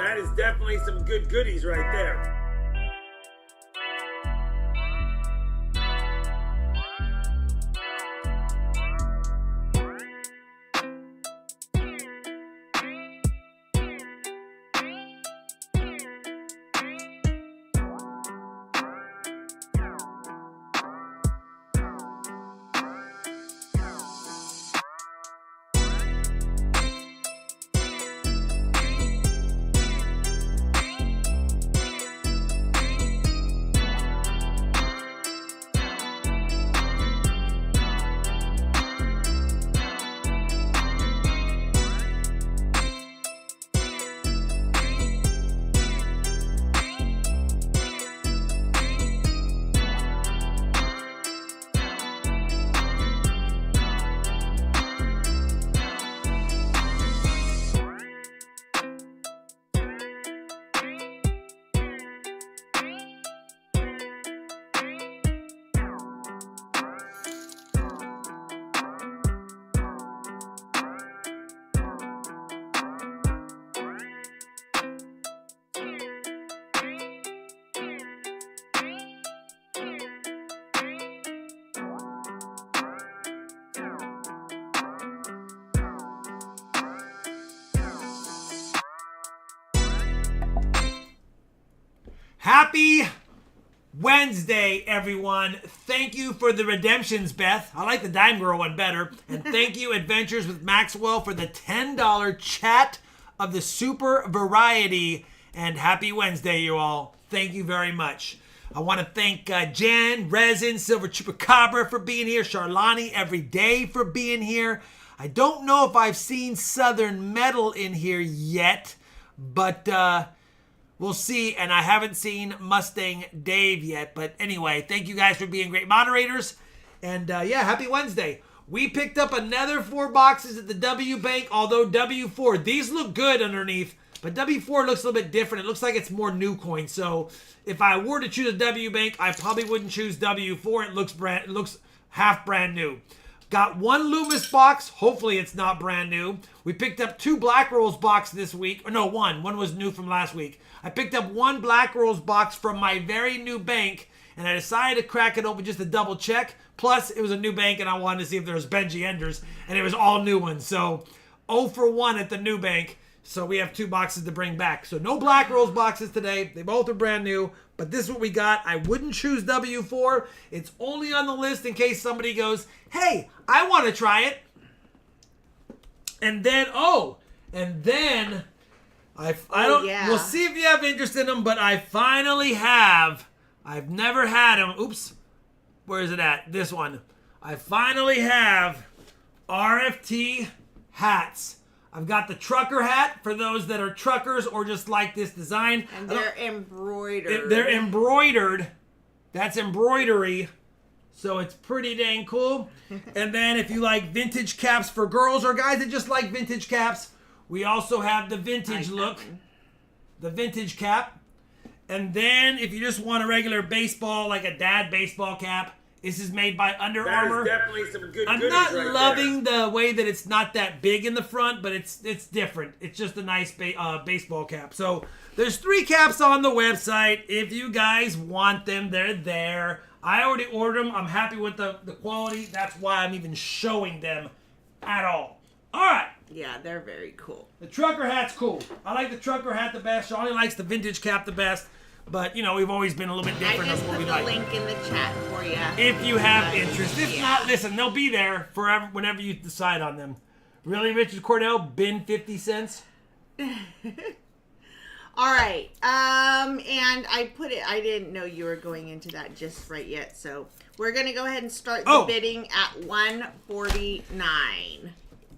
That is definitely some good goodies right there. Happy Wednesday, everyone. Thank you for the redemptions, Beth. I like the Dime Girl one better. And thank you, Adventures with Maxwell, for the $10 chat of the Super Variety. And happy Wednesday, you all. Thank you very much. I want to thank Jen, Resin, Silver Chupacabra for being here, Charlani every day for being here. I don't know if I've seen Southern Metal in here yet, but we'll see. And I haven't seen Mustang Dave yet. But anyway, thank you guys for being great moderators. And yeah, happy Wednesday. We picked up another 4 boxes at the W Bank, although W4, these look good underneath, but W4 looks a little bit different. It looks like it's more new coins. So if I were to choose a W Bank, I probably wouldn't choose W4. It looks half brand new. Got 1 Loomis box. Hopefully it's not brand new. We picked up 2 Black Rolls box this week. Or no, 1. 1 was new from last week. I picked up 1 Black Rolls box from my very new bank, and I decided to crack it open just to double check. Plus, it was a new bank, and I wanted to see if there was Benji Enders, and it was all new ones. So 0 for 1 at the new bank. So we have 2 boxes to bring back. So no Black Rolls boxes today. They both are brand new. But this is what we got. I wouldn't choose W4. It's only on the list in case somebody goes, hey, I want to try it. And then, we'll see if you have interest in them, but I finally have. I've never had them. Oops. Where is it at? This one. I finally have RFT hats. I've got the trucker hat for those that are truckers or just like this design. And they're embroidered. They're embroidered. That's embroidery. So it's pretty dang cool. And then if you like vintage caps for girls or guys that just like vintage caps, we also have the vintage look. The vintage cap. And then if you just want a regular baseball, like a dad baseball cap, this is made by Under Armour. That is definitely some good I'm goodies not right loving the way that it's not that big in the front, but it's different. It's just a nice baseball cap. So there's 3 caps on the website. If you guys want them, they're there. I already ordered them. I'm happy with the quality. That's why I'm even showing them at all. All right. Yeah, they're very cool. The trucker hat's cool. I like the trucker hat the best. Shawnee likes the vintage cap the best. But, you know, we've always been a little bit different. I just what put we the like. link in the chat for you. If you have interest. If not, listen, they'll be there forever whenever you decide on them. Really, Richard Cordell? Bin 50 cents? All right. And I didn't know you were going into that just right yet. So we're going to go ahead and start the bidding at $149.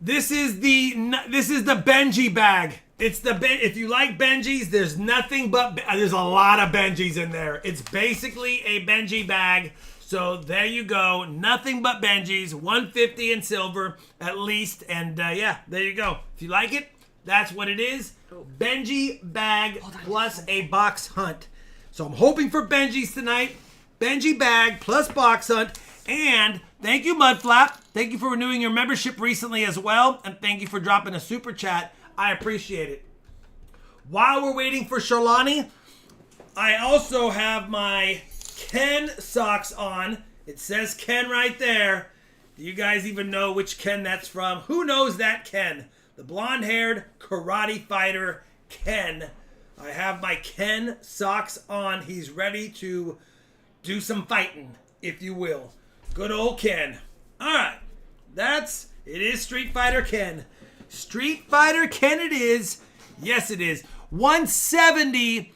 This is the Benji bag. It's if you like Benjis, there's nothing but there's a lot of Benjis in there. It's basically a Benji bag. So there you go, nothing but Benjis, $150 in silver at least, and yeah, there you go. If you like it, that's what it is. Benji bag plus a box hunt. So I'm hoping for Benjis tonight. Benji bag plus box hunt, and thank you, Mudflap. Thank you for renewing your membership recently as well, and thank you for dropping a super chat. I appreciate it. while we're waiting for Sharlani, I also have my Ken socks on. It says Ken right there. Do you guys even know which Ken that's from? Who knows that Ken? The blonde-haired karate fighter Ken. I have my Ken socks on. He's ready to do some fighting, if you will. Good old Ken. All right. It is Street Fighter Ken. Street Fighter Ken it is. Yes, it is. 170.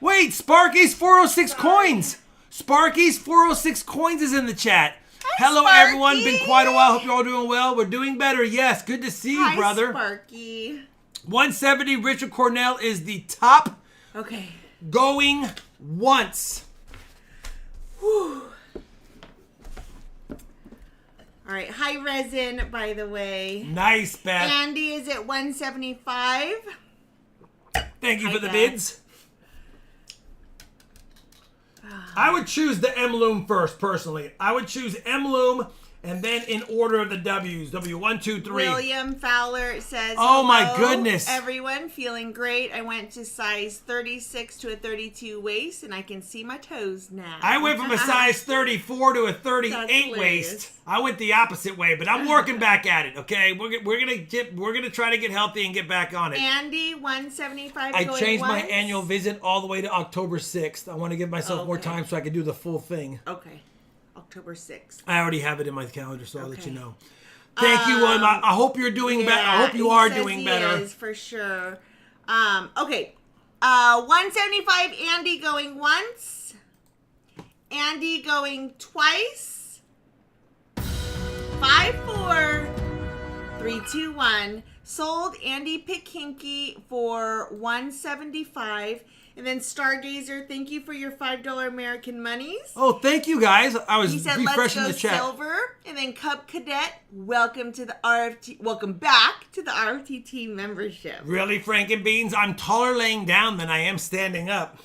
Wait, Sparky's 406 coins. Sparky's 406 coins is in the chat. Hello, Sparky. everyone. Been quite a while. Hope you're all doing well. We're doing better. Yes, good to see you, brother. Sparky. 170. Richard Cornell is the top. Okay. Going once. Whew. All right. Hi, Resin, by the way. Nice, Beth. Andy is at 175. Thank you for the bids. I would choose the M Loom first, personally. I would choose M Loom and then in order of the W's. W1, 2, 3. William Fowler says, oh my hello, goodness. Everyone, feeling great. I went to size 36 to a 32 waist, and I can see my toes now. I went from a size 34 to a 38 waist. I went the opposite way, but I'm working back at it. Okay, we're gonna try to get healthy and get back on it. Andy 175. I going changed my once. annual visit all the way to October 6th. I want to give myself more time so I can do the full thing. Okay. October 6th. I already have it in my calendar, so I'll let you know. Thank you, William. I hope you're doing better. I hope you are doing better. Is for sure. Okay. 175. Andy going once. Andy going twice. 5, 4, 3, 2, 1. Sold Andy Pickinky for 175. And then Stargazer, thank you for your $5 American monies. Oh, thank you guys. I was He said, refreshing let's go the chat. silver. And then Cub Cadet, welcome back to the RFTT membership. Really, Frankenbeans? I'm taller laying down than I am standing up.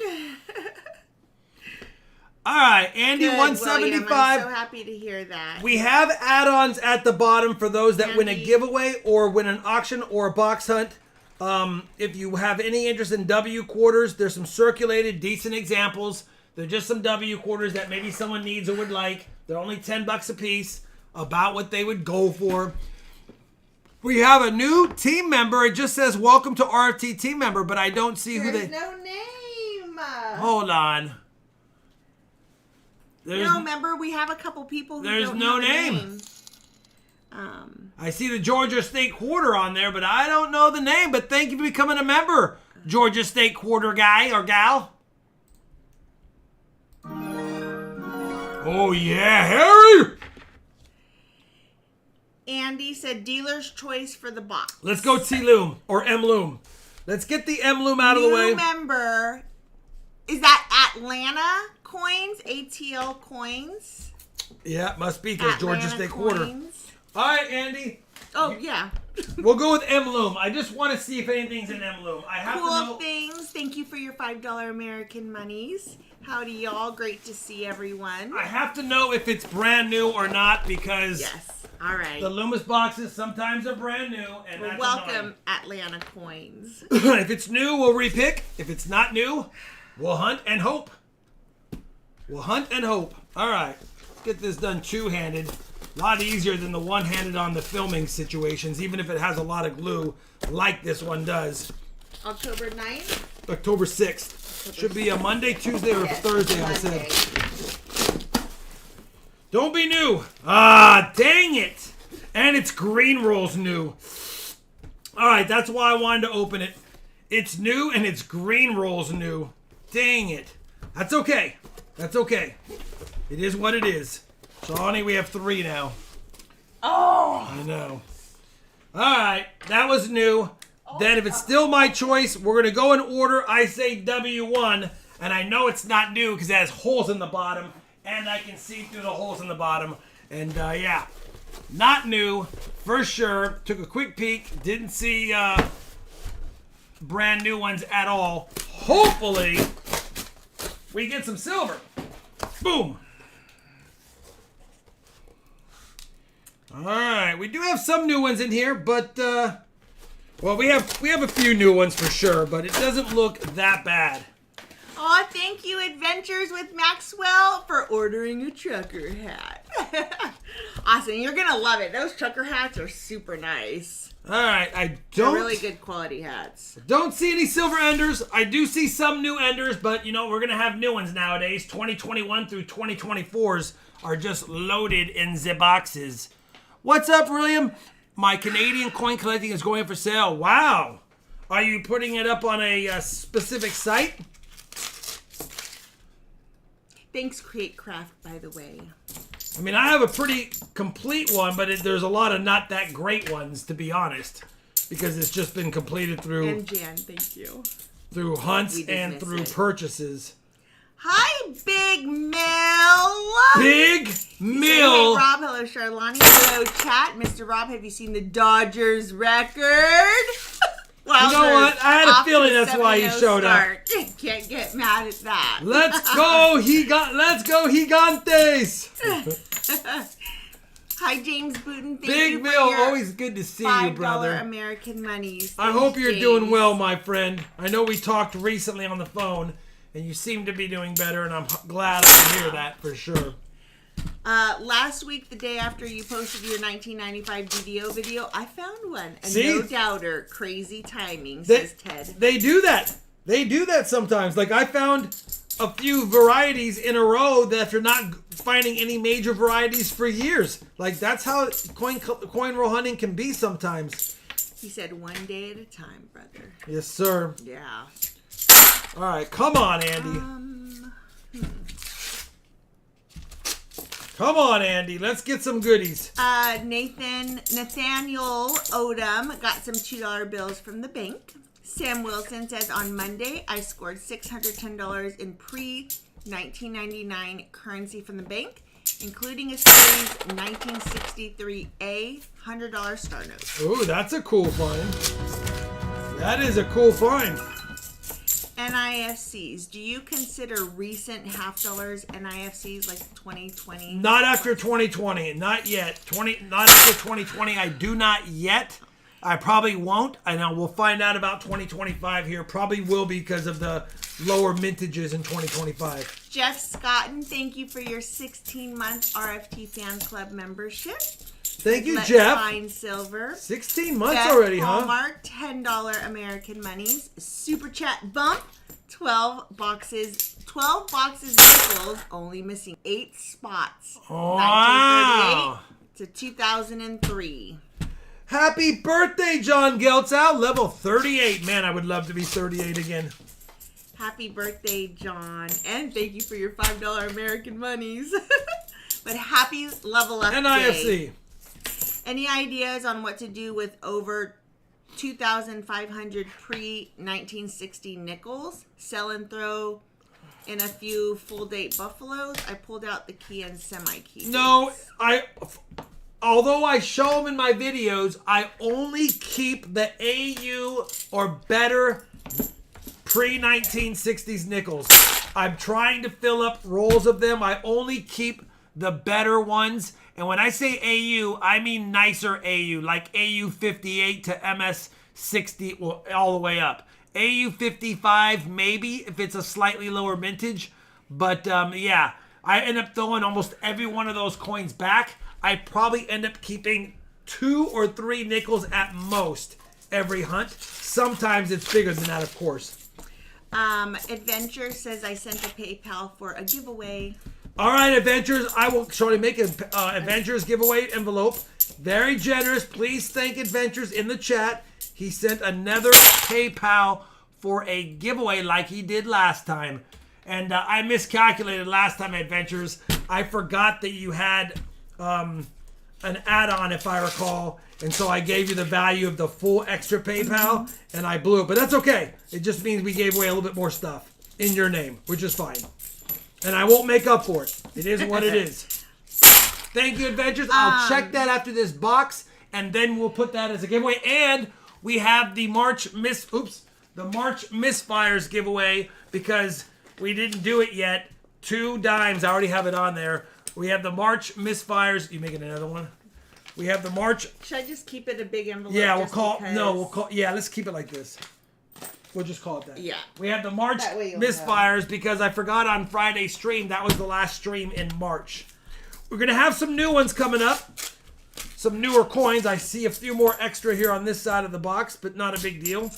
All right, Andy, Good, 175. William. I'm so happy to hear that. We have add-ons at the bottom for those that win a giveaway or win an auction or a box hunt. If you have any interest in W quarters, there's some circulated decent examples. They're just some W quarters that maybe someone needs or would like. They're only $10 a piece, about what they would go for. We have a new team member. It just says welcome to RFT team member, but I don't see who they... There's no name. Hold on. Remember, we have a couple people who there's don't no have a name. I see the Georgia State Quarter on there, but I don't know the name. But thank you for becoming a member, Georgia State Quarter guy or gal. Oh, yeah, Harry! Andy said dealer's choice for the box. Let's go T-Loom or M-Loom. Let's get the M-Loom out of the way. New member, is that Atlanta coins? ATL coins? Yeah, it must be because Georgia State Quarter. All right, Andy. Oh, yeah. We'll go with M-Loom. I just want to see if anything's in M-Loom. I have to know. Cool things. Thank you for your $5 American monies. Howdy, y'all. Great to see everyone. I have to know if it's brand new or not because... Yes. All right. The Loomis boxes sometimes are brand new, and that's welcome, annoying. Atlanta coins. If it's new, we'll repick. If it's not new, we'll hunt and hope. We'll hunt and hope. All right. Let's get this done two-handed. A lot easier than the one-handed on the filming situations, even if it has a lot of glue, like this one does. October 9th? October 6th. Should be a Monday, Tuesday, or Thursday, Monday. I said. Don't be new. Ah, dang it. And it's green rolls new. All right, that's why I wanted to open it. It's new and it's green rolls new. Dang it. That's okay. That's okay. It is what it is. So, honey, we have 3 now. Oh! I know. All right, that was new. Then if it's still my choice, we're going to go in order. I say W1, and I know it's not new because it has holes in the bottom. And I can see through the holes in the bottom. And, yeah, not new for sure. Took a quick peek. Didn't see brand new ones at all. Hopefully, we get some silver. Boom. All right. We do have some new ones in here, but Well, we have a few new ones for sure, but it doesn't look that bad. Oh, thank you, Adventures with Maxwell, for ordering a trucker hat. Awesome. You're going to love it. Those trucker hats are super nice. All right. I They're don't really good quality hats. Don't see any silver enders. I do see some new enders, but, you know, we're going to have new ones nowadays. 2021 through 2024s are just loaded in the boxes. What's up, William? My Canadian coin collecting is going for sale. Wow. Are you putting it up on a specific site? Thanks, Create Craft, by the way. I mean, I have a pretty complete one, but there's a lot of not that great ones, to be honest, because it's just been completed through And Jan, thank you. through hunts We did and miss through it. purchases. Hi, Big Mill. Big Hey, Mill. Rob, hello, Charlani. Hello, chat. Mr. Rob, have you seen the Dodgers record? You know what? I had a feeling that's why he showed up. Can't get mad at that. Let's go, Gigantes. Hi, James Booten. Thank Big you for Mill, your always good to see you, $5 brother. American monies. I hope you're doing well, my friend. I know we talked recently on the phone, and you seem to be doing better, and I'm glad I hear that for sure. Last week, the day after you posted your 1995 DDO video, I found one. A See? no doubter. Crazy timing, says Ted. They do that. They do that sometimes. Like, I found a few varieties in a row that after not finding any major varieties for years. Like, that's how coin roll hunting can be sometimes. He said, one day at a time, brother. Yes, sir. Yeah. All right, come on, Andy. Come on, Andy. Let's get some goodies. Nathaniel Odom got some $2 bills from the bank. Sam Wilson says, on Monday, I scored $610 in pre-1999 currency from the bank, including a series 1963A $100 star note. Ooh, that's a cool find. That is a cool find. NIFCs. Do you consider recent half dollars NIFCs like 2020? Not after 2020. Not yet. Not after 2020. I do not yet. I probably won't. I know we'll find out about 2025 here. Probably will because of the lower mintages in 2025. Jeff Scotton, thank you for your 16-month RFT fan club membership. Thank you, Let's Jeff. Find silver. 16 months Beth already, Hallmark, $10 American monies. SuperChat bump, 12 boxes nickels, only missing 8 spots. Wow. 1938 to 2003. Happy birthday, John Geltzow. Level 38. Man, I would love to be 38 again. Happy birthday, John. And thank you for your $5 American monies. But happy level up NIFC. day. Any ideas on what to do with over 2,500 pre-1960 nickels? Sell and throw in a few full-date buffaloes? I pulled out the key and semi-key. No, although I show them in my videos, I only keep the AU or better pre-1960s nickels. I'm trying to fill up rolls of them. I only keep the better ones. And when I say AU, I mean nicer AU, like AU 58 to MS 60, well, all the way up. AU 55, maybe, if it's a slightly lower mintage. But, yeah, I end up throwing almost every one of those coins back. I probably end up keeping 2 or 3 nickels at most every hunt. Sometimes it's bigger than that, of course. Adventure says I sent a PayPal for a giveaway. All right, Adventures. I will shortly make an Adventures giveaway envelope. Very generous. Please thank Adventures in the chat. He sent another PayPal for a giveaway like he did last time. And I miscalculated last time, Adventures. I forgot that you had an add-on, if I recall. And so I gave you the value of the full extra PayPal, and I blew it. But that's okay. It just means we gave away a little bit more stuff in your name, which is fine. And I won't make up for it. It is what it is. Thank you, Adventures. I'll check that after this box, and then we'll put that as a giveaway. And we have the March Misfires giveaway because we didn't do it yet. 2 dimes. I already have it on there. We have the March Misfires. You making another one? We have the March. Should I just keep it a big envelope? Yeah, because... let's keep it like this. We'll just call it that. Yeah. We have the March That way you'll misfires because I forgot on Friday's stream, that was the last stream in March. We're going to have some new ones coming up. Some newer coins. I see a few more extra here on this side of the box, but not a big deal.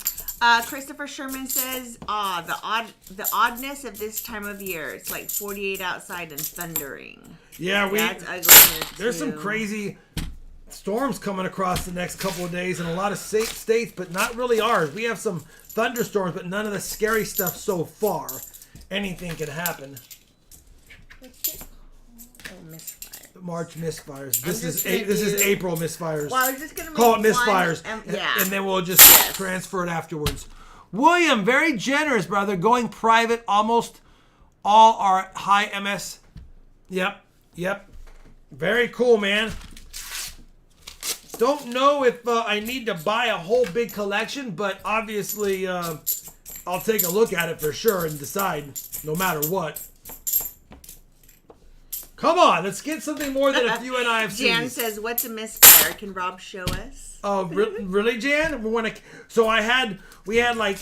Christopher Sherman says, the oddness of this time of year. It's like 48 outside and thundering. Yeah, That's ugly. There's some crazy storms coming across the next couple of days in a lot of states, but not really ours. We have some thunderstorms, but none of the scary stuff so far. Anything can happen. What's it called? Oh, misfires. March misfires. This is April misfires. Well, I was just gonna call it misfires, yeah, and then we'll just transfer it afterwards. William, very generous, brother. Going private, almost all are high MS. Yep. Very cool, man. Don't know if I need to buy a whole big collection, but obviously I'll take a look at it for sure and decide no matter what. Come on, let's get something more than a few NIFCs. Jan says, what's a misfire? Can Rob show us? Oh, really, Jan? We had like,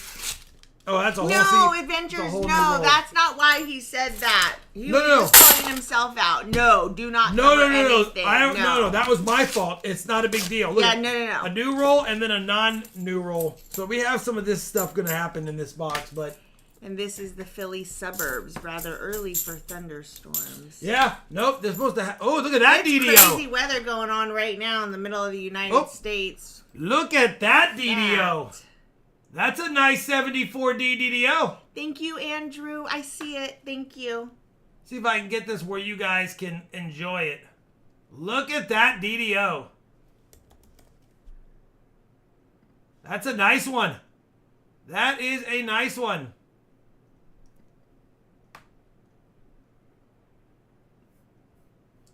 oh, that's a whole No, Avengers, no, that's not why he said that. He was just calling himself out. No, do not cover anything. No, that was my fault. It's not a big deal. Look, no. A new roll and then a non-new roll. So we have some of this stuff going to happen in this box, but... And this is the Philly suburbs, rather early for thunderstorms. Yeah, nope, they're supposed to oh, look at that DDO. It's crazy weather going on right now in the middle of the United States. Look at that DDO. That's a nice 74D DDO. Thank you, Andrew. I see it. Thank you. See if I can get this where you guys can enjoy it. Look at that DDO. That's a nice one. That is a nice one.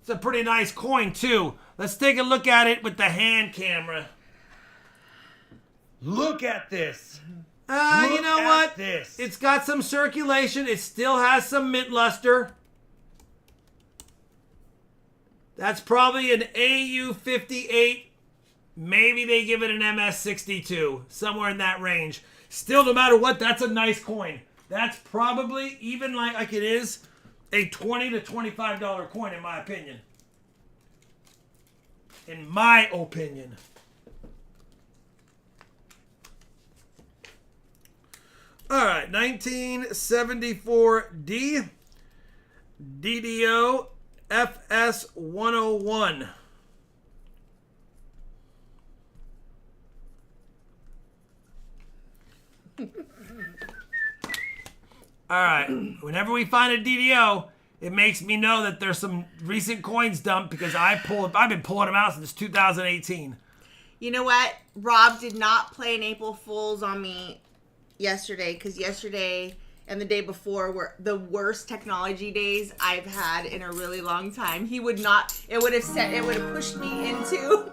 It's a pretty nice coin, too. Let's take a look at it with the hand camera. Look at this. You know what? It's got some circulation. It still has some mint luster. That's probably an AU58. Maybe they give it an MS62. Somewhere in that range. Still, no matter what, that's a nice coin. That's probably, even like it is, a $20 to $25 coin, in my opinion. In my opinion. All right, 1974D DDO FS101. All right, whenever we find a DDO, it makes me know that there's some recent coins dumped because I've been pulling them out since 2018. You know what? Rob did not play an April Fool's on me yesterday because yesterday and the day before were the worst technology days I've had in a really long time. It would have pushed me into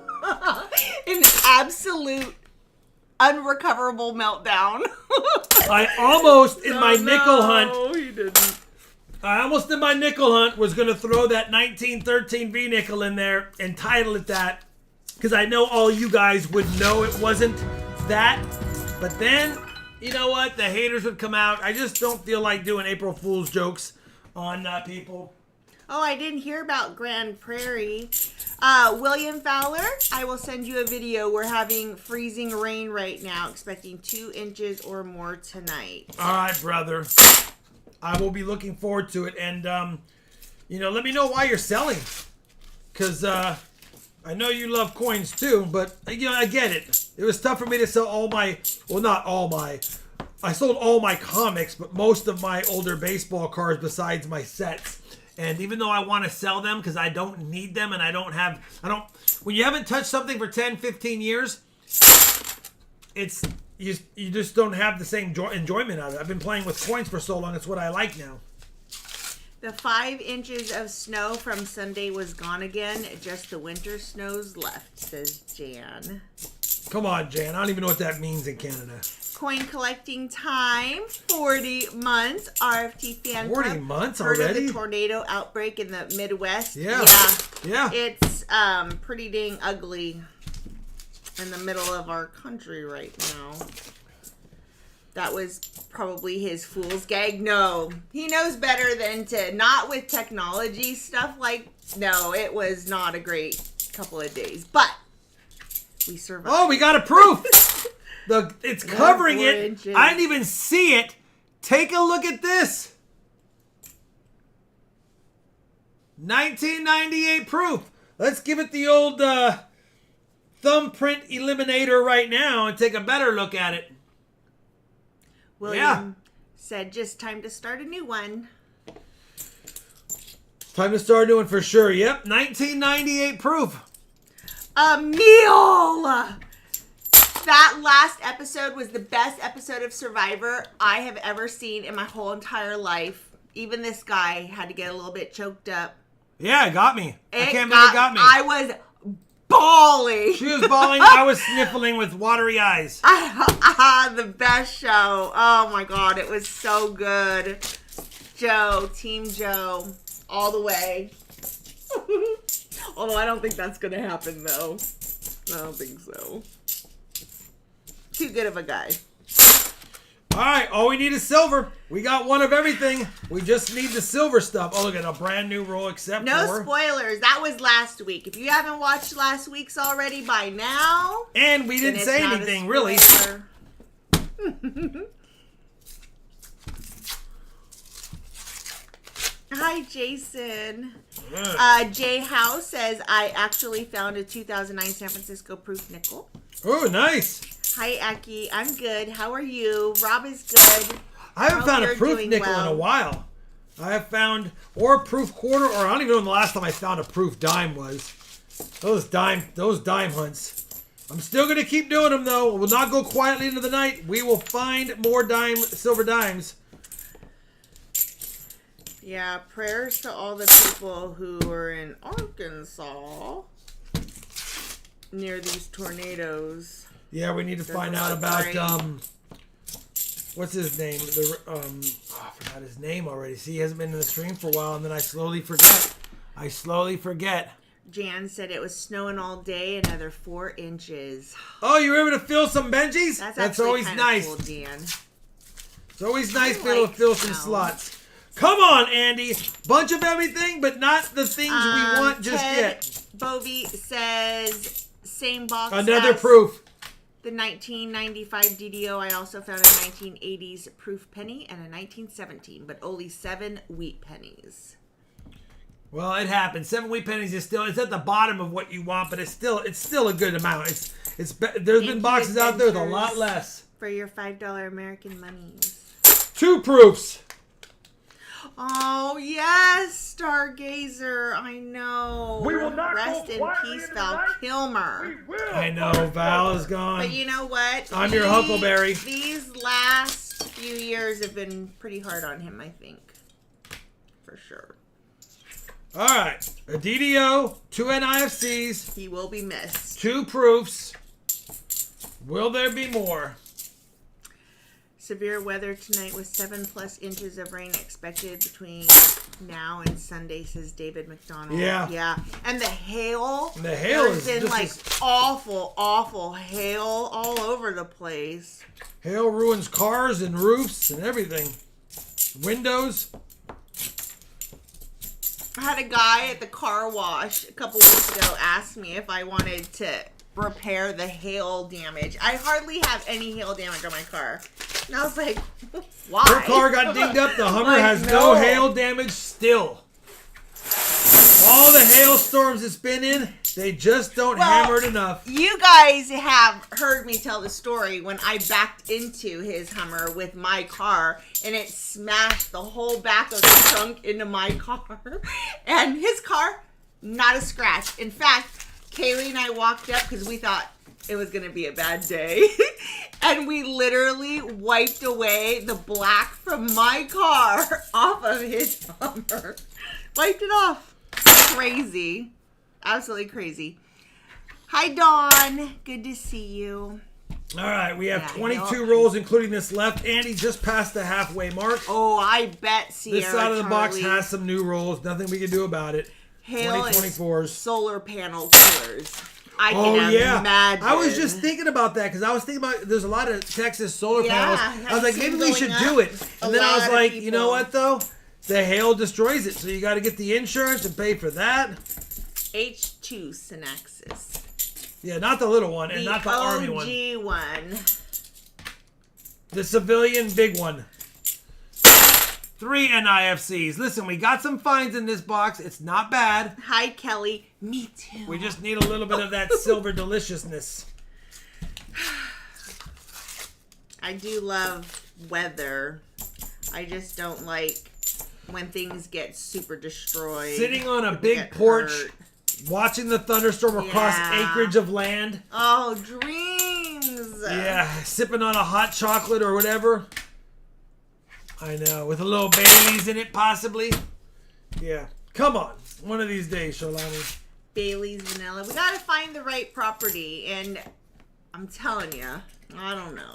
an absolute unrecoverable meltdown. I almost in my nickel hunt. No, you didn't. I almost in my nickel hunt was going to throw that 1913 V nickel in there and title it that because I know all you guys would know it wasn't that. But then, you know what? The haters would come out. I just don't feel like doing April Fool's jokes on people. Oh, I didn't hear about Grand Prairie. William Fowler, I will send you a video. We're having freezing rain right now, expecting 2 inches or more tonight. All right, brother. I will be looking forward to it. And, let me know why you're selling. Because I know you love coins too, but, I get it. It was tough for me to sell I sold all my comics, but most of my older baseball cards besides my sets. And even though I want to sell them because I don't need them and when you haven't touched something for 10, 15 years, you just don't have the same enjoyment out of it. I've been playing with coins for so long, it's what I like now. The 5 inches of snow from Sunday was gone again. Just the winter snows left, says Jan. Come on, Jan. I don't even know what that means in Canada. Coin collecting time, 40 months. RFT fan 40 club. months Heard already? of the tornado outbreak in the Midwest? Yeah. It's pretty dang ugly in the middle of our country right now. That was probably his fool's gag. No, he knows better than to, not with technology stuff like, no, it was not a great couple of days, but we survived. Oh, we got a proof. It's covering 4 it. inches. I didn't even see it. Take a look at this. 1998 proof. Let's give it the old thumbprint eliminator right now and take a better look at it. William said, just time to start a new one. Time to start doing for sure. Yep, 1998 proof. A meal! That last episode was the best episode of Survivor I have ever seen in my whole entire life. Even this guy had to get a little bit choked up. Yeah, it got me. I can't believe it got me. I was bawling. She was bawling. I was sniffling with watery eyes. The best show. Oh my God, it was so good. Joe, Team Joe, all the way. Although I don't think that's going to happen, though. I don't think so. Too good of a guy. All right, all we need is silver. We got one of everything. We just need the silver stuff. Oh, look at a brand new roll except No for... spoilers. That was last week. If you haven't watched last week's already by now... And we didn't say anything, really. Hi, Jason. Jay House says, I actually found a 2009 San Francisco proof nickel. Oh, nice. Hi, Aki. I'm good. How are you? Rob is good. I haven't found a you're proof doing nickel well. in a while. I have found, or a proof quarter, or I don't even know when the last time I found a proof dime was. Those dime hunts. I'm still going to keep doing them, though. We'll not go quietly into the night. We will find more silver dimes. Yeah, prayers to all the people who are in Arkansas near these tornadoes. Yeah, we need to find out about, what's his name? I forgot his name already. See, he hasn't been in the stream for a while, and then I slowly forget. Jan said it was snowing all day, another 4 inches. Oh, you were able to fill some Benjis? That's always nice. Cool, Jan. It's always nice to be able to fill some slots. Come on, Andy. Bunch of everything, but not the things we want just yet. Bovey says, same box Another as proof. the 1995 DDO. I also found a 1980s proof penny and a 1917, but only 7 wheat pennies. Well, it happens. 7 wheat pennies is still, it's at the bottom of what you want, but it's still a good amount. There's been boxes out there with a lot less. For your $5 American monies. 2 proofs. Oh, yes, Stargazer. I know. We will not Rest go in quietly peace, into Val the night. Kilmer. I know, Val is gone. But you know what? I'm your Huckleberry. These last few years have been pretty hard on him, I think. For sure. All right. A DDO, 2 NIFCs, He will be missed. 2 proofs. Will there be more? Severe weather tonight with 7+ inches of rain expected between now and Sunday, says David McDonald. Yeah. Yeah. And the hail. The hail There's is been just like as- awful hail all over the place. Hail ruins cars and roofs and everything. Windows. I had a guy at the car wash a couple weeks ago ask me if I wanted to repair the hail damage. I hardly have any hail damage on my car. And I was like, why? Her car got dinged up. The Hummer Like, has no hail damage still. All the hailstorms it's been in, they just don't hammer it enough. You guys have heard me tell the story when I backed into his Hummer with my car and it smashed the whole back of the trunk into my car. And his car, not a scratch. In fact, Kaylee and I walked up because we thought it was going to be a bad day. And we literally wiped away the black from my car off of his Hummer. Wiped it off. Crazy. Absolutely crazy. Hi, Dawn. Good to see you. All right, we have Yeah, 22 rolls, including this left. Andy just passed the halfway mark. Oh, I bet Sierra This side of the box Charlie, has some new rolls. Nothing we can do about it. Hail is 2024s. solar panel killers. I Oh, can yeah. imagine. I was just thinking about that because I was thinking about there's a lot of Texas solar panels. I was like, I've maybe seen we should going do up. it. A And then I was lot of like, you know people. what, though? The hail destroys it. So you got to get the insurance and pay for that. H2 Synaxis. Yeah, not the little one and not the army one. The OG one. The civilian big one. 3 NIFCs. Listen, we got some finds in this box. It's not bad. Hi, Kelly. Me too. We just need a little bit of that silver deliciousness. I do love weather. I just don't like when things get super destroyed. Sitting on a People big get porch, hurt. watching the thunderstorm across Yeah. acreage of land. Oh, dreams. Yeah, sipping on a hot chocolate or whatever. I know, with a little Bailey's in it, possibly. Yeah, come on. One of these days, Shalani. Bailey's vanilla. We gotta find the right property, and I'm telling you, I don't know.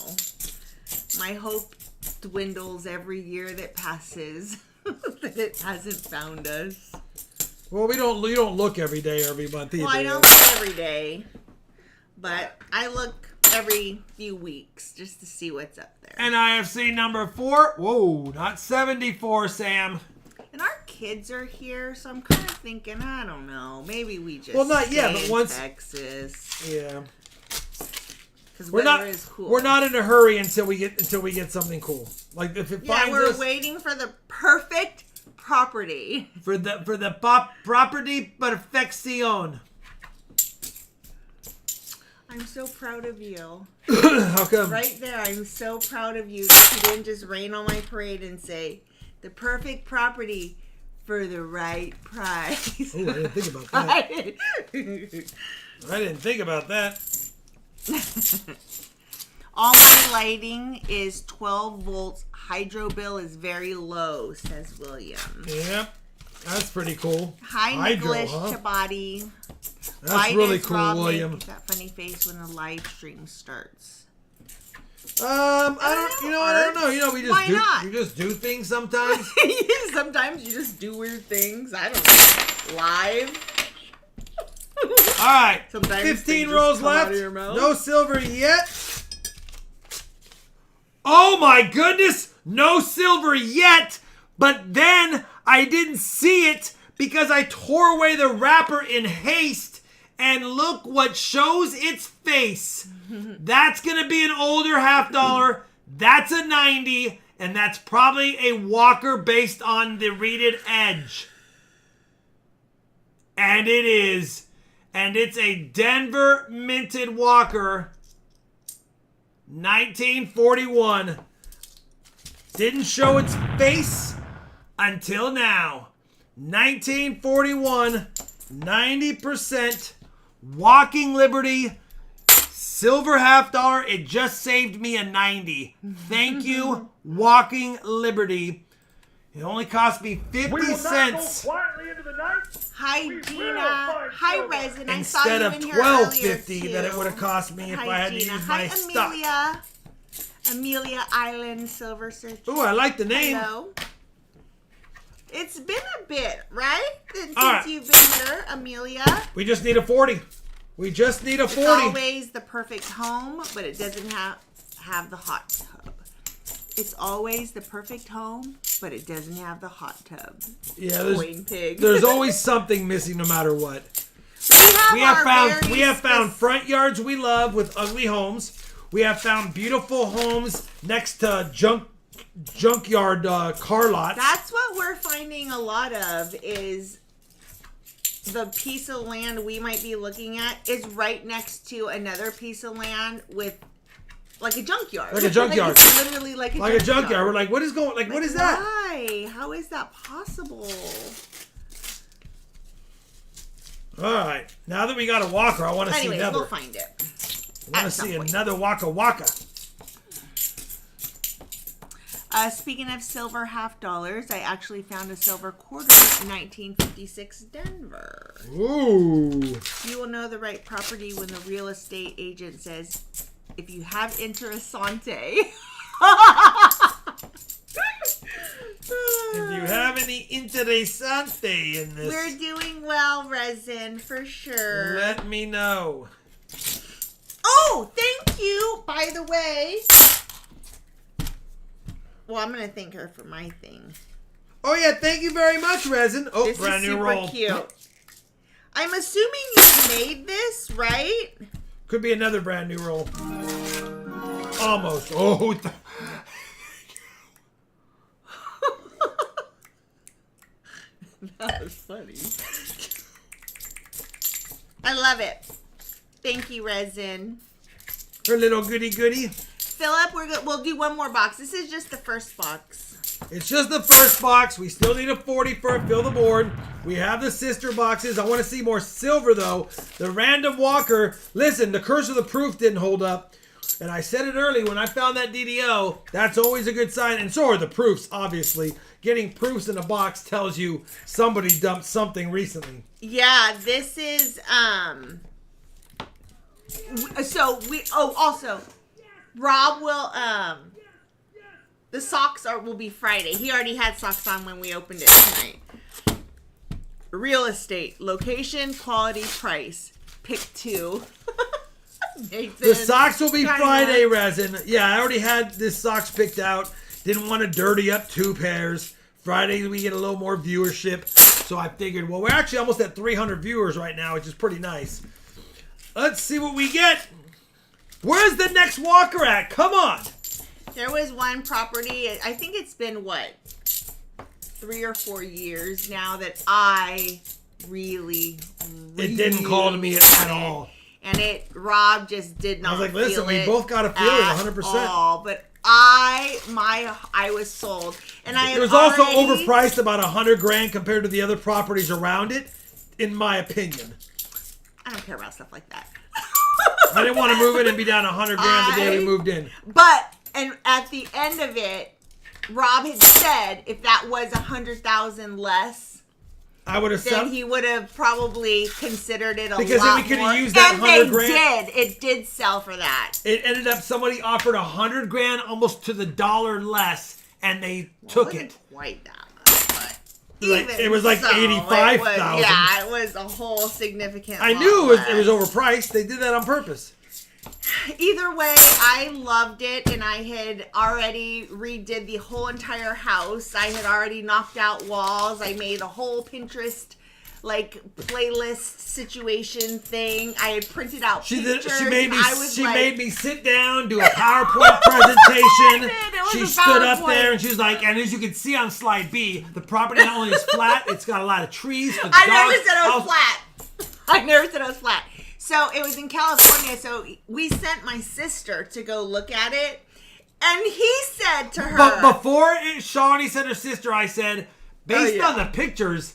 My hope dwindles every year that passes that it hasn't found us. Well, we don't look every day or every month either. Well, I don't look every day, but I look every few weeks just to see what's up there. NIFC number 4. Whoa, not 74, Sam. And our kids are here, so I'm kind of thinking, I don't know, maybe we just Well, not yet, stay but in once- Texas. Yeah. Because We're weather not is cool. we're not in a hurry until we get something cool. Like if it Yeah, finds we're us waiting for the perfect property. for the property perfección. I'm so proud of you. How come? Right there, I'm so proud of you that you didn't just rain on my parade and say, the perfect property for the right price. Oh, I didn't think about that. I didn't think about that. All my lighting is 12 volts. Hydro bill is very low, says William. Yep. That's pretty cool. Hi, Hydro, Nicholas huh? Chabadi. That's Why really does cool, Rob William. make that funny face when the live stream starts? I don't know. You know, Why not? we just do things sometimes. Sometimes you just do weird things. I don't know. Live. All right. Sometimes 15 things just rolls come out left. of your mouth. No silver yet. Oh my goodness. No silver yet. But then I didn't see it because I tore away the wrapper in haste. And look what shows its face. That's going to be an older $50. That's a 90. And that's probably a Walker based on the reeded edge. And it is. And it's a Denver minted Walker. 1941. Didn't show its face until now. 1941. 90%. Walking Liberty. Silver $50. It just saved me a 90. Thank you, Walking Liberty. It only cost me 50 cents. Hi, Gina. Hi, Resin. I saw Instead you of in here earlier, $12.50 that it would have cost me if Hi, I had Gina. to use Hi, my stock. Amelia. Amelia Island Silver Search. Ooh, I like the name. Hello. It's been a bit, right? Since All right. you've been here, Amelia. We just need a 40. We just need a 40. It's always the perfect home, but it doesn't have the hot tub. It's always the perfect home, but it doesn't have the hot tub. Yeah, Coin pig. there's always something missing no matter what. We We have found front yards we love with ugly homes. We have found beautiful homes next to junkyard car lots. That's what we're finding a lot of is the piece of land we might be looking at is right next to another piece of land with like a junkyard. Like a junkyard. It's literally like a junkyard. We're like, what is going? Like, what is that? Why? How is that possible? All right. Now that we got a walker, I want to see Anyways, another. we'll find it. I want to at some see point. another waka. Speaking of silver $50, I actually found a silver quarter in 1956 Denver. Ooh. You will know the right property when the real estate agent says, if you have interessante. If you have any interessante in this, We're doing well, Resin, for sure. let me know. Oh, thank you, by the way. Well, I'm going to thank her for my thing. Oh, yeah, thank you very much, Resin. Oh, This brand is new super roll. cute. I'm assuming you made this, right? Could be another brand new roll. Almost. Oh, that was funny. I love it. Thank you, Resin. her little goody goody. Philip, we'll do one more box. This is just the first box. It's just the first box. We still need a 40 for it. Fill the board. We have the sister boxes. I want to see more silver, though. The random walker. Listen, the curse of the proof didn't hold up. And I said it early, when I found that DDO, that's always a good sign. And so are the proofs, obviously. Getting proofs in a box tells you somebody dumped something recently. Yeah, this is, also, Rob will, the socks will be Friday. He already had socks on when we opened it tonight. Real estate, location, quality, price. Pick two. Nathan, The socks will be China. Friday, Resin. Yeah, I already had this socks picked out. Didn't want to dirty up 2 pairs. Friday, we get a little more viewership. So I figured, well, we're actually almost at 300 viewers right now, which is pretty nice. Let's see what we get. Where's the next walker at? Come on. There was one property, I think it's been, 3 or 4 years now that I really It didn't call to me at all. And Rob just did not. I was like, listen, feel we it both got to feel it at 100%. all. But I was sold, and I It had was also already- overpriced about $100,000 compared to the other properties around it, in my opinion. I don't care about stuff like that. I didn't want to move it and be down $100,000 the day we moved in. But at the end of it, Rob had said if that was $100,000 less, I would have then he would have probably considered it a Because lot then we could more. have used that and they $100,000. did. It did sell for that. It ended up somebody offered $100,000 almost to the dollar less, and they took wasn't it. quite that much, but Like, even it was like so, $85,000. Yeah, it was a whole significant. I lot knew it was less. overpriced. They did that on purpose. Either way, I loved it, and I had already redid the whole entire house. I had already knocked out walls. I made a whole Pinterest playlist situation thing. I had printed out pictures. She made me. I was Made me sit down, do a PowerPoint presentation. It was She a stood up PowerPoint. there and she was like, and as you can see on slide B, the property not only is flat, it's got a lot of trees. I never said it was flat. I never said it was flat. So it was in California. So we sent my sister to go look at it, and he said to her, But before Shawnee sent her sister, I said, based yeah. on the pictures,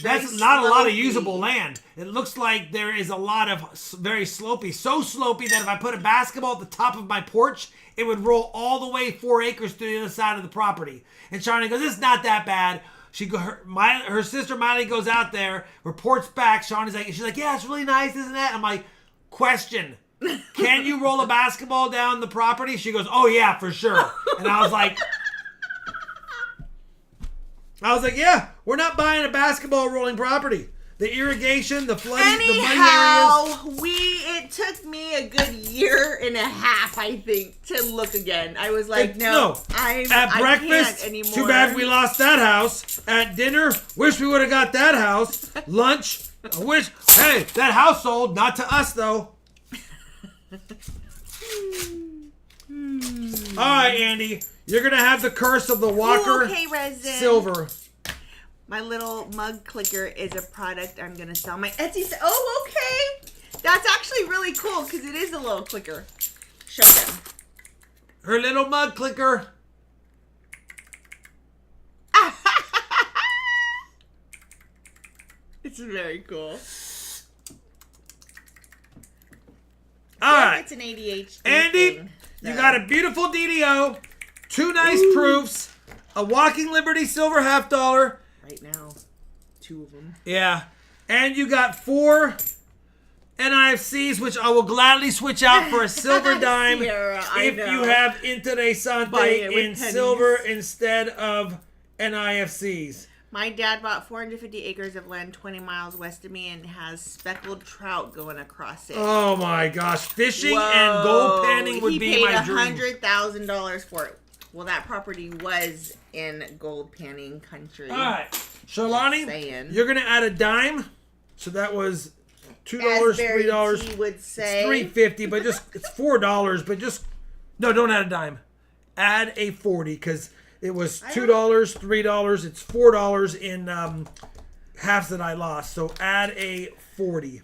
that's very not a lot of slopey. usable land. It looks like there is a lot of very slopey. So slopey that if I put a basketball at the top of my porch, it would roll all the way 4 acres to the other side of the property. And Shawnee goes, it's not that bad. Her sister Miley goes out there, reports back. She's like, yeah, it's really nice, isn't it? I'm like, question. Can you roll a basketball down the property? She goes, oh yeah, for sure. And I was like, yeah, we're not buying a basketball rolling property. The irrigation, the flooding, the muddy areas. It took me a good year and a half, I think, to look again. I was like, I breakfast, can't anymore. too bad we lost that house. At dinner, wish we would have got that house. Lunch, I wish, hey, that house sold, not to us though. All right, Andy, you're going to have the curse of the walker. Ooh, okay, Resin. Silver. My little mug clicker is a product I'm going to sell. My Etsy. Oh, okay. That's actually really cool because it is a little clicker. Show them. Her little mug clicker. It's very cool. All right. It's an ADHD Andy, thing, you so. got a beautiful DDO, 2 nice proofs, a Walking Liberty silver $50. Right now, 2 of them. Yeah. And you got 4 NIFCs, which I will gladly switch out for a silver dime Sierra, I if know. you have Buying it Interessante with in pennies. silver instead of NIFCs. My dad bought 450 acres of land 20 miles west of me and has speckled trout going across it. Oh my gosh. Fishing Whoa. and gold panning would be my He dream. paid $100,000 for it. Well, that property was in gold panning country. All right. Shalani, Saying. you're going to add a dime. So that was $2, $3. He would say. It's $3.50, but it's $4, but just no, don't add a dime. Add a 40 because it was $2, $3. It's $4 in halves that I lost. So add a 40.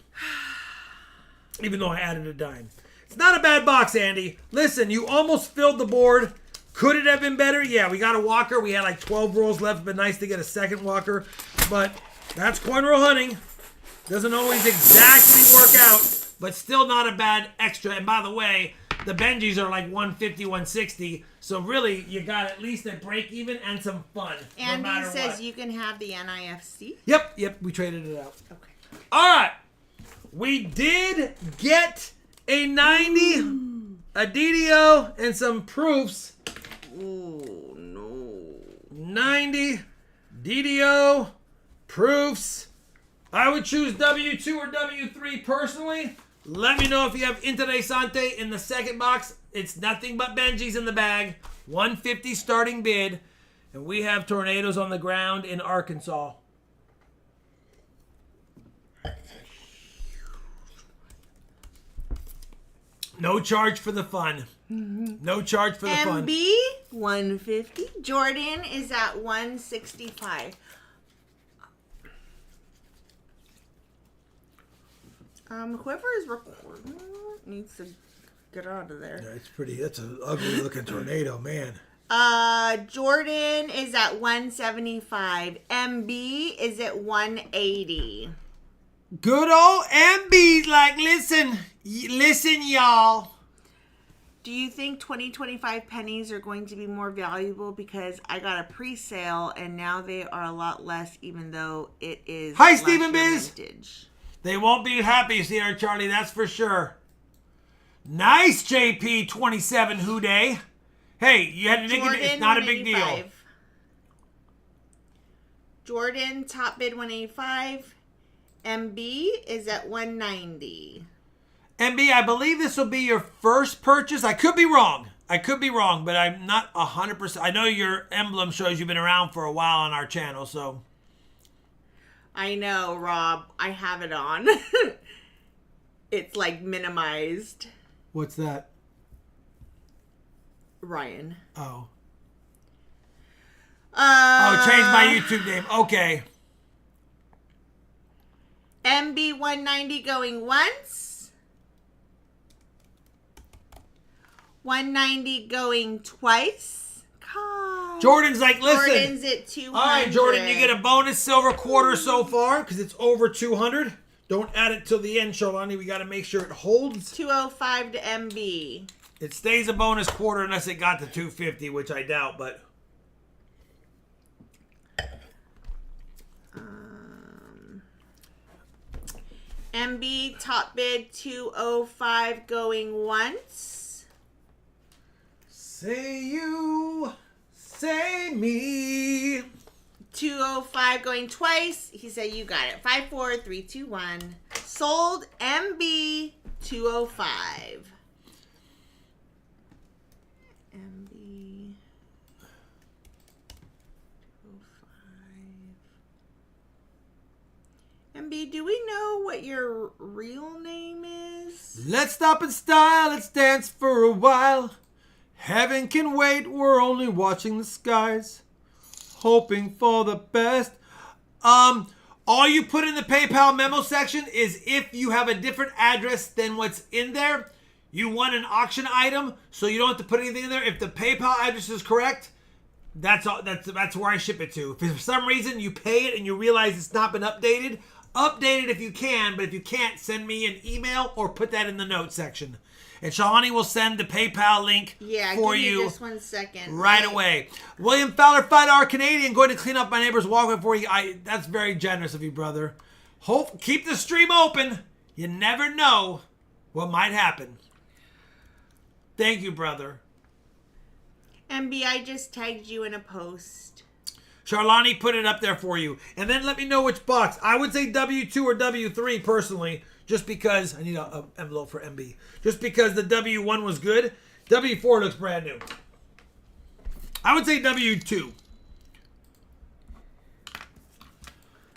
Even though I added a dime. It's not a bad box, Andy. Listen, you almost filled the board. Could it have been better? Yeah, we got a walker. We had like 12 rolls left. It'd been nice to get a second walker. But that's coin roll hunting. Doesn't always exactly work out, but still not a bad extra. And by the way, the Benjis are like 150, 160. So really, you got at least a break even and some fun. Andy no matter says what. you can have the NIFC. Yep, we traded it out. Okay. All right. We did get a 90, a DDO, and some proofs. Oh, no. 90, DDO, proofs. I would choose W2 or W3 personally. Let me know if you have Interessante in the second box. It's nothing but Benji's in the bag. 150 starting bid. And we have tornadoes on the ground in Arkansas. No charge for the fun. No charge for the fun. MB 150. Jordan is at 165. Whoever is recording needs to get out of there. Yeah, it's pretty. That's an ugly looking tornado, man. Jordan is at 175. MB is at 180. Good old MB, like, listen, y'all. Do you think 2025 pennies are going to be more valuable because I got a pre-sale and now they are a lot less even though it is Hi, last Stephen year Biz. vintage? They won't be happy, Sierra Charlie, that's for sure. Nice, JP27 Houday. Hey, you had to think Jordan, it's not a big deal. 185. Jordan, top bid 185. MB is at 190. MB, I believe this will be your first purchase. I could be wrong, but I'm not 100%. I know your emblem shows you've been around for a while on our channel, so. I know, Rob. I have it on. It's like minimized. What's that? Ryan. Oh. Change my YouTube name. Okay. MB 190 going once. 190 going twice. God. Jordan's like, listen. Jordan's at 200. All right, Jordan, you get a bonus silver quarter so far because it's over 200. Don't add it till the end, Sholani. We got to make sure it holds. 205 to MB. It stays a bonus quarter unless it got to 250, which I doubt, but. MB top bid 205 going once. Say you, say me. 205 going twice. He said you got it. 5, 4, 3, 2, 1. Sold MB 205. MB 205. MB, do we know what your real name is? Let's stop in style, let's dance for a while. Heaven can wait, we're only watching the skies. Hoping for the best. All you put in the PayPal memo section is if you have a different address than what's in there, you want an auction item, so you don't have to put anything in there. If the PayPal address is correct, that's all. That's where I ship it to. If for some reason you pay it and you realize it's not been updated, update it if you can. But if you can't, send me an email or put that in the notes section. And Shawani will send the PayPal link for give me you just 1 second. right away. William Fowler, $5 Canadian, going to clean up my neighbor's walkway for you. That's very generous of you, brother. Keep the stream open. You never know what might happen. Thank you, brother. MB, I just tagged you in a post. Charlani put it up there for you. And then let me know which box. I would say W2 or W3 personally, just because I need an envelope for MB. Just because the W1 was good. W4 looks brand new. I would say W2.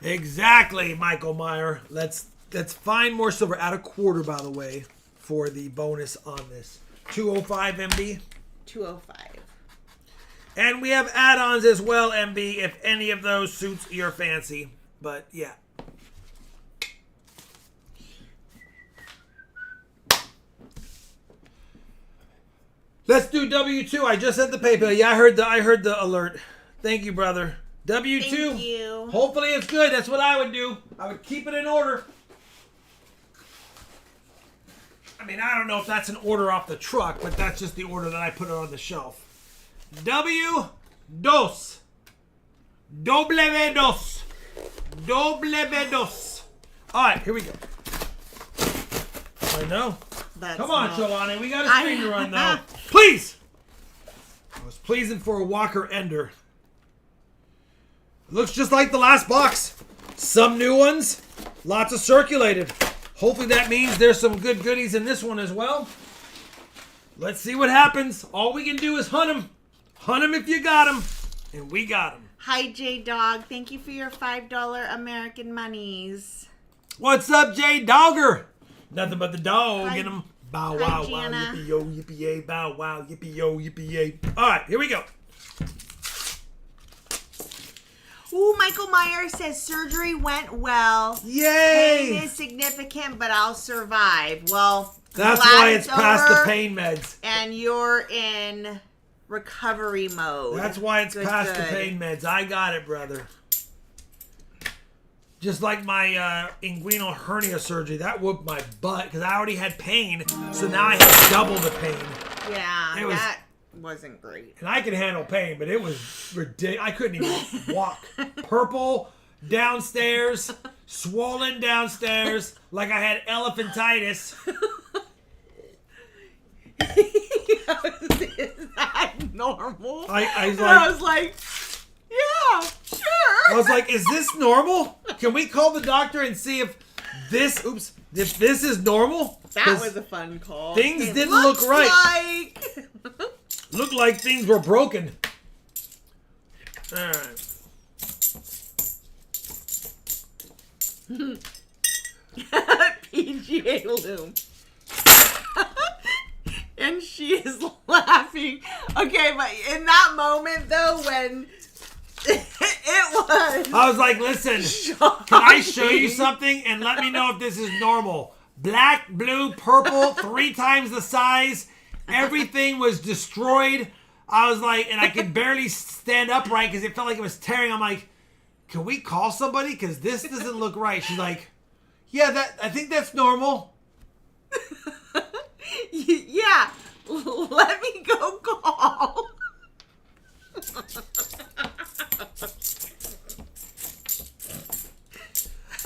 Exactly, Michael Meyer. Let's find more silver. Add a quarter, by the way, for the bonus on this. 205 MB. 205. And we have add-ons as well, MB, if any of those suits your fancy. But, yeah. Let's do W2. I just sent the PayPal. Yeah, I heard the alert. Thank you, brother. W2. Thank you. Hopefully it's good. That's what I would do. I would keep it in order. I mean, I don't know if that's an order off the truck, but that's just the order that I put it on the shelf. W2. W2. W2. All right, here we go. I know. Come on, Shalani. We got a stream to run, though. Please! I was pleasing for a Walker Ender. Looks just like the last box. Some new ones. Lots of circulated. Hopefully that means there's some good goodies in this one as well. Let's see what happens. All we can do is hunt them. Hunt them if you got them. And we got them. Hi, J-Dog. Thank you for your $5 American monies. What's up, J-Dogger? Nothing but the dog in them. Bow, wow, wow, Jana. yippee, yo, yippee, yay. Bow, wow, yippee, yo, yippee, yay. All right, here we go. Ooh, Michael Meyer says surgery went well. Yay! Pain is significant, but I'll survive. Well, That's glad why it's past the pain meds. And you're in recovery mode. That's why it's past the good. pain meds. I got it, brother. Just like my inguinal hernia surgery. That whooped my butt because I already had pain. So now I have double the pain. Yeah, It was- that wasn't great. And I can handle pain, but it was ridiculous. I couldn't even walk. Purple downstairs, swollen downstairs, like I had elephantitis. Is that normal? I was like, yeah, sure. I was like, is this normal? Can we call the doctor and see if this is normal? That was a fun call. Things It didn't look looks right. Like... Looked like things were broken. All right. PGA Loom. And she is laughing. Okay, but in that moment, though, when it was... I was like, listen, shocking. can I show you something and let me know if this is normal? Black, blue, purple, 3 times the size. Everything was destroyed. I was like, and I could barely stand upright because it felt like it was tearing. I'm like, can we call somebody? Because this doesn't look right. She's like, yeah, I think that's normal. Yeah, let me go call.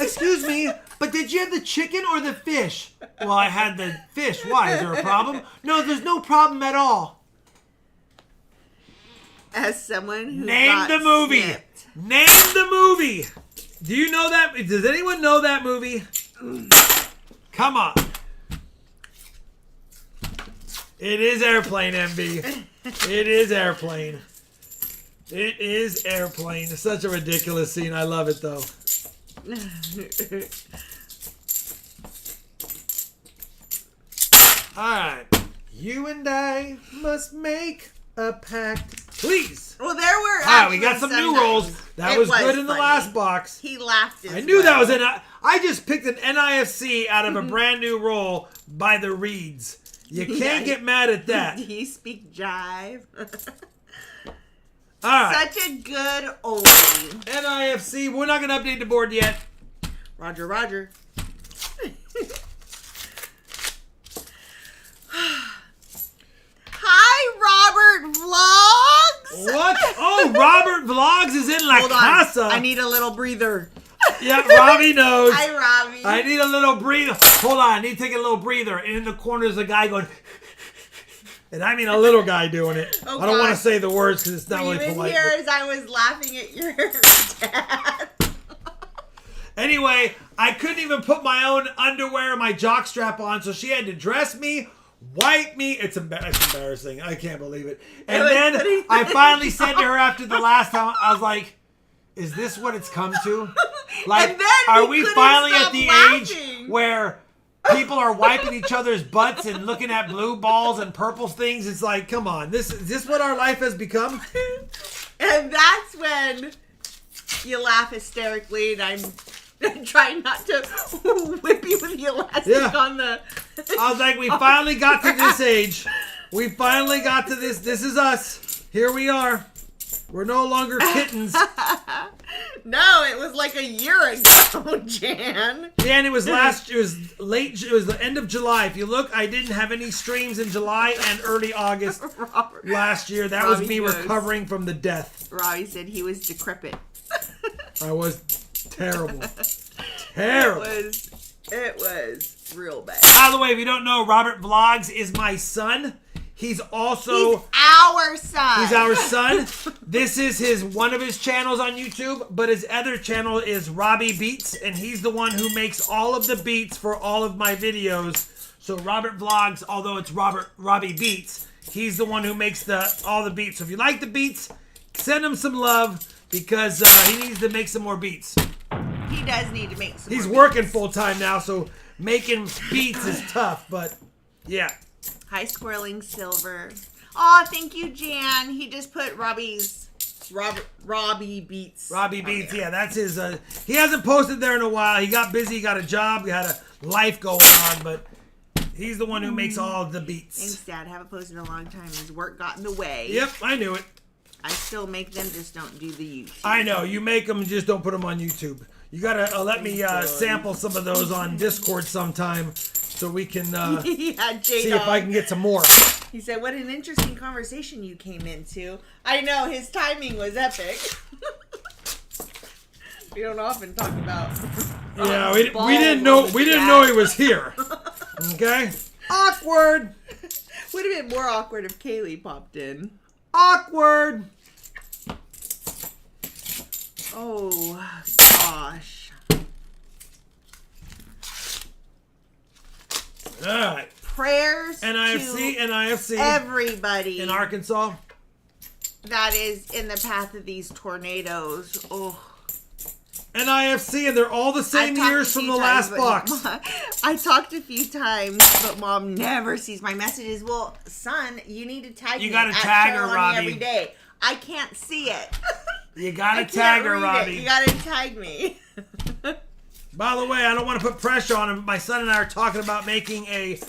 Excuse me, but did you have the chicken or the fish? Well, I had the fish. Why? Is there a problem? No, there's no problem at all. As someone who Name got the movie. snipped. Name the movie. Do you know that? Does anyone know that movie? Come on. It is Airplane, MB. It is Airplane. It is Airplane. It's such a ridiculous scene. I love it, though. Alright. You and I must make a pact. Please. Well, there were. Alright, we got some new rolls. That It was good in the funny. last box. He laughed. I knew that was I just picked an NIFC out of a brand new roll by the Reeds. You can't get mad at that. Do you speak jive? Alright. Such a good oldie. NIFC. We're not going to update the board yet. Roger, Roger. Hi, Robert Vlogs. What? Oh, Robert Vlogs is in La Hold on. Casa. I need a little breather. Yeah, Robbie knows. Hi, Robbie. I need a little breather. Hold on, I need to take a little breather. And in the corner is a guy going, and I mean a little guy doing it. Oh, I don't want to gosh. say the words because it's not Were really you in polite. here but- as I was laughing at your dad? Anyway, I couldn't even put my own underwear and my jock strap on, so she had to dress me, wipe me. It's embarrassing. I can't believe it. And then I finally said to her after the last time, I was like, is this what it's come to? Like, And then are we we couldn't finally at stop the laughing. age where people are wiping each other's butts and looking at blue balls and purple things? It's like, come on. Is this what our life has become? And that's when you laugh hysterically, and I'm trying not to whip you with the elastic on the... I was like, we finally got to this age. We finally got to this. This is us. Here we are. We're no longer kittens. No, it was like a year ago, Jan. Dan, it was late. It was the end of July. If you look, I didn't have any streams in July and early August last year. That was me recovering from the death. Robbie said he was decrepit. I was terrible. Terrible. It was real bad. By the way, if you don't know, Robert Vlogs is my son. He's also... He's our son. He's our son. This is one of his channels on YouTube, but his other channel is RawB Beats, and he's the one who makes all of the beats for all of my videos. So Robert Vlogs, although it's RawB Beats, he's the one who makes all the beats. So if you like the beats, send him some love because he needs to make some more beats. He does need to make some. He's more working beats. full time now, so making beats is tough, but yeah. Hi, Squirreling Silver. Aw, thank you, Jan. He just put RawB Beats. RawB Beats, yeah, that's his. He hasn't posted there in a while. He got busy, he got a job, he had a life going on, but he's the one who makes all of the beats. Thanks, Dad. Haven't posted in a long time. His work got in the way. Yep, I knew it. I still make them, just don't do the YouTube. I know, you make them, just don't put them on YouTube. You gotta let me sample some of those on Discord sometime so we can yeah, see if I can get some more. He said, what an interesting conversation you came into. I know, his timing was epic. We don't often talk about Yeah, we didn't know he was here. Okay? Awkward. Would have been more awkward if Kaylee popped in. Awkward. Oh, gosh. All right. Prayers NIFC. to everybody In Arkansas. that is in the path of these tornadoes. Oh. NIFC, and they're all the same years from the last box. I talked a few times, but Mom never sees my messages. Well, son, you need to tag me. You gotta tag her, Cheryl Robbie. every day. I can't see it. You gotta I can't tag her, read it. Robbie. You gotta tag me. By the way, I don't want to put pressure on him. My son and I are talking about making a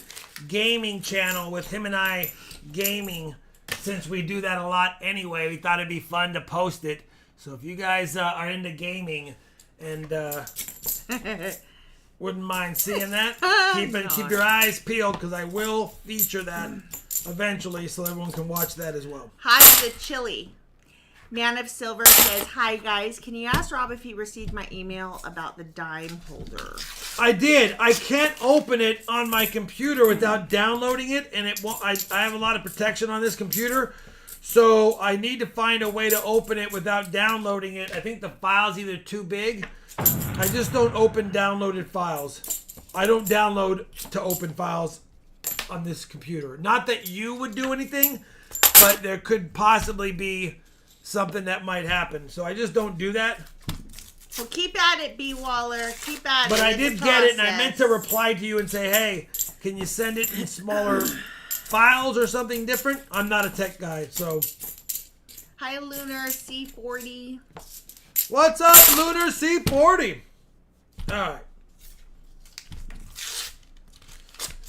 gaming channel with him and I gaming. Since we do that a lot anyway, we thought it'd be fun to post it. So if you guys are into gaming and wouldn't mind seeing that, keep your eyes peeled because I will feature that eventually so everyone can watch that as well. Hi, the chili. Man of Silver says, hi guys, can you ask Rob if he received my email about the dime holder? I did. I can't open it on my computer without downloading it, and it won't. I have a lot of protection on this computer, so I need to find a way to open it without downloading it. I think the file's either too big. I just don't open downloaded files. I don't download to open files on this computer. Not that you would do anything, but there could possibly be something that might happen. So I just don't do that. Well, keep at it, B. Waller. Keep at it. But I It's did a get it, and I process. meant to reply to you and say, hey, can you send it in smaller files or something different? I'm not a tech guy, so. Hi, Lunar C40. What's up, Lunar C40? All right.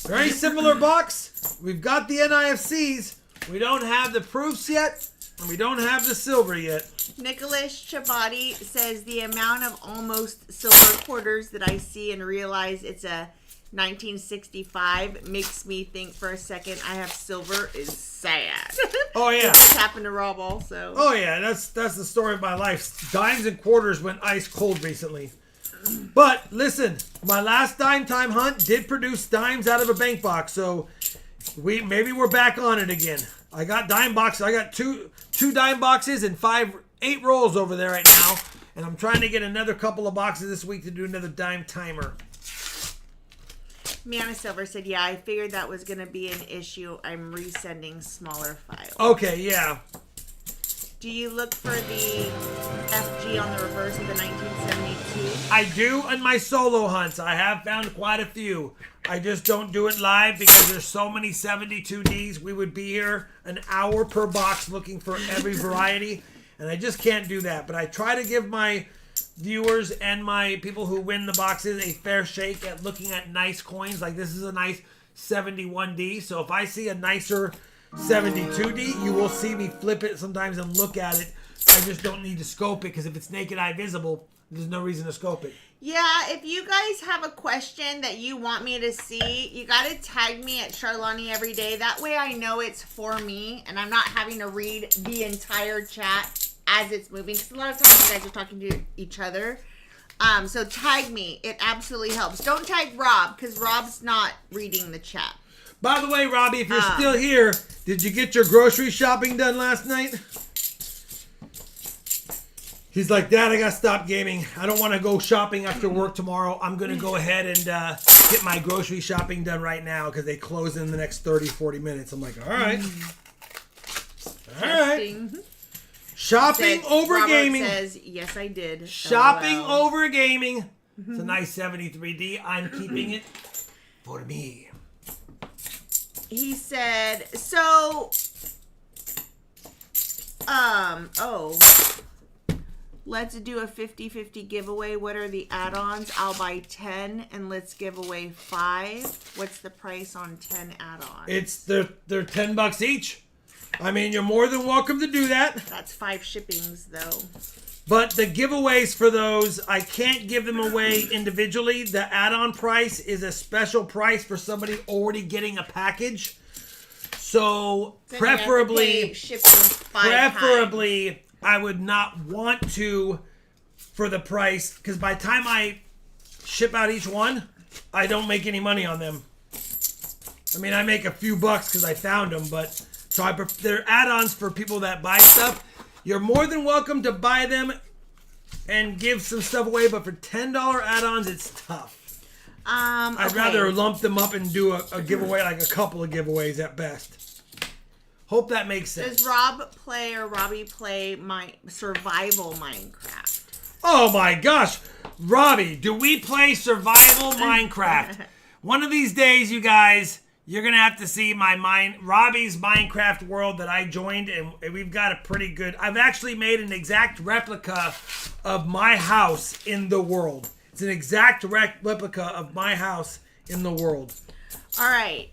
Very similar box. We've got the NIFCs. We don't have the proofs yet, and we don't have the silver yet. Nicholas Chabadi says the amount of almost silver quarters that I see and realize it's a 1965 makes me think for a second I have silver is sad. Oh, yeah. This happened to Rob also. Oh, yeah. That's the story of my life. Dimes and quarters went ice cold recently. But, listen, My last dime time hunt did produce dimes out of a bank box, so maybe we're back on it again. I got dime boxes. I got two dime boxes and 8 rolls over there right now, and I'm trying to get another couple of boxes this week to do another dime timer. Miana Silver said, yeah, I figured that was going to be an issue. I'm resending smaller files. Okay, yeah. Do you look for the FG on the reverse of the 1972? I do on my solo hunts. I have found quite a few. I just don't do it live because there's so many 72Ds. We would be here an hour per box looking for every variety, and I just can't do that. But I try to give my viewers and my people who win the boxes a fair shake at looking at nice coins. Like this is a nice 71D. So if I see a nicer 72D, you will see me flip it sometimes and look at it. I just don't need to scope it because if it's naked eye visible, there's no reason to scope it. Yeah, if you guys have a question that you want me to see, you got to tag me at Charlani every day. That way I know it's for me and I'm not having to read the entire chat as it's moving. Because a lot of times you guys are talking to each other. So tag me. It absolutely helps. Don't tag Rob because Rob's not reading the chat. By the way, Robbie, if you're still here, did you get your grocery shopping done last night? He's like, Dad, I got to stop gaming. I don't want to go shopping after work tomorrow. I'm going to go ahead and get my grocery shopping done right now because they close in the next 30, 40 minutes. I'm like, all right. All right. Shopping over Robert gaming. Says, yes, I did. Shopping over gaming. It's a nice 73D. I'm keeping it for me. He said, so, let's do a 50-50 giveaway. What are the add-ons? I'll buy 10 and let's give away 5. What's the price on 10 add-ons? They're $10 each. I mean, you're more than welcome to do that. That's 5 shippings, though. But the giveaways for those, I can't give them away individually. The add-on price is a special price for somebody already getting a package. So preferably, I would not want to for the price because by the time I ship out each one, I don't make any money on them. I mean, I make a few bucks because I found them, but so they're add-ons for people that buy stuff. You're more than welcome to buy them and give some stuff away, but for $10 add-ons, it's tough. I'd rather lump them up and do a giveaway, like a couple of giveaways at best. Hope that makes sense. Does Rob play or Robbie play my survival Minecraft? Oh my gosh. Robbie, do we play survival Minecraft? One of these days, you guys, you're going to have to see Robbie's Minecraft world that I joined, and we've got a pretty good... I've actually made an exact replica of my house in the world. It's an exact replica of my house in the world. All right.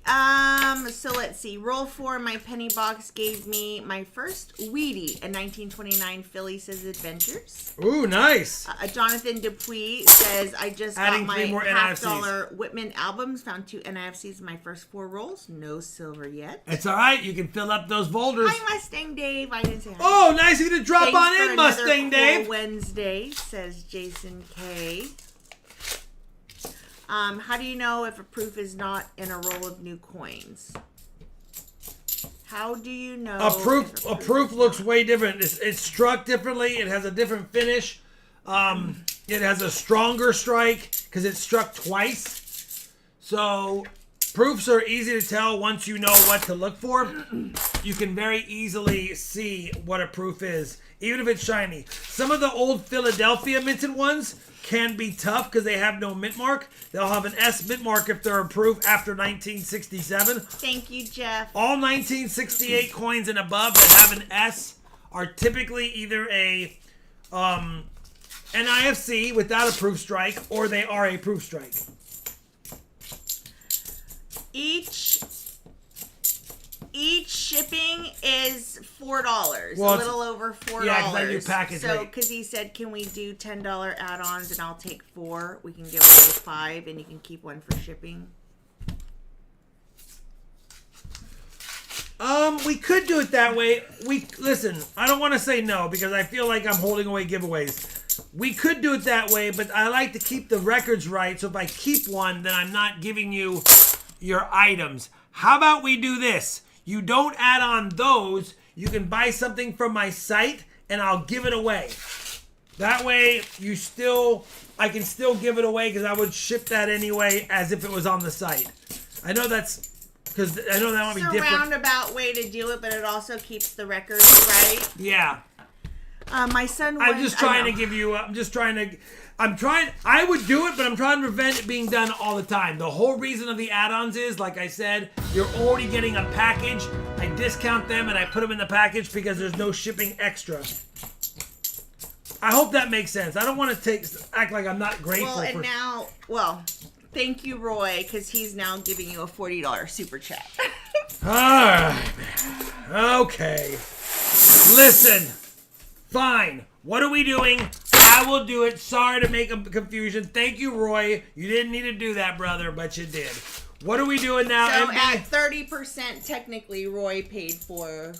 So let's see. Roll 4, my penny box gave me my first Wheatie, a 1929 Phyllis's Adventures. Ooh, nice. Jonathan Dupuis says, I just got my $50 Whitman albums. Found 2 NIFCs in my first 4 rolls. No silver yet. It's all right. You can fill up those boulders. Hi, Mustang Dave. I didn't say hi. Oh, nice. You're going to drop Thanks on in, Mustang Dave. Wednesday, says Jason K. How do you know if a proof is not in a roll of new coins? How do you know? A proof looks way different. It's struck differently. It has a different finish. It has a stronger strike because it's struck twice. So proofs are easy to tell once you know what to look for. You can very easily see what a proof is, even if it's shiny. Some of the old Philadelphia minted ones can be tough because they have no mint mark. They'll have an S mint mark if they're a proof after 1967. Thank you, Jeff. All 1968 coins and above that have an S are typically either a NIFC without a proof strike, or they are a proof strike. Each shipping is $4. Well, a little over $4. Yeah, because I do package So, rate. because he said, can we do $10 add-ons and I'll take 4. We can give away 5 and you can keep 1 for shipping. We could do it that way. Listen, I don't want to say no because I feel like I'm holding away giveaways. we could do it that way, but I like to keep the records right. So if I keep one, then I'm not giving you your items. How about we do this? You don't add on those. You can buy something from my site, and I'll give it away. That way, I can still give it away because I would ship that anyway as if it was on the site. I know because I know that might be different. It's a roundabout way to do it, but it also keeps the records right. Yeah. My son. I'm just trying to give you. I would do it, but I'm trying to prevent it being done all the time. The whole reason of the add-ons is, like I said, you're already getting a package. I discount them and I put them in the package because there's no shipping extra. I hope that makes sense. I don't want to act like I'm not grateful. Thank you, Roy, because he's now giving you a $40 super chat. All right. Okay. Listen. Fine. What are we doing? I will do it. Sorry to make a confusion. Thank you, Roy. You didn't need to do that, brother, but you did. What are we doing now? So MB? at 30%, technically, Roy paid for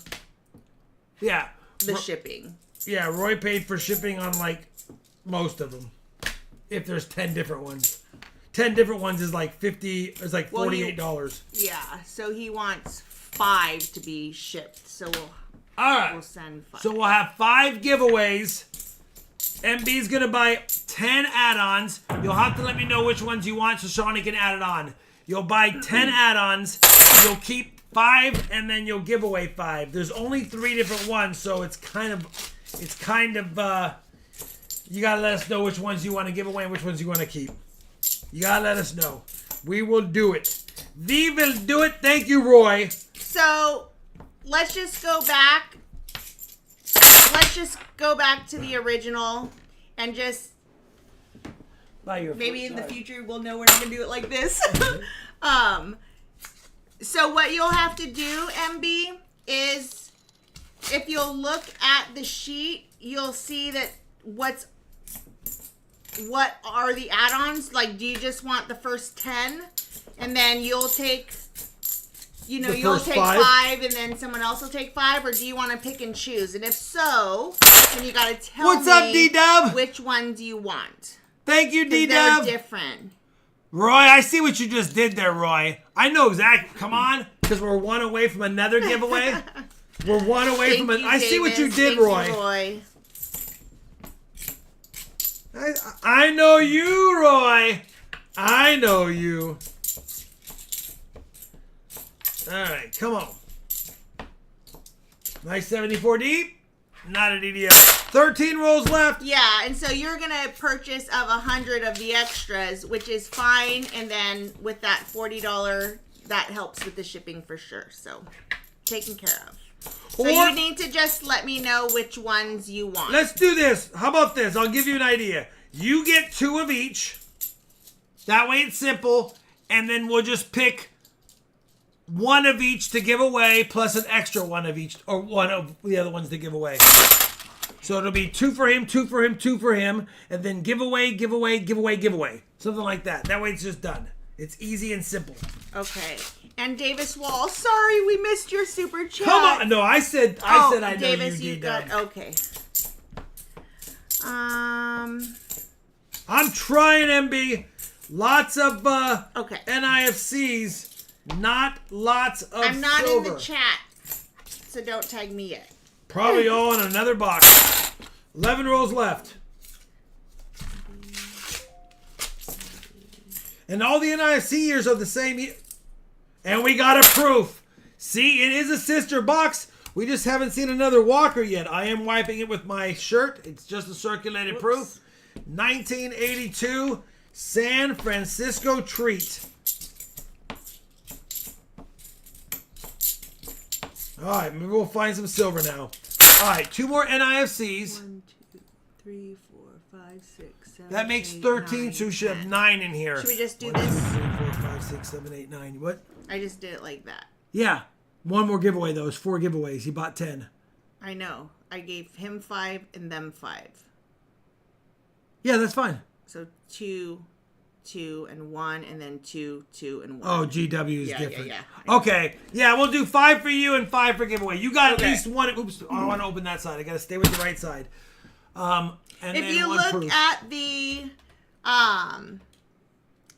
the shipping. Yeah, Roy paid for shipping on, like, most of them. If there's 10 different ones. 10 different ones is like $48. Yeah, so he wants 5 to be shipped. So we'll send 5. So we'll have 5 giveaways. MB's going to buy 10 add-ons. You'll have to let me know which ones you want so Shawnee can add it on. You'll buy 10 add-ons. You'll keep 5, and then you'll give away 5. There's only 3 different ones, so it's kind of you got to let us know which ones you want to give away and which ones you want to keep. You got to let us know. We will do it. We will do it. Thank you, Roy. So, let's just go back. To the original and just maybe in the future we'll know we're not going to do it like this. So what you'll have to do, MB, is if you'll look at the sheet, you'll see that what are the add-ons? Like, do you just want the first 10 and then you'll take you'll take 5 and then someone else will take 5, or do you want to pick and choose? And if so, then you got to tell What's up, D-Dub? Which one do you want? Thank you, D-Dub. They're different. Roy, I see what you just did there, Roy. I know exactly. Come on, because we're 1 away from another giveaway. We're 1 away from it. I see what you did, Roy. I know you, Roy. I know you. All right, come on. Nice 74 deep. Not a DDO. 13 rolls left. Yeah, and so you're going to purchase of 100 of the extras, which is fine. And then with that $40, that helps with the shipping for sure. So, taken care of. So you need to just let me know which ones you want. Let's do this. How about this? I'll give you an idea. You get 2 of each. That way it's simple. And then we'll just pick 1 of each to give away, plus an extra 1 of each, or 1 of the other ones to give away. So it'll be 2 for him, 2 for him, 2 for him, and then give away, give away, give away, give away. Something like that. That way it's just done. It's easy and simple. Okay. And Davis Wall, sorry we missed your super chat. Come on. No, I said I Davis, know you got okay. I'm trying, MB. Lots of NIFCs. Not lots of I'm not silver. in the chat, so don't tag me yet. Probably all in another box. 11 rolls left. And all the NIFC years are the same year. And we got a proof. See, it is a sister box. We just haven't seen another Walker yet. I am wiping it with my shirt. It's just a circulated proof. 1982 San Francisco Treat. All right, maybe we'll find some silver now. All right, 2 more NIFCs. 1, 2, 3, 4, 5, 6, 7. That makes 8, 13, 9, so we should 10. have 9 in here. Should we just do 1, 2, this? 3, 4, 5, 6, 7, 8, 9. What? I just did it like that. Yeah. 1 more giveaway, though. It's 4 giveaways. He bought 10. I know. I gave him 5 and them 5. Yeah, that's fine. So 2, 2, and 1, and then 2, 2, and 1. Oh, GW is different. Yeah. Okay. Yeah, we'll do 5 for you and 5 for giveaway. You got Okay. at least 1. Oops, I don't want to open that side. I got to stay with the right side. And if then you one look proof. at the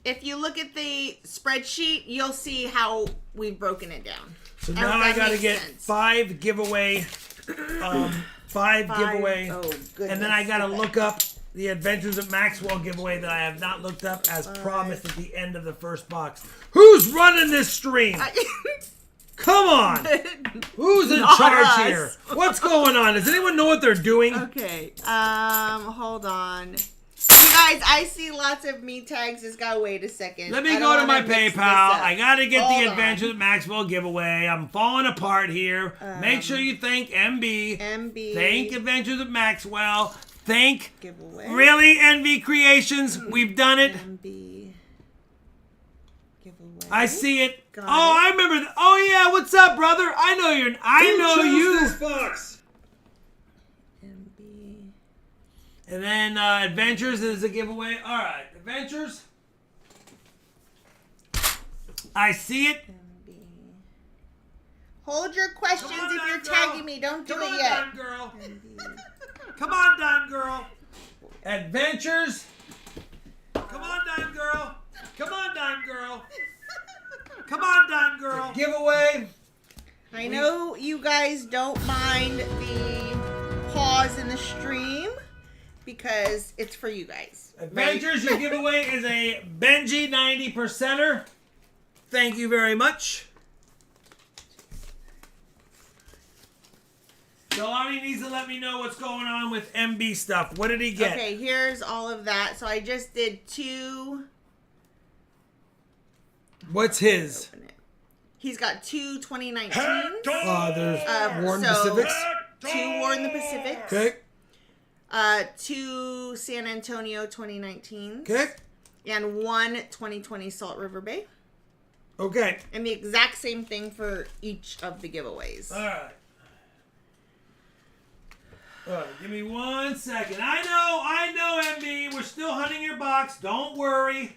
if you look at the spreadsheet, you'll see how we've broken it down. So I now hope I that got to makes get sense. 5 giveaway. 5 giveaway. Oh, goodness. And then I got to Okay. look up the Adventures of Maxwell giveaway that I have not looked up as promised at the end of the first box. Who's running this stream? Come on. Who's in Not charge us. here? What's going on? Does anyone know what they're doing? Okay. Hold on. You guys, I see lots of me tags. Just gotta wait a second. Let me I go don't to my wanna mix this PayPal. up. I got to get Hold the on. Adventures of Maxwell giveaway. I'm falling apart here. Make sure you thank MB. MB. Thank Adventures of Maxwell. Thank Giveaway. Really Envy Creations. We've done it. MB. Giveaway. I see it. Got Oh, it. I remember. Oh yeah, what's up, brother? I know you're. I know you. This box. MB. And then Adventures is a giveaway. All right, Adventures. I see it. MB. Hold your questions Come on, if you're Don girl. tagging me. Don't do Come it on, yet. Don girl. MB. Come on, Don girl. Adventures. Come on, Don girl. Come on, Don girl. Come on, Don girl. Giveaway. I know you guys don't mind the pause in the stream because it's for you guys. Adventures, your giveaway is a Benji 90%er. Thank you very much. Delani needs to let me know what's going on with MB stuff. What did he get? Okay, here's all of that. So I just did 2. What's his? Open it. He's got 2 2019. There's Warren so- Pacifics. 2 War in the Pacific. Okay. 2 San Antonio 2019. Okay. And 1 2020 Salt River Bay. Okay. And the exact same thing for each of the giveaways. All right. All right, give me 1 second. I know, MB. We're still hunting your box. Don't worry.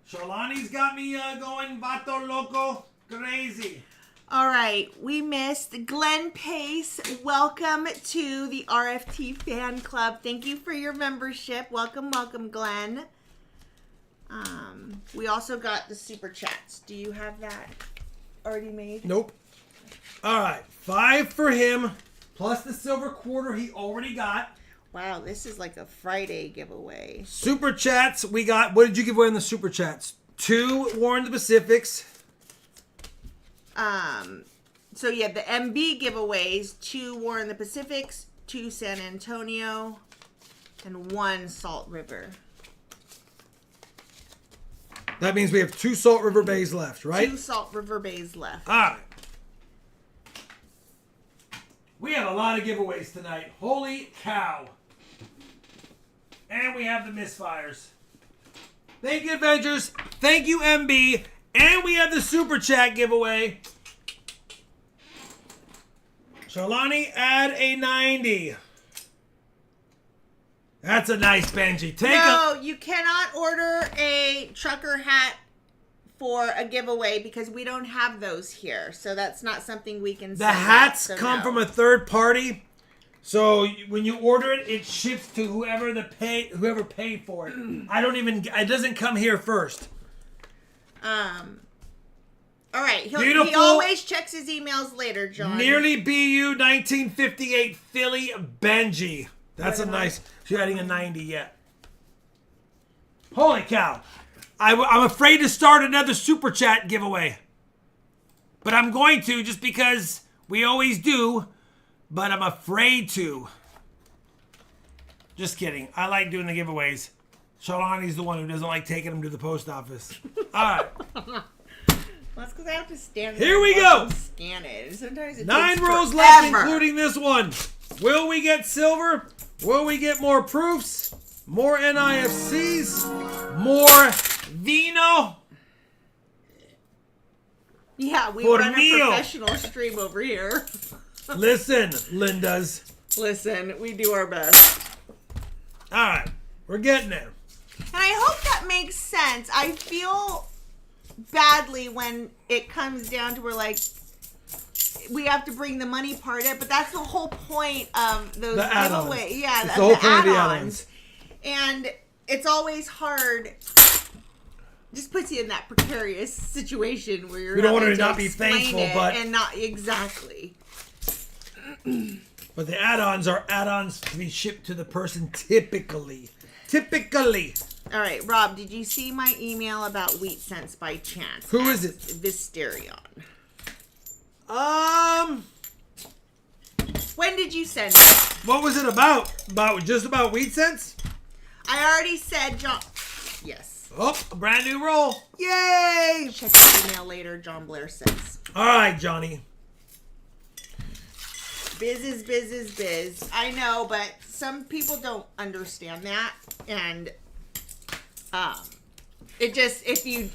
Sholani's got me going vato loco crazy. All right, we missed Glenn Pace. Welcome to the RFT Fan Club. Thank you for your membership. Welcome, Glenn. We also got the super chats. Do you have that already made? Nope. All right, 5 for him, plus the silver quarter he already got. Wow, this is like a Friday giveaway. Super chats, we got. What did you give away in the super chats? 2 War in the Pacifics. So yeah, the MB giveaways: 2 War in the Pacifics, 2 San Antonio, and 1 Salt River. That means we have 2 Salt River Bays left, right? 2 Salt River Bays left. All right. We have a lot of giveaways tonight. Holy cow. And we have the misfires. Thank you, Adventures. Thank you, MB. And we have the Super Chat giveaway. Sholani, add a 90. That's a nice Benji. No, you cannot order a trucker hat for a giveaway because we don't have those here. So that's not something we can The send out, hats so come no. from a third party. So when you order it, it ships to whoever paid for it. It doesn't come here first. All right, he Beautiful. always checks his emails later, John. Nearly BU 1958 Philly Benji. That's a nice. She's adding a 90 yet. Holy cow! I'm afraid to start another super chat giveaway, but I'm going to just because we always do. But I'm afraid to. Just kidding. I like doing the giveaways. Sholani's the one who doesn't like taking them to the post office. All right. That's because I have to stand Here there we and go. scan it. And sometimes it 9 takes rows left, forever. including this one. Will we get silver? Will we get more proofs? More NIFCs? More Vino? Yeah, we For run meal. a professional stream over here. Listen, Lindas. Listen, we do our best. All right. We're getting there. And I hope that makes sense. I feel badly when it comes down to we're like, we have to bring the money part in, but that's the whole point of those The add-ons. giveaways. Yeah, it's the whole point of the add-ons. And it's always hard. Just puts you in that precarious situation where you're. We don't want having to not be thankful, but and not exactly. But the add-ons are add-ons to be shipped to the person typically. Typically. All right, Rob, did you see my email about wheat cents by chance? Who is it? Visterion. When did you send it? What was it about? Just about wheat cents? I already said John. Yes. Oh, a brand new roll. Yay! Check the email later, John Blair says. All right, Johnny. Biz is biz is biz. I know, but some people don't understand that, and it just if you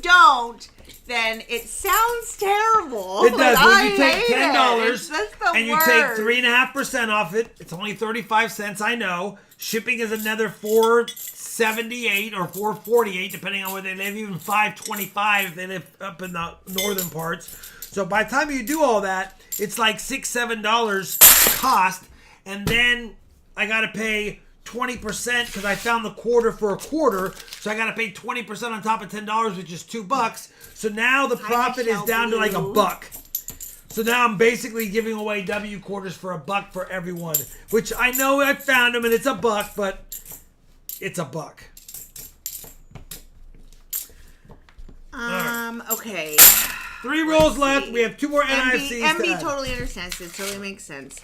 don't, then it sounds terrible. It does. When you take hate $10 and you take worst. 3.5% off it, it's only 35 cents. I know. Shipping is another $4.78 or $4.48, depending on where they live. Even $5.25 if they live up in the northern parts. So by the time you do all that, it's like $6-7 cost, and then I gotta pay 20% because I found the quarter for a quarter, so I gotta pay 20% on top of $10, which is $2. So now the profit is down to like $1. So now I'm basically giving away W quarters for $1 for everyone, which I know I found them and it's $1, but it's $1. Okay. 3 rolls left. We have 2 more NIFCs. MB totally understands. It totally makes sense.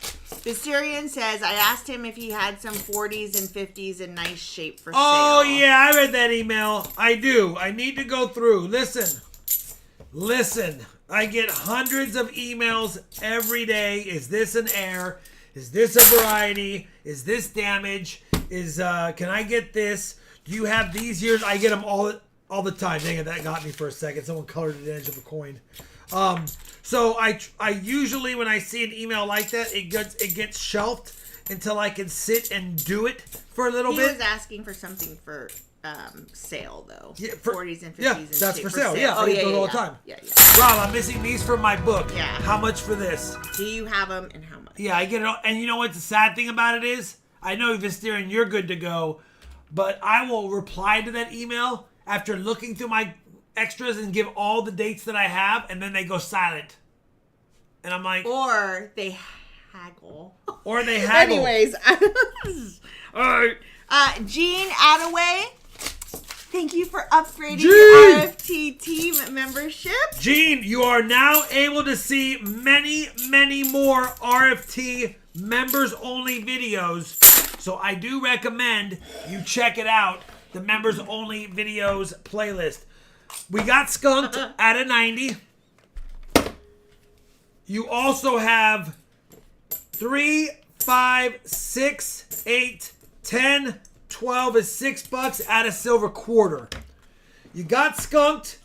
Visterion says, I asked him if he had some 40s and 50s in nice shape for sale. Oh, yeah, I read that email. I do. I need to go through. Listen. I get hundreds of emails every day. Is this an error? Is this a variety? Is this damage? Can I get this? Do you have these years? I get them all the time. Dang it, that got me for a second. Someone colored the edge of a coin. So I usually, when I see an email like that, it gets shelved until I can sit and do it for a little bit. He was asking for something for sale, though. Yeah, 40s and 50s. Yeah, in that's shape for sale. Yeah, Oh, I get those all the time. Yeah. Rob, I'm missing these from my book. Yeah. How much for this? Do you have them and how much? Yeah, I get it all. And you know what the sad thing about it is? I know, Visterion, you're good to go, but I will reply to that email after looking through my extras and give all the dates that I have, and then they go silent. And I'm like... Or they haggle. Anyways. All right. Gene Attaway, thank you for upgrading Gene! the RFT team membership. Gene, you are now able to see many, many more RFT members-only videos. So I do recommend you check it out. The members-only videos playlist. We got skunked at a 90. You also have 3, 5, 6, 8, 10, 12 is $6 at a silver quarter. You got skunked.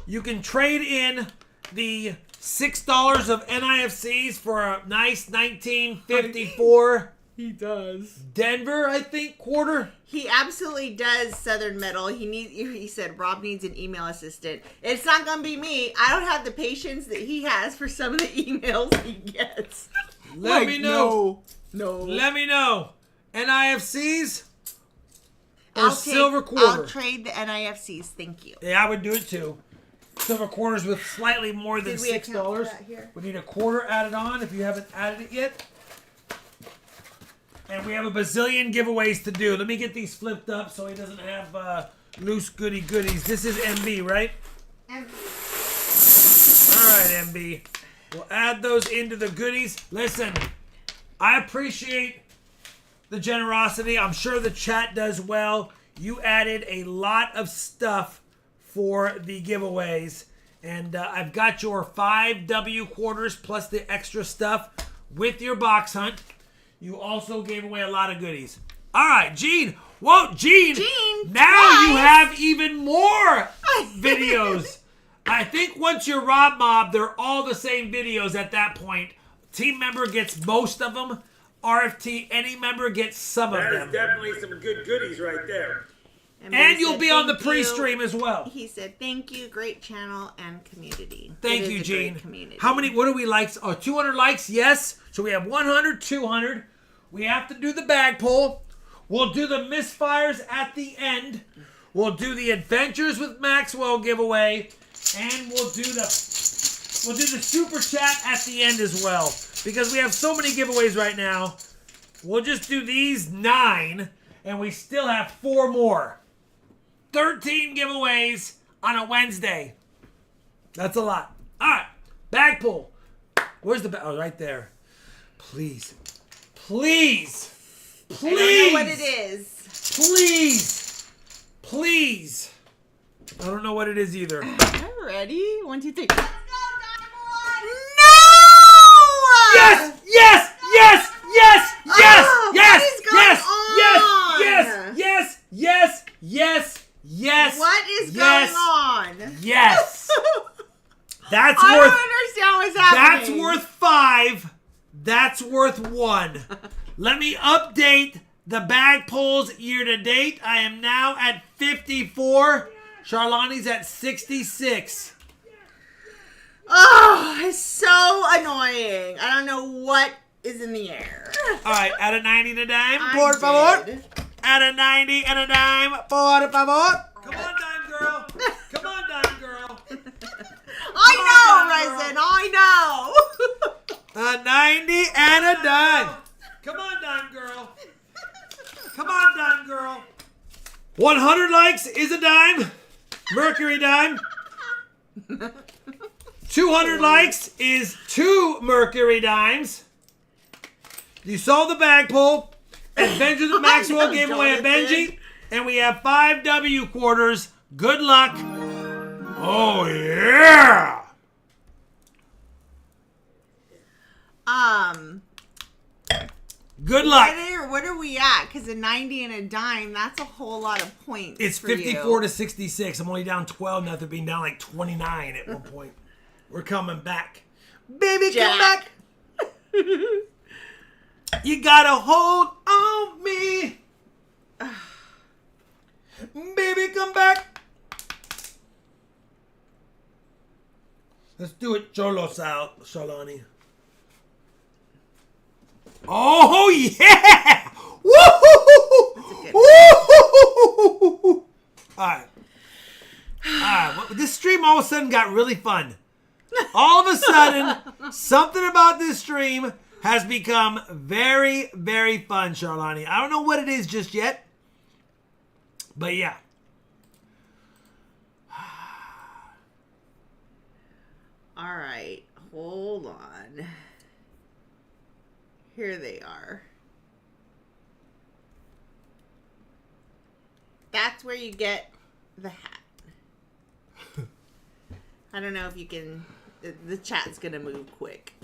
You can trade in the $6 of NIFCs for a nice 1954. He does. Denver, I think, quarter. He absolutely does Southern Metal. He said Rob needs an email assistant. It's not gonna be me. I don't have the patience that he has for some of the emails he gets. Let me know. No. Let me know. NIFCs or silver quarter? I'll trade the NIFCs. Thank you. Yeah, I would do it too. Silver quarters with slightly more than Did we account for $6. that here? We need a quarter added on if you haven't added it yet. And we have a bazillion giveaways to do. Let me get these flipped up so he doesn't have loose goodies. This is MB, right? And All right, MB. We'll add those into the goodies. Listen, I appreciate the generosity. I'm sure the chat does well. You added a lot of stuff for the giveaways. And I've got your 5 W quarters plus the extra stuff with your box hunt. You also gave away a lot of goodies. All right, Gene. Whoa, Gene. Now you have even more videos. I think once you're Rob Mob, they're all the same videos at that point. Team member gets most of them. RFT, any member gets some of them. That is definitely some good goodies right there. And you'll be on the pre-stream as well. He said, thank you, great channel and community. Thank you, Gene. How many, what do we likes? Oh, 200 likes, yes. So we have 100, 200. We have to do the bag pull. We'll do the misfires at the end. We'll do the Adventures with Maxwell giveaway. And we'll do the super chat at the end as well. Because we have so many giveaways right now. We'll just do these 9. And we still have 4 more. 13 giveaways on a Wednesday. That's a lot. All right. Bag pull. Where's the bag? Oh, right there. Please. Please. Please. I don't know what it is. Please. Please. I don't know what it is either. I'm ready. 1, 2, 3. Let's go, Diamond! No! Yes! Yes! Yes! Yes! Yes! Oh, Yes! what is going Yes! on? Yes! Yes! Yes! Yes! Yes! What is going on? Yes! That's I worth. don't understand what's happening. That's worth 5. That's worth 1. Let me update the bag pulls year to date. I am now at 54. Charlani's at 66. Oh, it's so annoying. I don't know what is in the air. All right, at a 90 and a dime, I por favor. did. At a 90 and a dime, por favor. Come on, dime girl. Come on, dime girl. I know, Resin. I know. A 90 and a dime. Come on, dime girl. Come on, dime girl. 100 likes is a dime. Mercury dime. 200 likes is 2 Mercury dimes. You saw the bag pull. Adventures with Maxwell gave away a Benji. And we have 5 W quarters. Good luck. Oh, yeah. Good luck. What are we at? Because a 90 and a dime, that's a whole lot of points. It's 54 to 66. I'm only down 12 now after being down like 29 at one point. We're coming back. Baby, come back. You gotta hold on me. Baby, come back. Let's do it Cholo style, Shalani. Oh, yeah! Woo-hoo-hoo-hoo! Woo-hoo-hoo-hoo! All right. This stream all of a sudden got really fun. All of a sudden, something about this stream has become very, very fun, Charlani. I don't know what it is just yet, but yeah. All right. Hold on. Here they are. That's where you get the hat. I don't know if you can... The chat's going to move quick.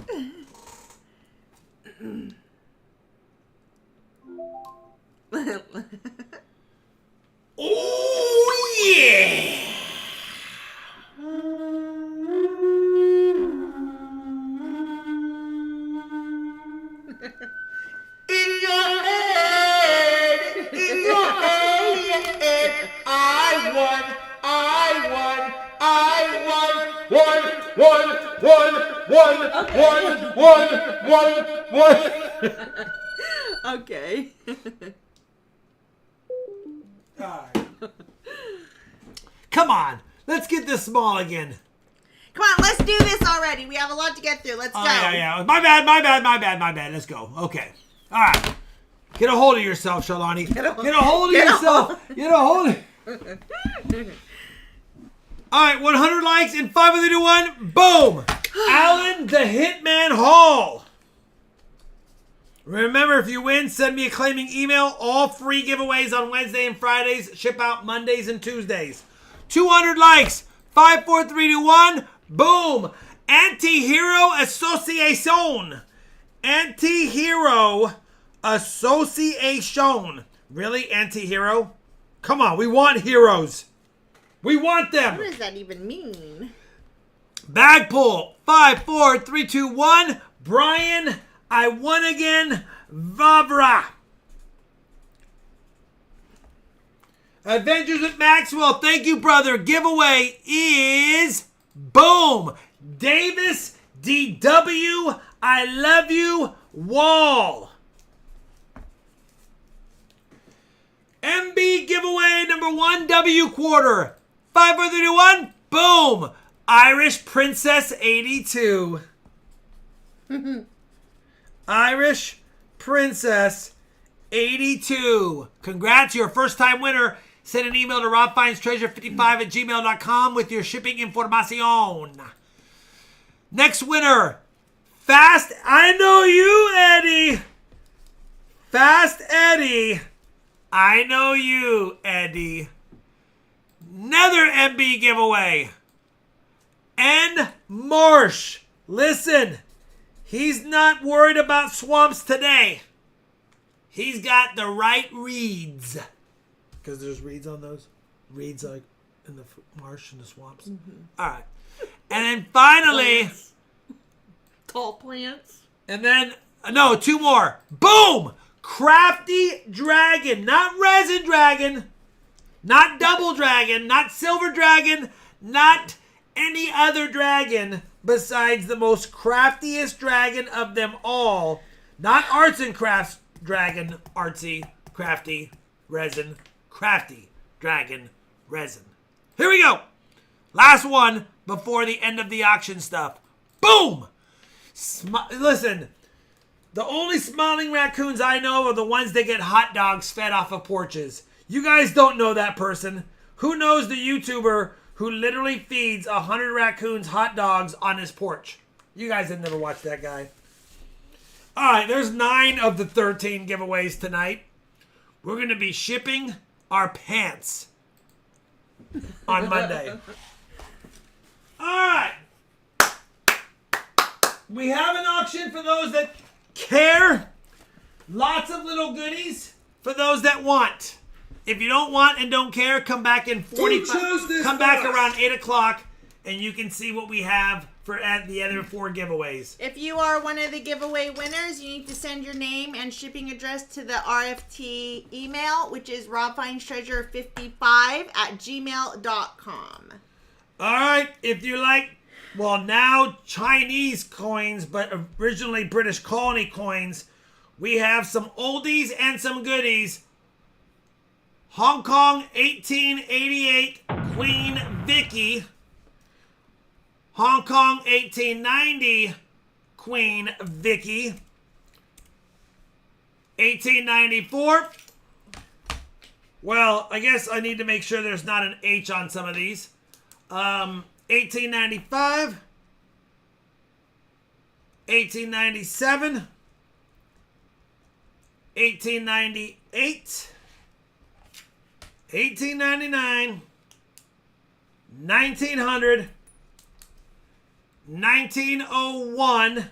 Oh, yeah! In your head, I won. Okay. All right. Come on, let's get this small again. Come on, let's do this already. We have a lot to get through. Let's go. Yeah. My bad. Let's go. Okay. All right. Get a hold of yourself, Shalani. Get a hold of yourself. Get a hold of... All right, 100 likes in 5, 4, 3, 2, 1. Boom. Alan the Hitman Hall. Remember, if you win, send me a claiming email. All free giveaways on Wednesday and Fridays. Ship out Mondays and Tuesdays. 200 likes. 5, 4, 3, 2, 1. Boom. Anti-Hero Association. Anti-Hero Association. Really, anti-hero? Come on, we want heroes. We want them. What does that even mean? Bag pull. 5, 4, 3, 2, 1. Brian, I won again. Vavra. Adventures with Maxwell. Thank you, brother. Giveaway is, boom, Davis DW I Love You Wall. MB giveaway number 1 W quarter. 5, 4, 3, 2, 1. Boom. Irish Princess 82. Irish Princess 82. Congrats, you're a first-time winner. Send an email to RobFindsTreasure55@gmail.com with your shipping information. Next winner. Fast. I know you, Eddie. Fast Eddie. I know you, Eddie. Another MB giveaway. N. Marsh. Listen, he's not worried about swamps today. He's got the right reeds. Because there's reeds on those. Reeds like in the marsh and the swamps. Mm-hmm. All right. And then finally. Plants. Tall plants. And then, no, 2 more. Boom! Crafty Dragon. Not Resin Dragon. Not Double Dragon. Not Silver Dragon. Not any other dragon besides the most craftiest dragon of them all. Not Arts and Crafts Dragon. Artsy, crafty, resin, crafty, dragon, resin. Here we go. Last one before the end of the auction stuff. Boom! Listen, the only smiling raccoons I know are the ones that get hot dogs fed off of porches. You guys don't know that person. Who knows the YouTuber who literally feeds 100 raccoons hot dogs on his porch? You guys have never watched that guy. All right, there's 9 of the 13 giveaways tonight. We're going to be shipping our pants on Monday. All right. We have an auction for those that care. Lots of little goodies for those that want. If you don't want and don't care, come back in 45. Come back around 8 o'clock, and you can see what we have for at the other 4 giveaways. If you are one of the giveaway winners, you need to send your name and shipping address to the RFT email, which is RobFindsTreasure55@gmail.com. All right. If you like, well, now Chinese coins, but originally British colony coins, we have some oldies and some goodies. Hong Kong 1888 Queen Vicky. Hong Kong 1890 Queen Vicky. 1894. Well, I guess I need to make sure there's not an H on some of these. 1895. 1897. 1898. 1899. 1900. 1901.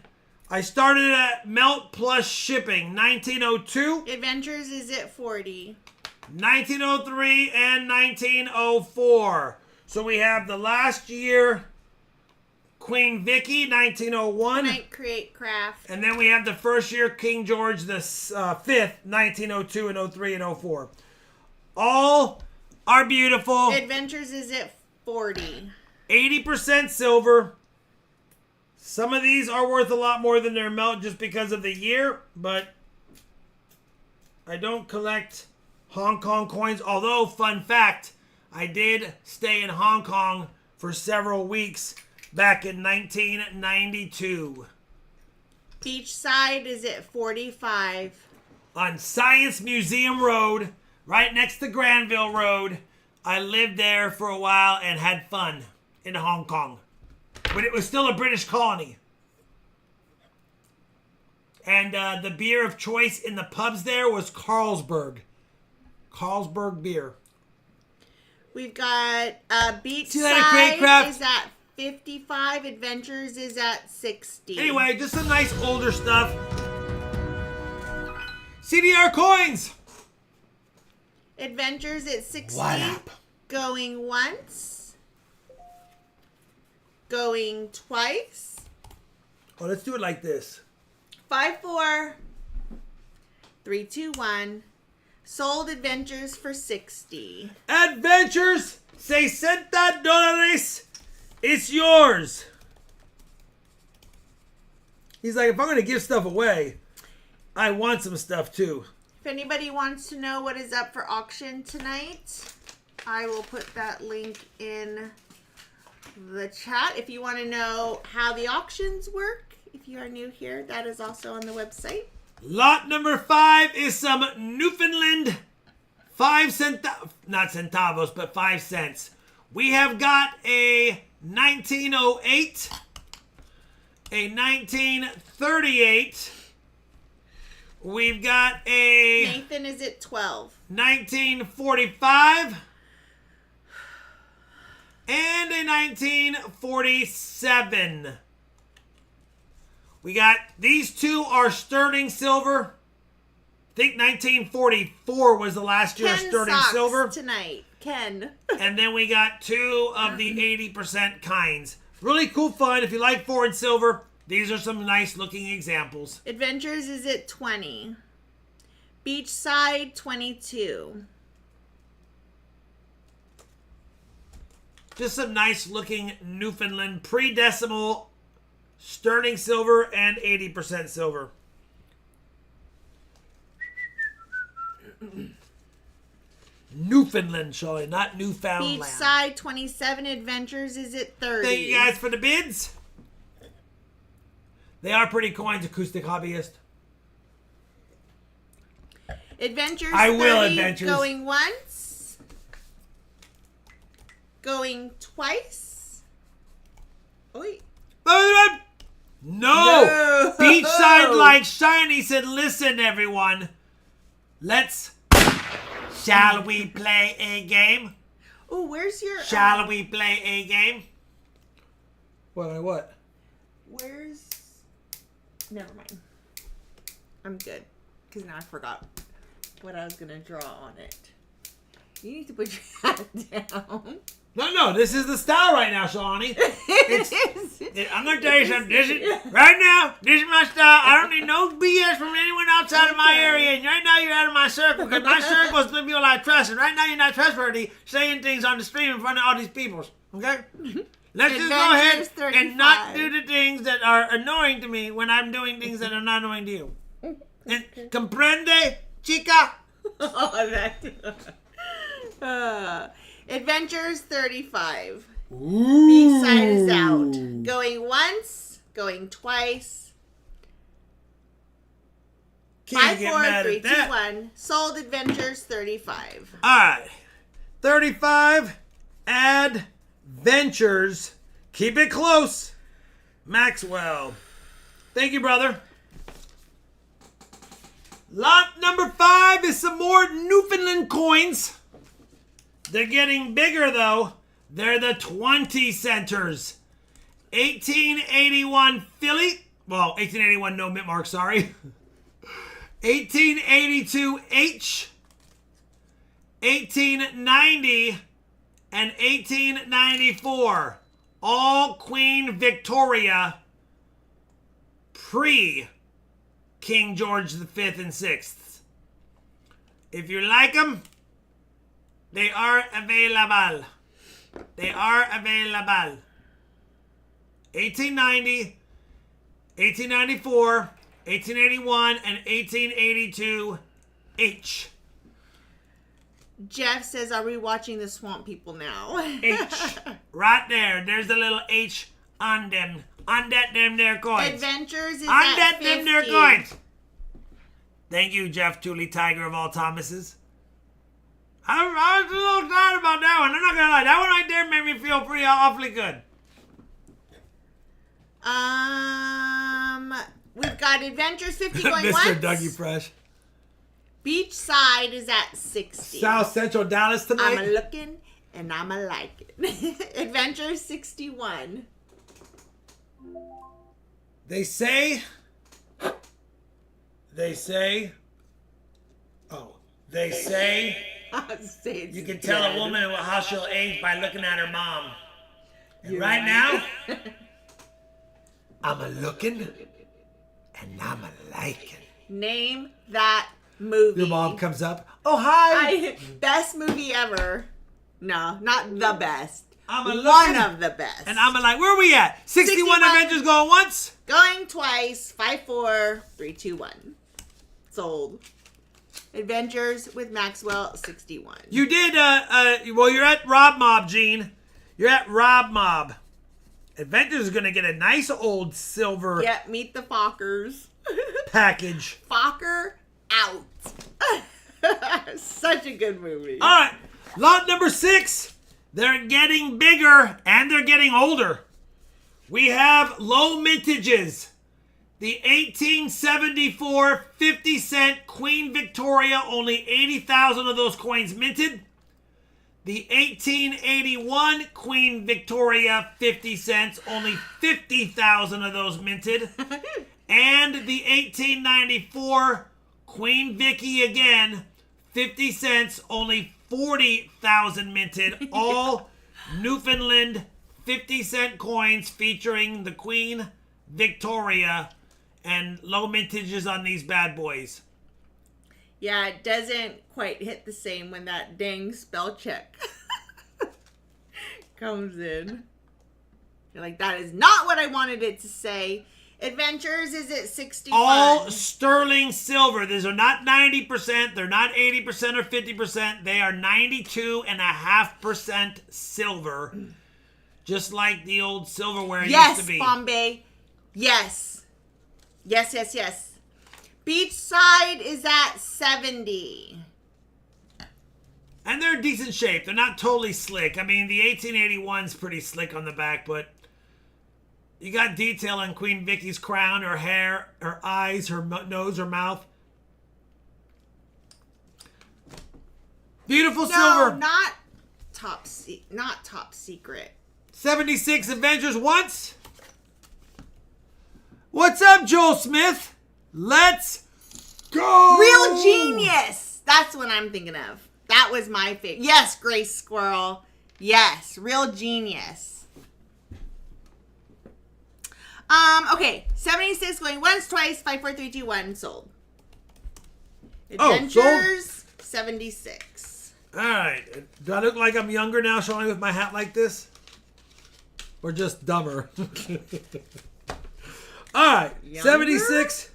I started at Melt Plus Shipping. 1902. Adventures is at 40. 1903 and 1904. So we have the last year Queen Vicky, 1901. Night Create Craft. And then we have the first year King George the 5th, 1902 and 03 and 04. All are beautiful. Adventures is at 40. 80% silver. Some of these are worth a lot more than their melt just because of the year, but I don't collect Hong Kong coins. Although, fun fact, I did stay in Hong Kong for several weeks back in 1992. Beachside is at 45. On Science Museum Road, right next to Granville Road. I lived there for a while and had fun in Hong Kong. But it was still a British colony. And the beer of choice in the pubs there was Carlsberg. Carlsberg beer. We've got Beachside is at 55. Adventures is at 60. Anyway, just some nice older stuff. CDR coins. Adventures at 60. What up? Going once. Going twice. Oh, let's do it like this. 5, 4, 3, 2, 1. Sold Adventures for $60. Adventures, $60. It's yours. He's like, if I'm going to give stuff away, I want some stuff too. If anybody wants to know what is up for auction tonight, I will put that link in the chat. If you want to know how the auctions work, if you are new here, that is also on the website. Lot number 5 is some Newfoundland 5 cents. We have got a 1908, a 1938. We've got a Nathan is at 12. 1945 and a 1947. We got these two are sterling silver. I think 1944 was the last year of sterling socks silver tonight. Ken. And then we got 2 of the 80% kinds. Really cool fun. If you like foreign silver, these are some nice looking examples. Adventures is at 20. Beachside 22. Just some nice looking Newfoundland pre-decimal sterling silver and 80% silver. Newfoundland, Charlie, not Newfoundland. Beachside 27. Adventures is at 30. Thank you guys for the bids. They are pretty coins, Acoustic Hobbyist. Adventures I will 30, Adventures. Going once. Going twice. Oi. No! Beachside like shiny said, listen everyone. Shall we play a game? Oh, where's your... Shall we play a game? What? Where's... Never mind. I'm good. Because now I forgot what I was going to draw on it. You need to put your hat down. No, this is the style right now, Shawnee. I'm going to tell you something. Right now, this is my style. I don't need no BS from anyone outside of my area. And right now, you're out of my circle. Because my circle is the people I trust. And right now, you're not trustworthy saying things on the stream in front of all these people. Okay? Let's just go ahead and not do the things that are annoying to me when I'm doing things that are not annoying to you. And comprende, chica? Oh, that... Adventures 35. Ooh. Beachside is out. Going once, going twice. Can't 5, get 4, mad 3, at 2, that. 1. Sold Adventures 35. Alright. 35. Adventures. Keep it close. Maxwell. Thank you, brother. Lot number 5 is some more Newfoundland coins. They're getting bigger, though. They're the 20 centers. 1881 Philly. Well, 1881 no mint mark, sorry. 1882 H. 1890 and 1894. All Queen Victoria pre-King George V and VI. If you like them, they are available. 1890, 1894, 1881, and 1882 H. Jeff says, are we watching the Swamp People now? H. Right there. There's a little H on them. On that them there coins. Adventures is on at that 50. them there coins. Thank you, Jeff Tooley, Tiger of all Thomases. I was a little excited about that one. I'm not gonna lie. That one right there made me feel pretty awfully good. We've got Adventures 50 going Mr. once. Dougie Fresh. Beachside is at 60. South Central Dallas tonight. I'm a looking and I'm a liking. Adventures 61. They say. You can tell a woman how she'll age by looking at her mom. And right now, I'm a looking and I'm a liking. Name that movie. Your mom comes up. Oh, hi. Best movie ever. No, not the best. I'm one of the best. And I'm like, where are we at? 61 Avengers going once? Going twice. 5, 4, 3, 2, 1. Sold. Adventures with Maxwell, 61. You did, well, you're at Rob Mob, Gene. You're at Rob Mob. Adventures is going to get a nice old silver meet the Fockers. package. Focker out. Such a good movie. All right. Lot number 6. They're getting bigger and they're getting older. We have low mintages. The 1874 50-cent Queen Victoria, only 80,000 of those coins minted. The 1881 Queen Victoria 50 cents, only 50,000 of those minted. And the 1894 Queen Vicky again, 50 cents, only 40,000 minted. All Newfoundland 50-cent coins featuring the Queen Victoria, and low mintages on these bad boys. Yeah, it doesn't quite hit the same when that dang spell check comes in. You're like, that is not what I wanted it to say. Adventures is at 61. All sterling silver. These are not 90%. They're not 80% or 50%. They are 92.5% silver. Just like the old silverware used to be. Yes, Bombay. Yes. Yes, yes, yes. Beachside is at 70. And they're in decent shape. They're not totally slick. I mean, the 1881's pretty slick on the back, but you got detail on Queen Vicky's crown, her hair, her eyes, her nose, her mouth. Beautiful silver. No, not top secret. 76 Avengers once. What's up, Joel Smith? Let's go. Real Genius. That's what I'm thinking of. That was my favorite. Yes, Grace Squirrel. Yes, Real Genius. Okay, 76 going once, twice, 5, 4, 3, 2, 1, sold. Adventures, 76. All right. Do I look like I'm younger now, showing with my hat like this? Or just dumber? All right. Younger? 76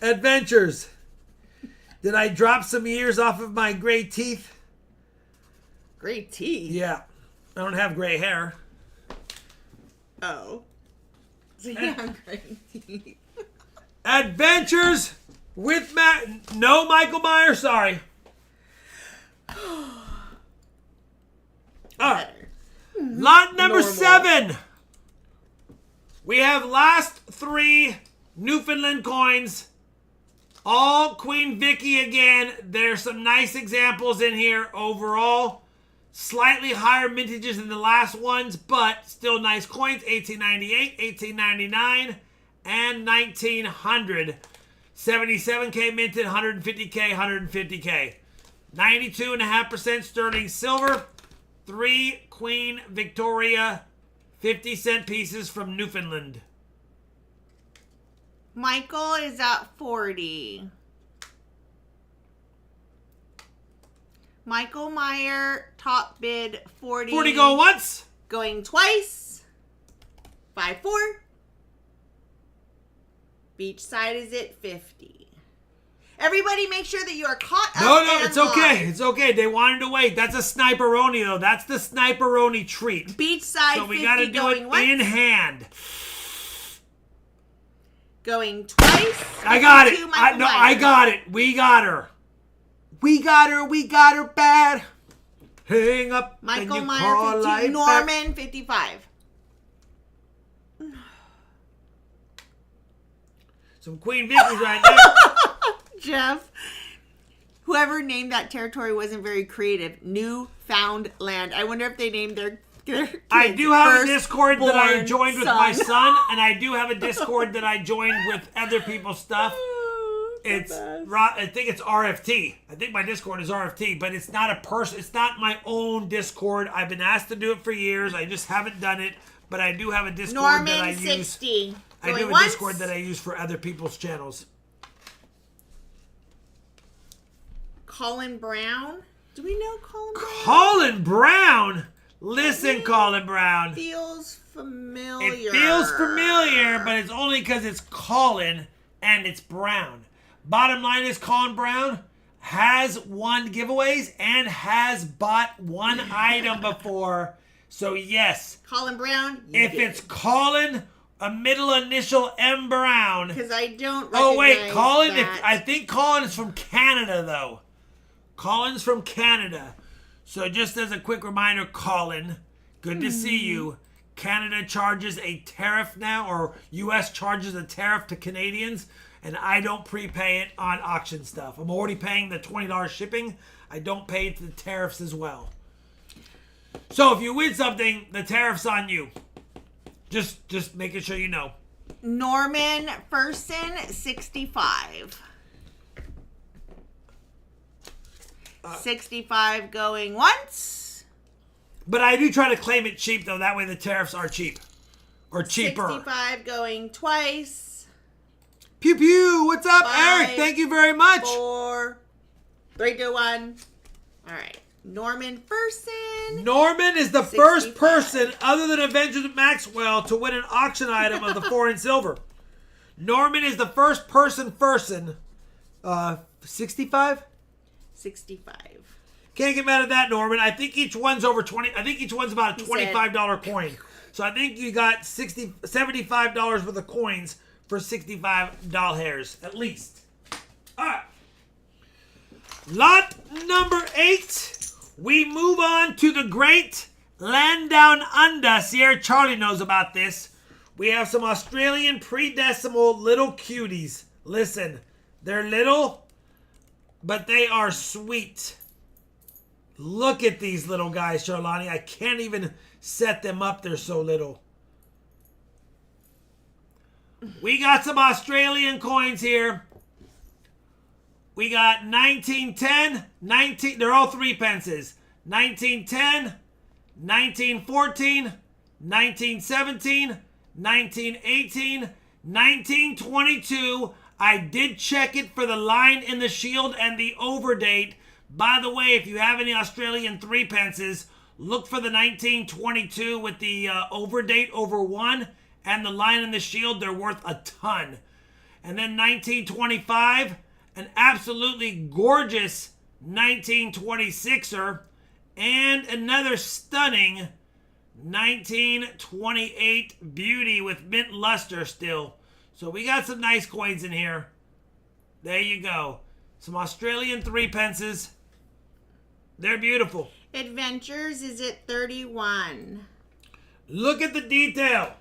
Adventures. Did I drop some years off of my gray teeth? Gray teeth? Yeah. I don't have gray hair. Oh. So you have gray teeth. Adventures with No Michael Myers, sorry. All right. Lot number 7. We have last 3 Newfoundland coins. All Queen Vicky again. There's some nice examples in here overall. Slightly higher mintages than the last ones, but still nice coins. 1898, 1899, and 1900. 77K minted, 150K, 150K. 92.5% sterling silver. 3 Queen Victoria 50-cent pieces from Newfoundland. Michael is at 40. Michael Meyer, top bid 40. 40 going once. Going twice. 5, 4. Beachside is at 50. Everybody make sure that you are caught up. No, and it's okay. live. It's okay. They wanted to wait. That's a sniperoni, though. That's the sniperoni treat. Beachside so we 50 got to do going it once. in hand. Going twice. I got it. Michael Myers. I got it. We got her. We got her. We got her bad. Hang up. Michael and you Meyer call 50. life Norman back. 55. Some Queen Vicky's right there. Jeff, whoever named that territory wasn't very creative. Newfoundland. I wonder if they named their I do have a Discord that I firstborn joined with son. my son, and I do have a Discord that I joined with other people's stuff. It's I think it's RFT. I think my Discord is RFT, but it's not a person. It's not my own Discord. I've been asked to do it for years. I just haven't done it. But I do have a Discord Norman that I 60. use. I do have a Discord that I use for other people's channels. Colin Brown. Do we know Colin Brown? Colin Brown? Listen, Colin Brown. Feels familiar. It feels familiar, but it's only because it's Colin and it's Brown. Bottom line is Colin Brown has won giveaways and has bought one item before. So yes. Colin Brown. If it's Colin, a middle initial M Brown. Because I don't recognize Oh wait, Colin. that. I think Colin is from Canada though. Colin's from Canada. So just as a quick reminder, Colin, good to see you. Canada charges a tariff now, or U.S. charges a tariff to Canadians, and I don't prepay it on auction stuff. I'm already paying the $20 shipping. I don't pay the tariffs as well. So if you win something, the tariff's on you. Just making sure you know. Norman Ferson, 65. 65 going once. But I do try to claim it cheap, though. That way the tariffs are cheap. Or cheaper. 65 going twice. Pew pew. What's up, 5, Eric? Thank you very much. 4, 3, 2, 1. All right. Norman Ferson. Norman is the 65. first person other than Avengers Maxwell to win an auction item of the 4 in silver. Norman is the first person. 65? 65. Can't get mad at that, Norman. I think each one's over 20. I think each one's about a $25 coin. So I think you got $75 worth of coins for $65 at least. All right. Lot number 8. We move on to the great land down under. Sierra Charlie knows about this. We have some Australian pre-decimal little cuties. Listen, they're little, but they are sweet. Look at these little guys, Charlani. I can't even set them up. They're so little. We got some Australian coins here. We got 1910, 19. They're all 3 pences. 1910, 1914, 1917, 1918, 1922. I did check it for the line in the shield and the overdate. By the way, if you have any Australian 3 pences, look for the 1922 with the overdate over 1 and the line in the shield. They're worth a ton. And then 1925, an absolutely gorgeous 1926er, and another stunning 1928 beauty with mint luster still. So we got some nice coins in here. There you go. Some Australian 3 pences. They're beautiful. Adventures is at 31. Look at the detail.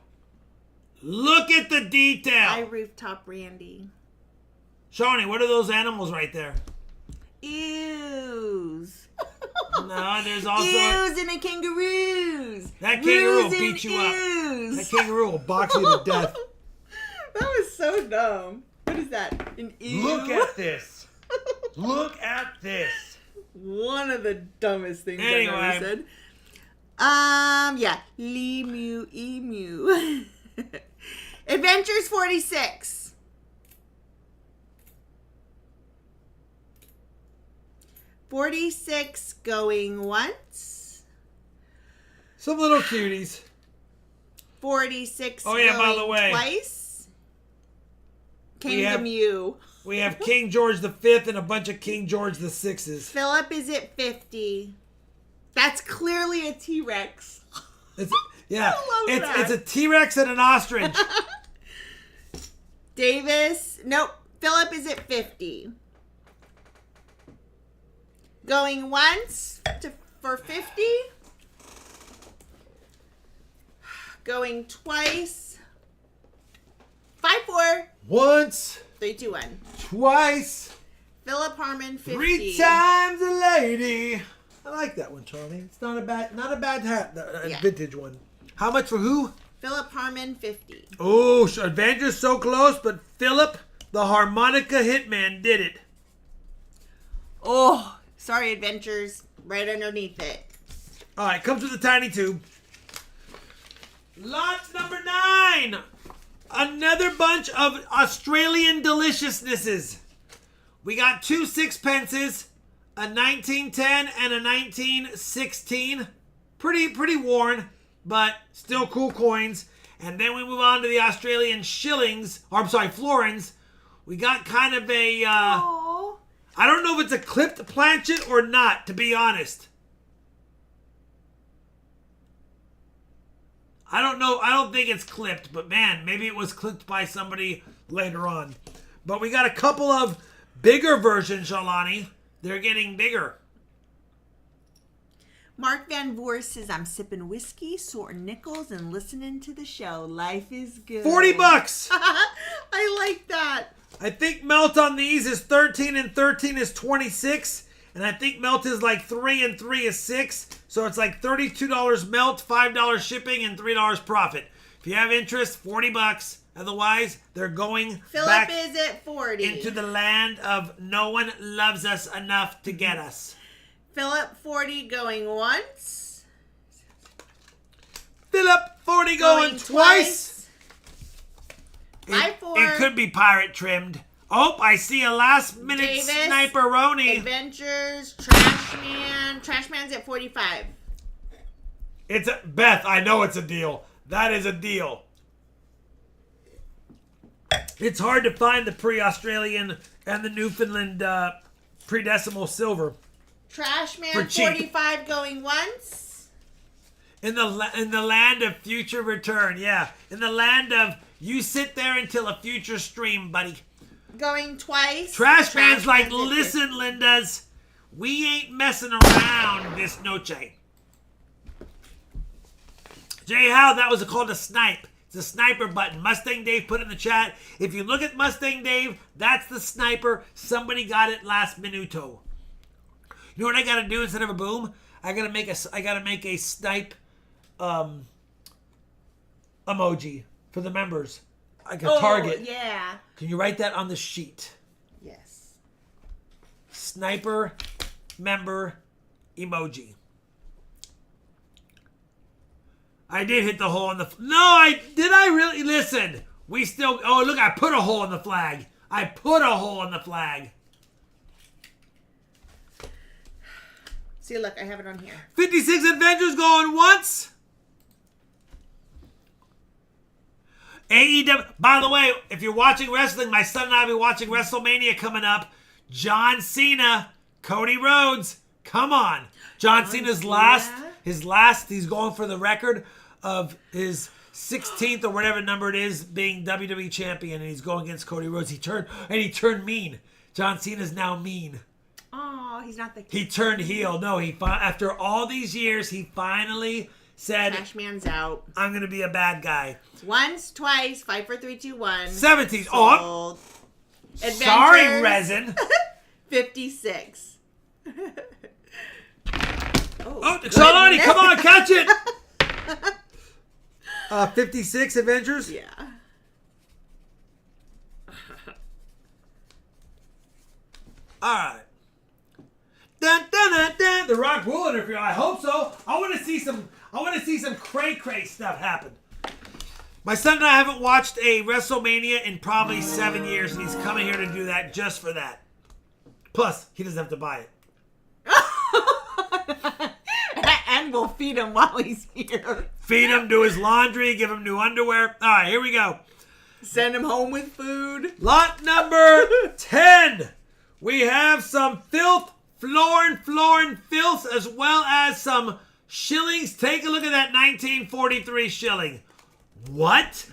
Look at the detail. I rooftop Randy. Shawnee, what are those animals right there? Ews. No, there's also... Ews and a kangaroos. That kangaroo will Roos beat you up. ews. That kangaroo will box you to death. That was so dumb. What is that? An ew? Look at this. Look at this. One of the dumbest things Anyway. I've ever said. Yeah. Emu, emu. Adventures 46. 46 going once. Some little cuties. 46 Oh, yeah, going by the way. twice. We have- Kangaroo. We have King George V and a bunch of King George VIs. Philip is at 50. That's clearly a T-Rex. Yeah, I love that. it's a T-Rex and an ostrich. Davis. Nope. Philip is at 50. Going once for 50. Going twice. 5-4. Once, 3, 2, 1. twice, Philip Harmon 50. 3 times a lady. I like that one, Charlie. It's not a bad hat, Yeah. vintage one. How much for who? Philip Harmon 50. Oh, Adventure's so close, but Philip, the harmonica hitman, did it. Oh, sorry, Adventures. Right underneath it. All right, comes with a tiny tube. Lot number 9. Another bunch of Australian deliciousnesses. We got 2 6 pences, a 1910, and a 1916. Pretty worn, but still cool coins. And then we move on to the Australian shillings, or I'm sorry, florins. We got kind of a, I don't know if it's a clipped planchet or not, to be honest. I don't know. I don't think it's clipped, but man, maybe it was clipped by somebody later on. But we got a couple of bigger versions, Shalani. They're getting bigger. Mark Van Voort says, I'm sipping whiskey, sorting nickels, and listening to the show. Life is good. $40. I like that. I think melt on these is 13 and 13 is 26. And I think melt is like 3 and 3 is 6. So it's like $32 melt, $5 shipping, and $3 profit. If you have interest, $40. Otherwise, they're going Philip back is at 40. into the land of no one loves us enough to get us. Philip 40 going once. Philip 40 going twice. It could be pirate trimmed. Oh, I see a last minute Davis, sniper-roni. Adventures, Trashman. Trashman's at 45. It's a, Beth, I know it's a deal. That is a deal. It's hard to find the pre-Australian and the Newfoundland pre-decimal silver. Trashman For cheap. 45 going once. In the land of future return, yeah. In the land of you sit there until a future stream, buddy. Going twice. Trashman's like, listen, Lindas, we ain't messing around this noche. Jay Howe, that was called a snipe. It's a sniper button. Mustang Dave put it in the chat. If you look at Mustang Dave, that's the sniper. Somebody got it last minuto. You know what I gotta do instead of a boom? I gotta make a snipe emoji for the members. I can target. Yeah. Can you write that on the sheet? Yes. Sniper member emoji. I did hit the hole in the... Did I really? Listen. We still... Oh, look, I put a hole in the flag. I put a hole in the flag. See, look, I have it on here. 56 Adventures going once. AEW... By the way, if you're watching wrestling, my son and I will be watching WrestleMania coming up. John Cena, Cody Rhodes. Come on. John Cena's last... His last, he's going for the record of his 16th or whatever number it is being WWE champion, and he's going against Cody Rhodes. He turned mean. John Cena's now mean. Oh, he's not the kid. He turned heel. No, after all these years, he finally said, Trashman's out. I'm going to be a bad guy. Once, twice, 5, 4, 3, 2, 1. 17. Oh, sorry, Resin. 56. Oh, Shalani, come on, catch it. 56 Avengers. Yeah. All right. Dun, dun, dun, dun. The Rock will interfere. I hope so. I want to see some cray stuff happen. My son and I haven't watched a WrestleMania in probably 7 years, and he's coming here to do that just for that. Plus, he doesn't have to buy it. And we'll feed him while he's here. Feed him, do his laundry, give him new underwear. All right, here we go. Send him home with food. Lot number 10. We have some filth, florin filth, as well as some shillings. Take a look at that 1943 shilling. What?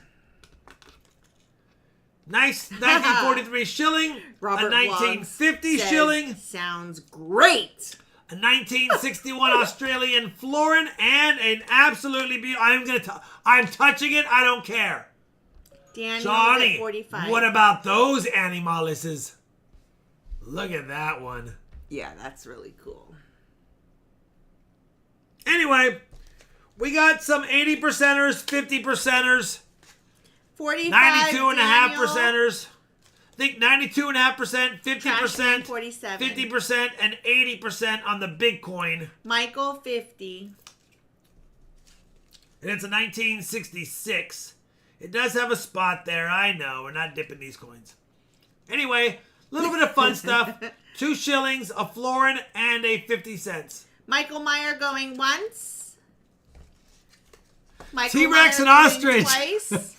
Nice 1943 shilling. Robert a 1950 says, shilling. Sounds great. A 1961 Australian florin, and an absolutely beautiful. I'm touching it. I don't care. Daniel Johnny, 45. what about those animalises? Look at that one. Yeah, that's really cool. Anyway, we got some 80%ers, 50%ers, 45. 92.5%ers. I think 92.5%, 50%, 47. 50%, and 80% on the big coin. Michael 50. And it's a 1966. It does have a spot there. I know. We're not dipping these coins. Anyway, a little bit of fun stuff. 2 shillings, a florin, and a 50 cents. Michael Meyer going once. Michael T-Rex Meyer and going ostrich. Twice.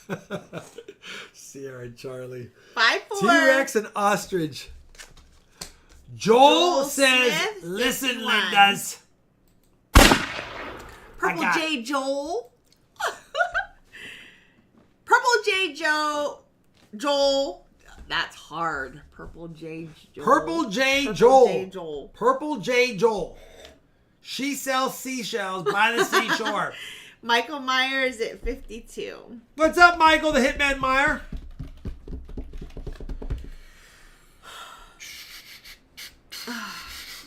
Sierra and Charlie. 5-4. T-Rex and ostrich. Joel says, Smith, listen, 51. Lindas. Purple I got J. Joel. Purple J. Joel. That's hard. Purple J. Joel. Purple J. Purple Joel. J. Joel. Purple J. Joel. She sells seashells by the seashore. Michael Meyer is at 52. What's up, Michael, the Hitman Meyer?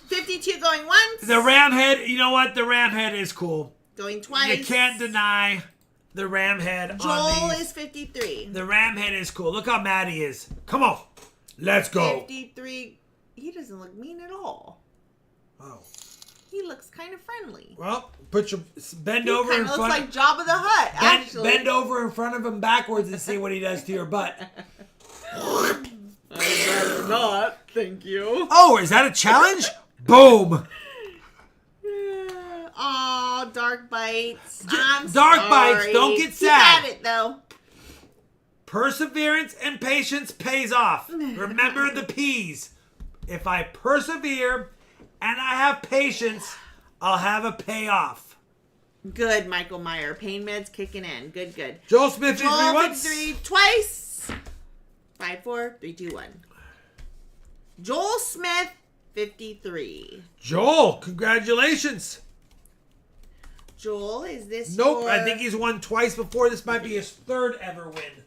$52 going once. The ram head, you know what? The ram head is cool. Going twice. You can't deny the ram head Joel on these. is 53. The ram head is cool. Look how mad he is. Come on. Let's go. 53. He doesn't look mean at all. Oh. He looks kind of friendly. Well, bend He over kind in of front. looks like Jabba the Hutt, actually. Bend over in front of him backwards and see what he does to your butt. I'd rather not, thank you. Oh, is that a challenge? Boom. Oh, Dark Bites. I'm Dark sorry. Bites, don't get sad. He had it, though. Perseverance and patience pays off. Remember the P's. If I persevere and I have patience, I'll have a payoff. Good, Michael Meyer. Pain meds kicking in. Good, good. Joel Smith, 53 Joel once. 53 twice. 5, 4, 3, 2, 1. Joel Smith, 53. Joel, congratulations. Joel, is this Nope, your... I think he's won twice before. This might be his 3rd ever win.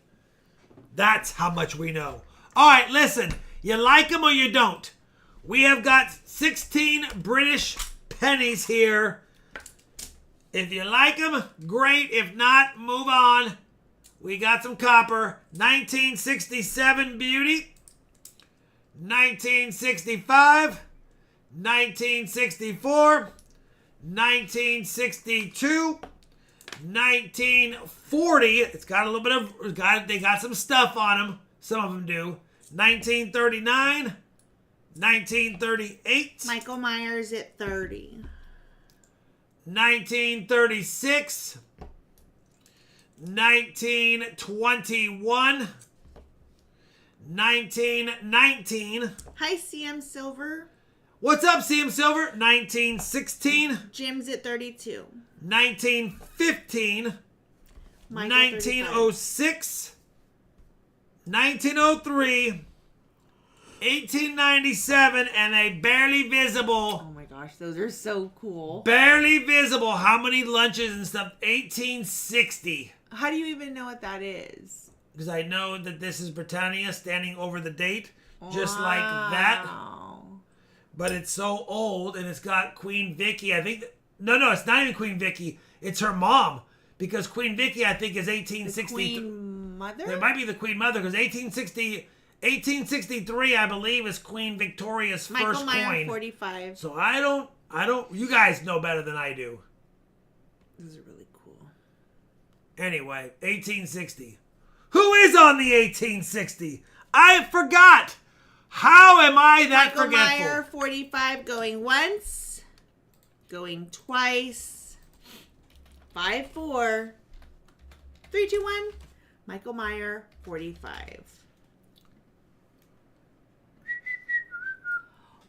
That's how much we know. All right, listen. You like him or you don't. We have got 16 British pennies here. If you like them, great. If not, move on. We got some copper. 1967 beauty. 1965. 1964. 1962. 1940. It's got a little bit of... They got some stuff on them. Some of them do. 1939. 1938. Michael Myers at 30. 1936. 1921. 1919. Hi, CM Silver. What's up, CM Silver? 1916. Jim's at 32. 1915. Michael, 1906. 1903. 1897, and a barely visible. Oh my gosh, those are so cool. Barely visible. How many lunches and stuff? 1860. How do you even know what that is? Because I know that this is Britannia standing over the date, just like that. But it's so old, and it's got Queen Vicky. I think. No, it's not even Queen Vicky. It's her mom, because Queen Vicky, I think, is 1860. Queen Mother? It might be the Queen Mother, because 1863, I believe, is Queen Victoria's Michael first Meyer, coin. 45. So I don't, you guys know better than I do. Those are really cool. Anyway, 1860. Who is on the 1860? I forgot. How am I that Michael forgetful? Meyer, 45, going once, going twice. 5, 4, 3, 2, 1. Michael Meyer, 45.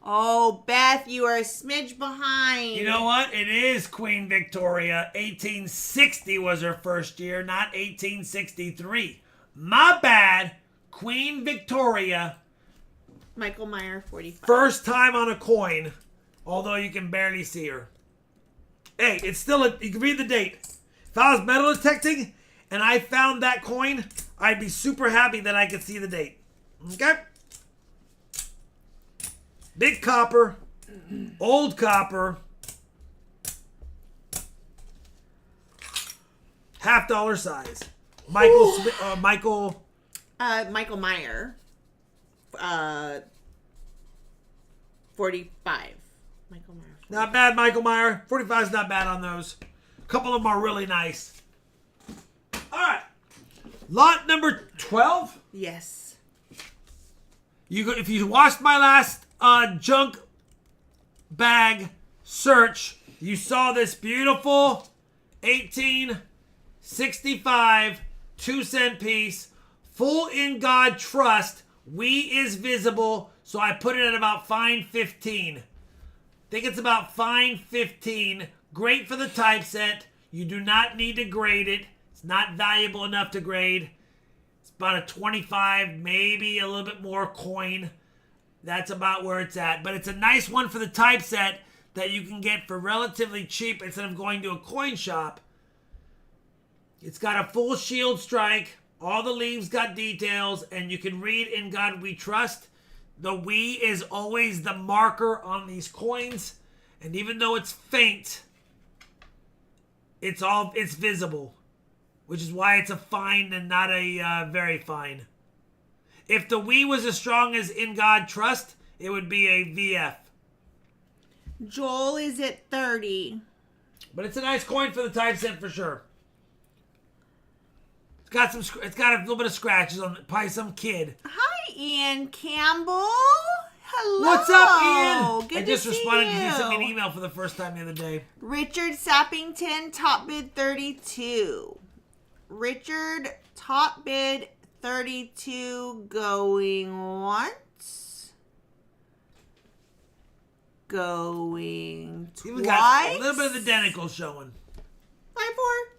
Oh, Beth, you are a smidge behind. You know what? It is Queen Victoria. 1860 was her first year, not 1863. My bad. Queen Victoria. Michael Meyer, 45. First time on a coin, although you can barely see her. Hey, it's still you can read the date. If I was metal detecting and I found that coin, I'd be super happy that I could see the date. Okay? Big copper, old copper, $50 size. Michael Meyer, 45. Michael Meyer. 45. Not bad, Michael Meyer. 45 is not bad on those. A couple of them are really nice. All right. Lot number 12. Yes. If you watched my last junk bag search, you saw this beautiful 1865 2-cent piece, full in God trust. We is visible, so I put it at about fine 15. Think it's about fine 15. Great for the typeset. You do not need to grade it. It's not valuable enough to grade. It's about a 25, maybe a little bit more coin. That's about where it's at. But it's a nice one for the typeset that you can get for relatively cheap instead of going to a coin shop. It's got a full shield strike. All the leaves got details, and you can read "In God We Trust." The "we" is always the marker on these coins, and even though it's faint, it's visible, which is why it's a fine and not a very fine. If the "we" was as strong as "In God Trust," it would be a VF. Joel is at 30. But it's a nice coin for the typeset for sure. It's got a little bit of scratches on it. Probably some kid. Hi, Ian Campbell. Hello. What's up, Ian? Good I just to see responded you. because he sent me an email for the first time the other day. Richard Sappington, top bid 32. Richard, top bid 32, going once. Going Even twice. got a little bit of the denticle showing. 5-4.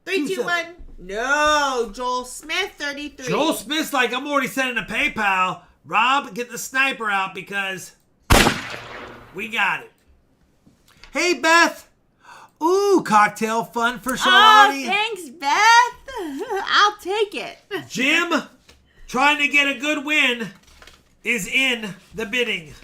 3, 2, 1. No, Joel Smith, 33. Joel Smith's like, I'm already sending a PayPal. Rob, get the sniper out because we got it. Hey, Beth. Ooh, cocktail fun for Shalani. Oh, thanks, Beth. I'll take it. Jim, trying to get a good win, is in the bidding.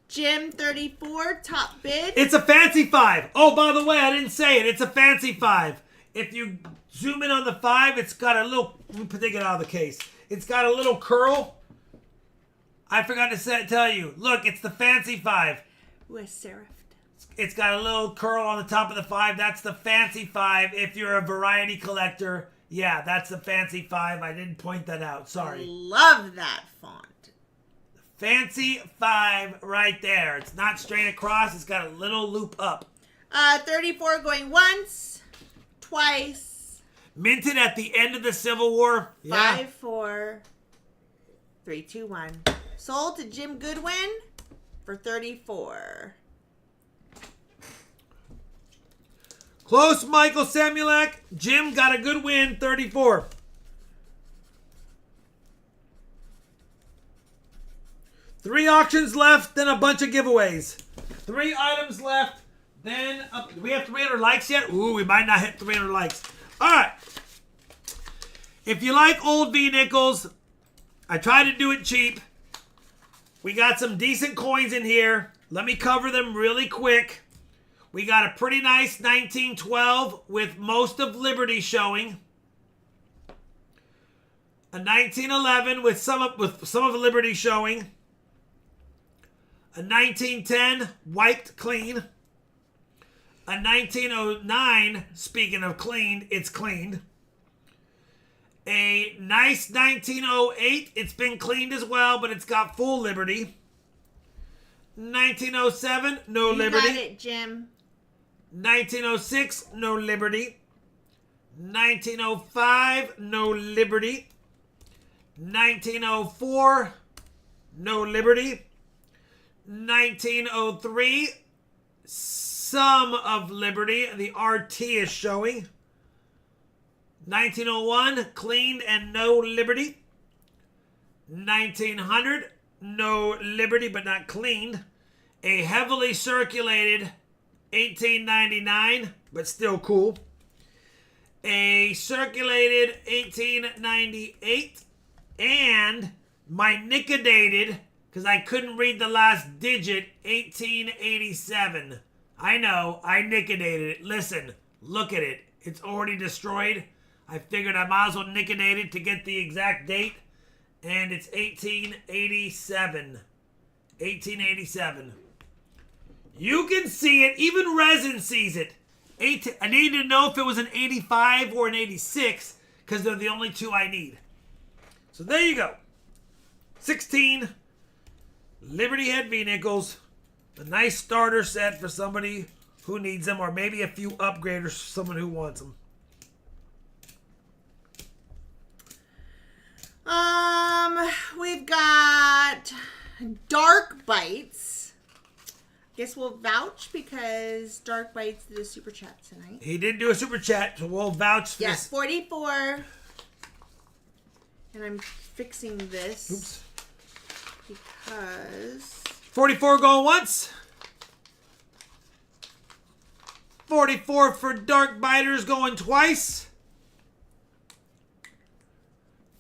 Jim, 34, top bid. It's a fancy 5. Oh, by the way, I didn't say it. It's a fancy 5. If you zoom in on the 5, it's got a little... Let me take it out of the case. It's got a little curl. I forgot to tell you. Look, it's the fancy 5. With serifed. It's got a little curl on the top of the 5. That's the fancy 5. If you're a variety collector, yeah, that's the fancy 5. I didn't point that out. Sorry. Love that font. Fancy 5 right there. It's not straight across. It's got a little loop up. 34 going once, twice. Minted at the end of the Civil War. 5, 4, 3, 2, 1. Sold to Jim Goodwin for 34. Close, Michael Samulak. Jim got a good win, 34. Three auctions left, then a bunch of giveaways. 3 items left, then... Do we have 300 likes yet? Ooh, we might not hit 300 likes. All right. If you like old V-nickels, I try to do it cheap. We got some decent coins in here. Let me cover them really quick. We got a pretty nice 1912 with most of Liberty showing. A 1911 with some of Liberty showing. A 1910 wiped clean. A 1909, speaking of cleaned, it's cleaned. A nice 1908, it's been cleaned as well, but it's got full Liberty. 1907, no Liberty. You got it, Jim. 1906, no Liberty. 1905, no Liberty. 1904, no Liberty. 1903, some of Liberty. The RT is showing. 1901, cleaned and no Liberty. 1900, no Liberty but not cleaned. A heavily circulated 1899, but still cool. A circulated 1898, and my nickedated, because I couldn't read the last digit, 1887. I know, I nickedated it. Listen, look at it. It's already destroyed. I figured I might as well nickedate it to get the exact date, and it's 1887. 1887. You can see it. Even Resin sees it. I needed to know if it was an 85 or an 86 because they're the only two I need. So there you go. 16 Liberty Head V-Nickels. A nice starter set for somebody who needs them, or maybe a few upgraders for someone who wants them. We've got Dark Bites. Guess we'll vouch because Dark Bites did a super chat tonight. He did do a super chat, so we'll vouch for Yes, this. 44. And I'm fixing this. Oops. Because 44 going once. 44 for Dark Biters going twice.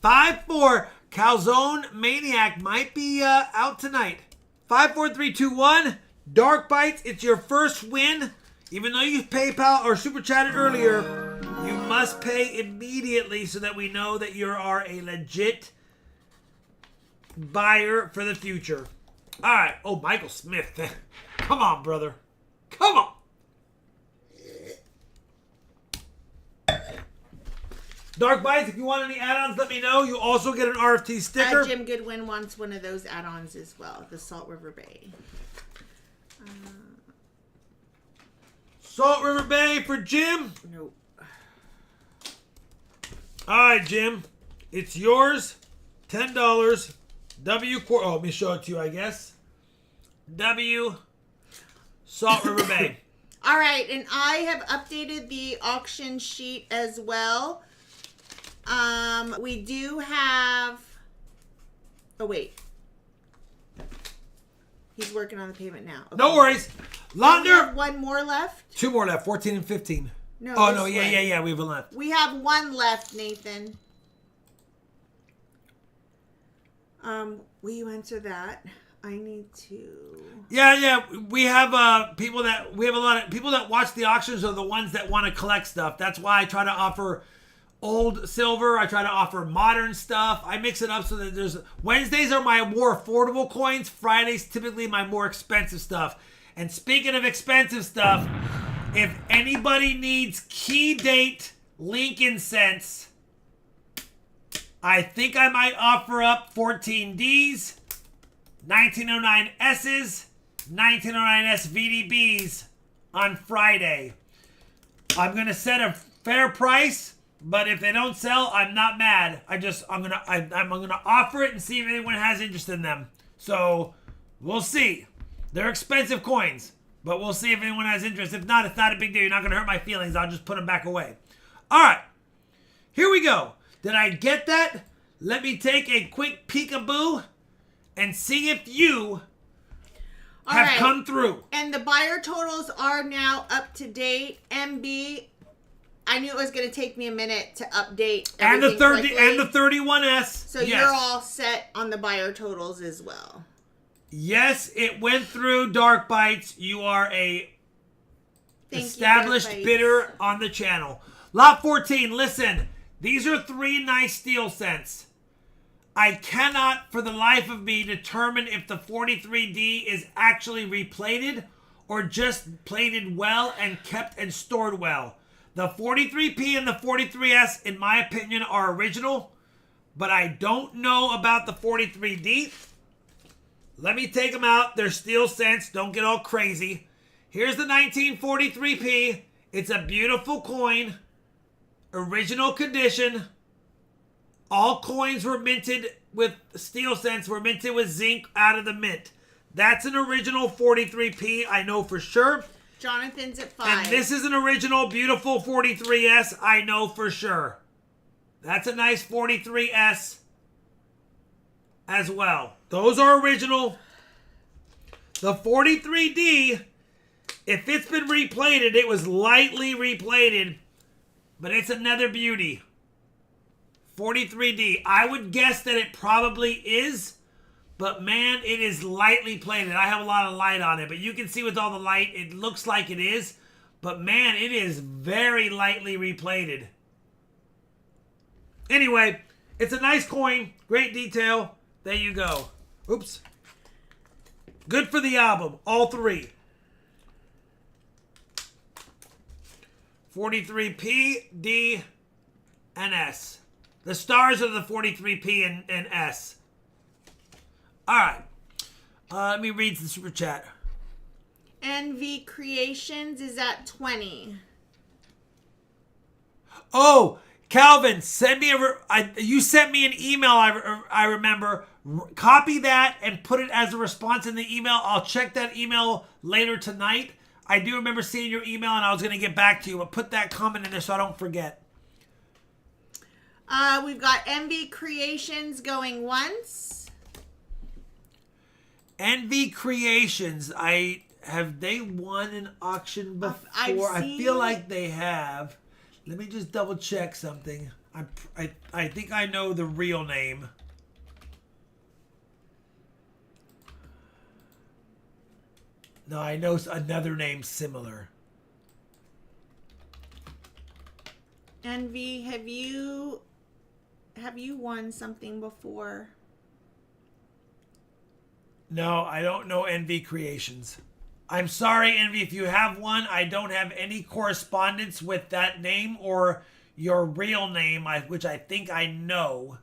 5-4. Calzone Maniac might be out tonight. 5, 4, 3, 2, 1. Dark Bites, it's your first win. Even though you PayPal or Super Chatted earlier, you must pay immediately so that we know that you are a legit buyer for the future. All right. Oh, Michael Smith. Come on, brother. Come on. Dark Bites, if you want any add-ons, let me know. You also get an RFT sticker. Jim Goodwin wants one of those add-ons as well. The Salt River Bay. Salt River Bay for Jim. Nope. All right, Jim. It's yours. $10. W. Oh, let me show it to you, I guess. W. Salt River Bay. All right, and I have updated the auction sheet as well. We do have... Oh, wait. He's working on the payment now. Okay. No worries. We Launder. have one more left? 2 more left. 14 and 15. No. Oh, this no. way. Yeah. We have one left. We have one left, Nathan. Will you answer that? I need to... Yeah. We have people that... We have a lot of... People that watch the auctions are the ones that want to collect stuff. That's why I try to offer old silver. I try to offer modern stuff. I mix it up so that there's... Wednesdays are my more affordable coins. Fridays typically my more expensive stuff. And speaking of expensive stuff, if anybody needs key date Lincoln cents, I think I might offer up 14Ds, 1909Ss, 1909S VDBs on Friday. I'm going to set a fair price, but if they don't sell, I'm not mad. I'm gonna offer it and see if anyone has interest in them. So we'll see. They're expensive coins, but we'll see if anyone has interest. If not, it's not a big deal. You're not gonna hurt my feelings. I'll just put them back away. All right, here we go. Did I get that? Let me take a quick peekaboo and see if you have come through. And the buyer totals are now up to date. MB, I knew it was going to take me a minute to update And the everything 30 and the 31S. So yes. You're all set on the buyer totals as well. Yes, it went through Dark Bites. You are a established bidder on the channel. Lot 14, listen. These are 3 nice steel cents. I cannot, for the life of me, determine if the 43D is actually replated or just plated well and kept and stored well. The 43P and the 43S, in my opinion, are original, but I don't know about the 43D. Let me take them out. They're steel cents. Don't get all crazy. Here's the 1943P. It's a beautiful coin. Original condition. All coins were minted with steel cents, were minted with zinc out of the mint. That's an original 43P, I know for sure. Jonathan's at 5. And this is an original, beautiful 43S, I know for sure. That's a nice 43S as well. Those are original. The 43D, if it's been replated, it was lightly replated, but it's another beauty. 43D. I would guess that it probably is, but man, it is lightly plated. I have a lot of light on it, but you can see with all the light, it looks like it is, but man, it is very lightly replated. Anyway, it's a nice coin. Great detail. There you go. Oops. Good for the album. All 3. 43P, D, and S. The stars are the 43P and S. All right. Let me read the super chat. NV Creations is at 20. Oh, Calvin, send me you sent me an email. I remember. Copy that and put it as a response in the email. I'll check that email later tonight. I do remember seeing your email, and I was going to get back to you, but put that comment in there so I don't forget. We've got NV Creations going once. NV Creations, have they won an auction before? I feel like they have. Let me just double check something. I think I know the real name. No, I know another name similar. Envy, have you won something before? No, I don't know NV Creations. I'm sorry, Envy, if you have one. I don't have any correspondence with that name or your real name, which I think I know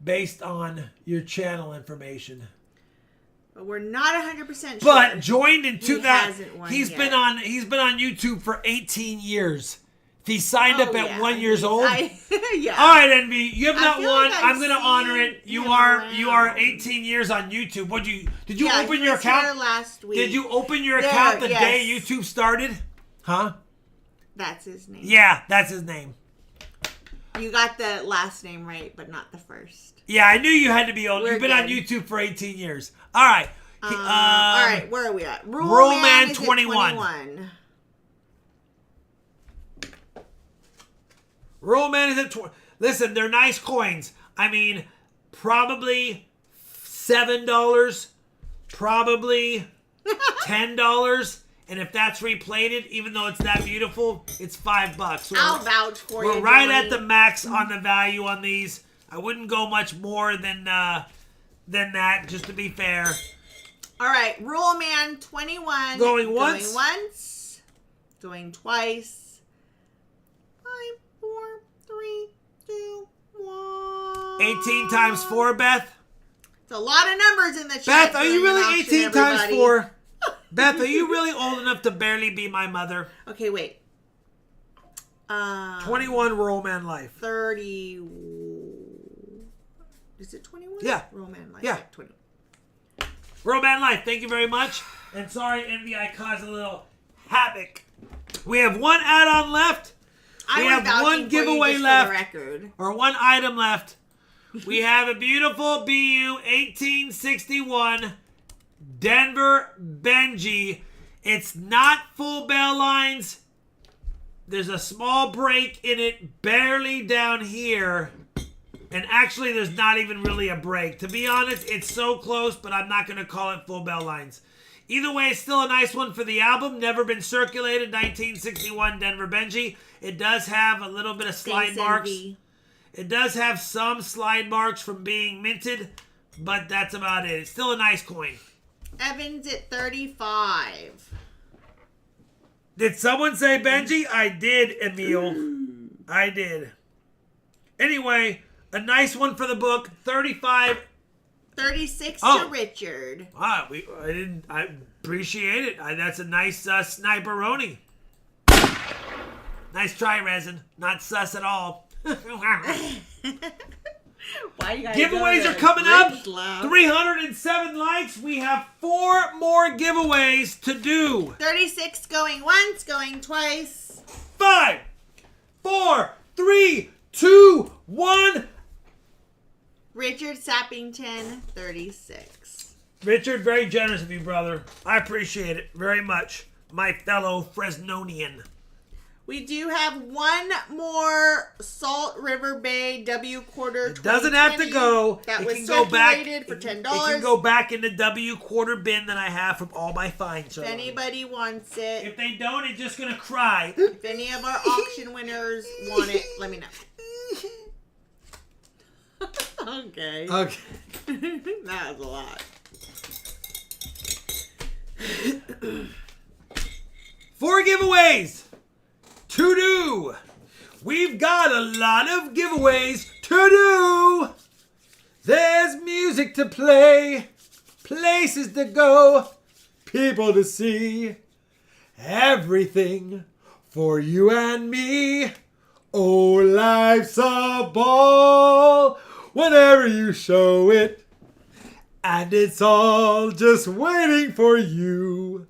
based on your channel information. But we're not 100% sure. But joined in 2000. He's been on YouTube for 18 years. He signed up at 1 year old. Yeah. All right, Envy, you have not won. Like I'm going to honor it. You are 18 years on YouTube. Did you open your account last week? Did you open your account the day YouTube started? Huh? That's his name. Yeah, that's his name. You got the last name right, but not the first. Yeah, I knew you had to be old. You've been on YouTube for 18 years. All right. All right, where are we at? Roman 21. Roman is at 20. Listen, they're nice coins. I mean, probably $7, probably $10. And if that's replated, even though it's that beautiful, it's $5. So I'll vouch for you. We're right at the max on the value on these. I wouldn't go much more than that, just to be fair. All right, Rule Man 21. Going once. Going once. Going twice. 5, 4, 3, 2, 1. 18 times 4, Beth. It's a lot of numbers in the chat. Beth, are you really 18 times 4? Beth, are you really old enough to barely be my mother? Okay, wait. 21 Roll Man Life. 30. Is it 21? Yeah. Roll Man Life. Yeah. 20. Roll Man Life, thank you very much. And sorry, Envy, I caused a little havoc. We have one add-on left. We have one giveaway left. Or one item left. We have a beautiful BU 1861 Denver Benji. It's not full bell lines. There's a small break in it, barely down here. And actually, there's not even really a break. To be honest, it's so close, but I'm not going to call it full bell lines. Either way, it's still a nice one for the album. Never been circulated, 1961 Denver Benji. It does have a little bit of slide marks. It does have some slide marks from being minted, but that's about it. It's still a nice coin. Evans at 35. Did someone say Benji? I did, Emil. I did. Anyway, a nice one for the book. 35. 36 to Richard. Wow, I appreciate it. That's a nice sniperoni. Nice try, Resin. Not sus at all. Why you guys giveaways are coming up. 307 likes. We have 4 more giveaways to do. 36 going once, going twice. 5, 4, 3, 2, 1. Richard Sappington, 36. Richard, very generous of you, brother. I appreciate it very much, my fellow Fresnonian. We do have one more Salt River Bay W quarter. It doesn't have to go. That was circulated for $10. It can go back in the W quarter bin that I have from all my finds. If anybody wants it. If they don't, it's just going to cry. If any of our auction winners want it, let me know. Okay. Okay. That was a lot. 4 giveaways to do. We've got a lot of giveaways to do. There's music to play, places to go, people to see. Everything for you and me. Oh, life's a ball whenever you show it. And it's all just waiting for you.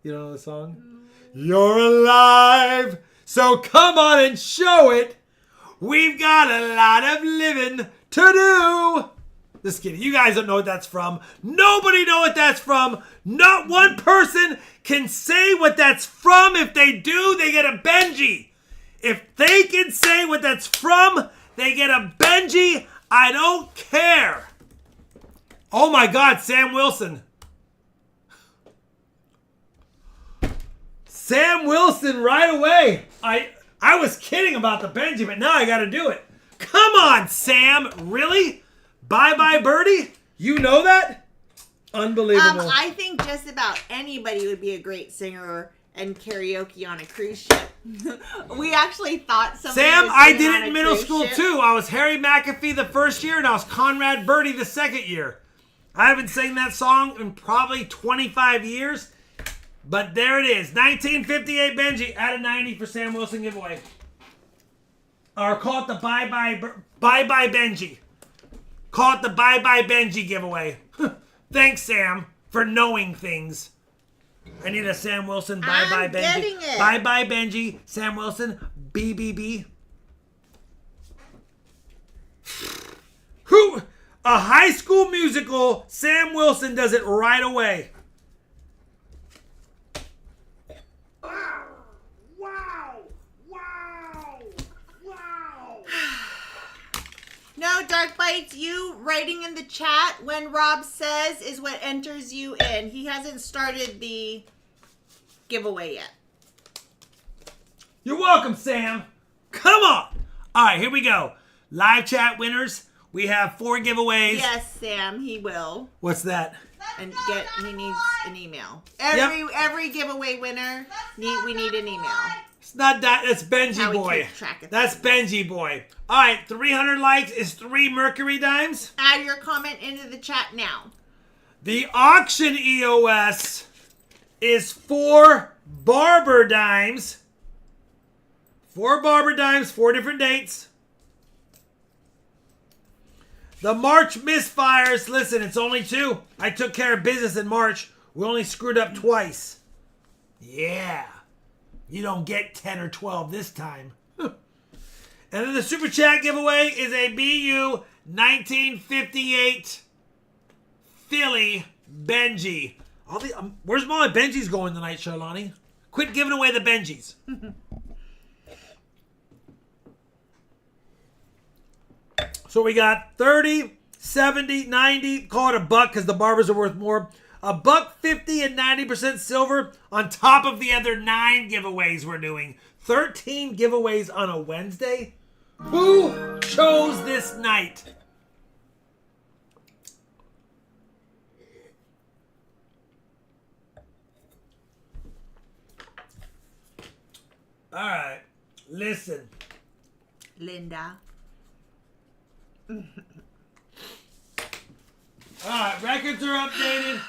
You know the song? You're alive, so come on and show it. We've got a lot of living to do. Just kidding. You guys don't know what that's from. Nobody know what that's from. Not one person can say what that's from. If they do, they get a Benji. If they can say what that's from, they get a Benji. I don't care. Oh my God, Sam Wilson. Sam Wilson right away. I was kidding about the Benji, but now I got to do it. Come on, Sam. Really? Bye-bye, Birdie? You know that? Unbelievable. I think just about anybody would be a great singer and karaoke on a cruise ship. We actually thought somebody Sam, was I singing did on it a in middle cruise school ship. too. I was Harry McAfee the first year, and I was Conrad Birdie the second year. I haven't sang that song in probably 25 years, but there it is. 1958 Benji out of 90 for Sam Wilson giveaway. Or call it the Bye-Bye Benji. Call it the Bye-Bye Benji giveaway. Thanks, Sam, for knowing things. I need a Sam Wilson Bye-Bye Benji. Getting it. Bye-Bye Benji. Sam Wilson. BBB. Who? A High School Musical. Sam Wilson does it right away. Wow. Wow. Wow. Wow. No, Dark Bites, you writing in the chat when Rob says is what enters you in. He hasn't started the giveaway yet. You're welcome, Sam. Come on. All right, here we go. Live chat winners. We have 4 giveaways. Yes, Sam, he will. What's that? And he needs an email. Every giveaway winner, we need an email. It's not that. That's Benji How we boy. keep track of That's Benji boy. All right, 300 likes is 3 Mercury dimes. Add your comment into the chat now. The auction EOS is 4 Barber dimes. 4 Barber dimes, 4 different dates. The March misfires. Listen, it's only 2. I took care of business in March. We only screwed up twice. Yeah. You don't get 10 or 12 this time. And then the Super Chat giveaway is a BU 1958 Philly Benji. Where's all my Benjis going tonight, Charlani? Quit giving away the Benjis. So we got 30, 70, 90. Call it $1 because the barbers are worth more. $1.50 and 90% silver on top of the other 9 giveaways we're doing. 13 giveaways on a Wednesday? Who chose this night? All right, listen. Linda. All right, records are updated.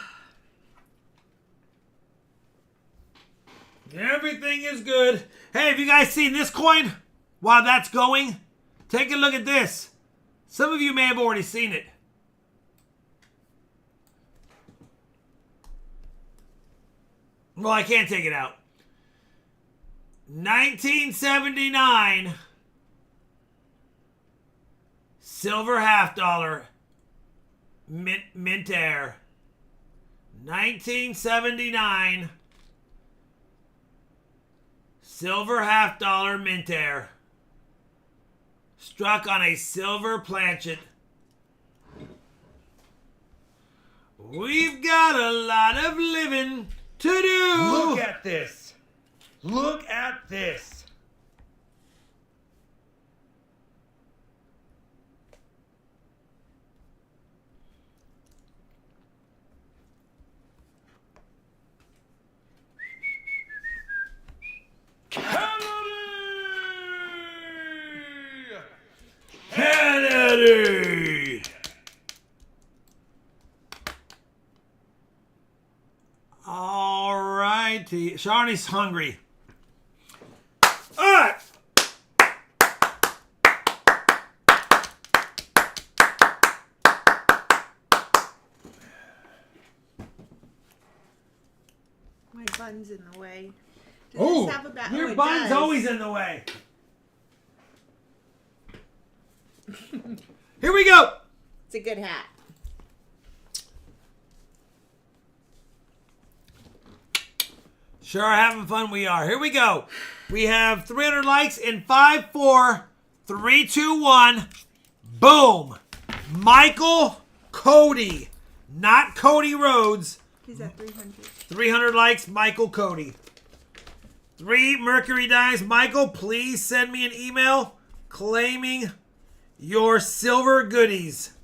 Everything is good. Hey, have you guys seen this coin? While that's going, take a look at this. Some of you may have already seen it. Well, I can't take it out. 1979 silver $50 mint air. 1979 silver $50 mint air. Struck on a silver planchet. We've got a lot of living to do. Look at this. Look at this. ready. All righty. Sharnie's hungry. All right. My bun's in the way. Does Oh, this have a back? your it bun's does. always in the way. Here we go. It's a good hat. Sure, having fun we are. Here we go. We have 300 likes in 5, 4, 3, 2, 1. Boom. Michael Cody. Not Cody Rhodes. He's at 300. 300 likes, Michael Cody. 3 Mercury dimes. Michael, please send me an email claiming your silver goodies.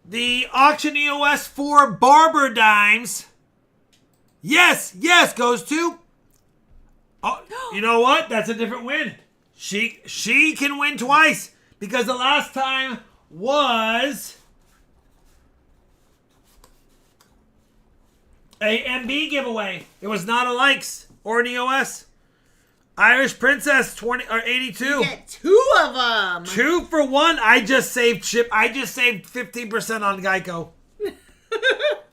The Auction EOS 4 Barber dimes. Yes, goes to... Oh, you know what? That's a different win. She can win twice because the last time was a MB giveaway. It was not a likes or an EOS. Irish Princess 20 or 82. You get 2 of them. 2 for 1. I just saved 15% on Geico.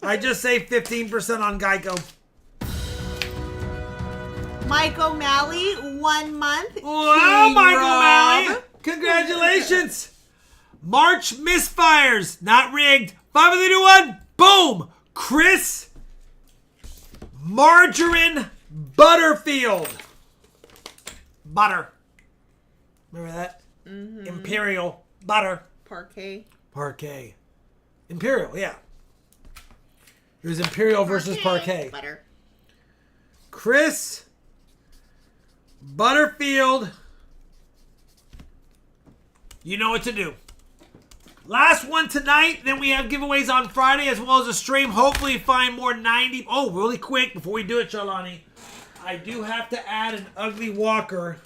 I just saved 15% on Geico. Mike O'Malley, 1 month. Wow, King Michael Rob. O'Malley. Congratulations. March misfires. Not rigged. 5, 4, 3, 2, 1. Boom. Chris Margarine Butterfield. Butter. Remember that? Mm-hmm. Imperial butter. Parquet. Imperial, yeah. It was Imperial versus Parquet. Butter. Chris Butterfield. You know what to do. Last one tonight. Then we have giveaways on Friday as well as a stream. Hopefully find more 90. Oh, really quick before we do it, Charlani. I do have to add an ugly walker.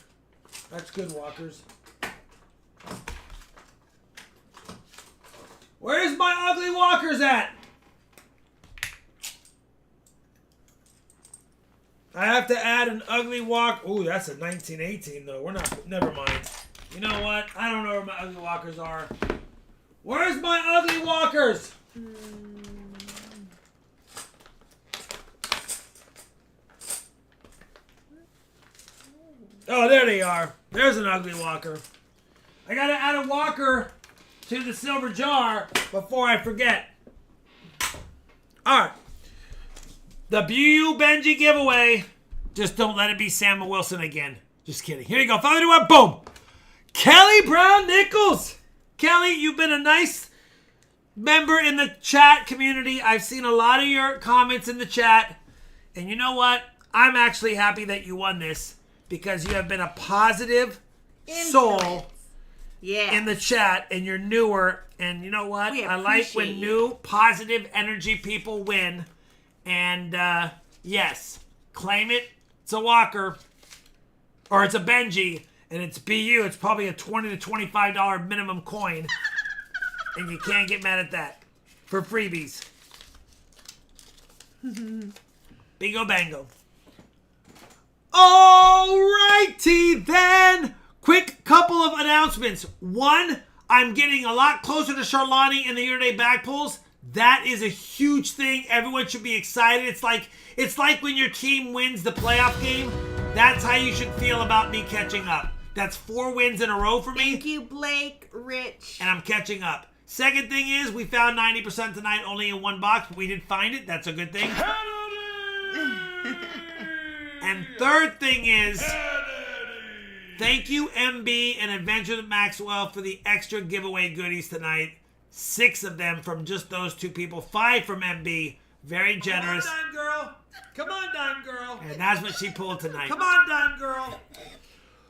That's good, walkers. Where's my ugly walkers at? I have to add an ugly walk. Ooh, that's a 1918 though. We're not. Never mind. You know what? I don't know where my ugly walkers are. Where's my ugly walkers? Oh, there they are. There's an ugly walker. I gotta add a walker to the silver jar before I forget. Alright. The Bu Benji giveaway. Just don't let it be Samuel Wilson again. Just kidding. Here you go. 5, 2, 1, boom. Kelly Brown Nichols. Kelly, you've been a nice member in the chat community. I've seen a lot of your comments in the chat. And you know what? I'm actually happy that you won this because you have been a positive soul in the chat and you're newer. And you know what? I like when new positive energy people win. And yes, claim it. It's a walker or it's a Benji and it's BU. It's probably a $20 to $25 minimum coin. And you can't get mad at that for freebies. Bingo bango. Alrighty then. Quick couple of announcements. One, I'm getting a lot closer to Charlani in the year-to-date back pulls. That is a huge thing. Everyone should be excited. It's like when your team wins the playoff game. That's how you should feel about me catching up. That's 4 wins in a row for me. Thank you, Blake, Rich. And I'm catching up. Second thing is, we found 90% tonight only in 1 box, but we did find it. That's a good thing. And third thing is, thank you, MB and Adventure with Maxwell, for the extra giveaway goodies tonight. 6 of them from just those 2 people. 5 from MB. Very generous. Come on, Dime Girl. Come on, Dime Girl. And that's what she pulled tonight. Come on, Dime Girl.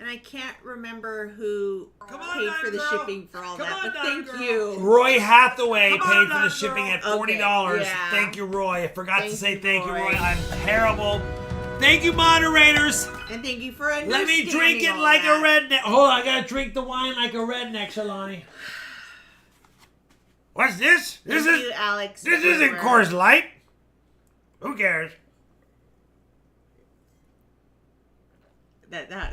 And I can't remember who Come on, paid Dime for the Girl. shipping for all Come that, on, but Dime thank Girl. you. Roy Hathaway Come on, paid for the Dime shipping Girl. at $40. Okay, yeah. Thank you, Roy. I forgot to Thank say you, thank you, Roy. Roy. I'm terrible. Thank you, moderators. And thank you for understanding. Let me drink it all like that. a redneck. Hold on, I gotta drink the wine like a redneck, Shalani. What's this? Thank you, Alex. This isn't Coors Light. Who cares?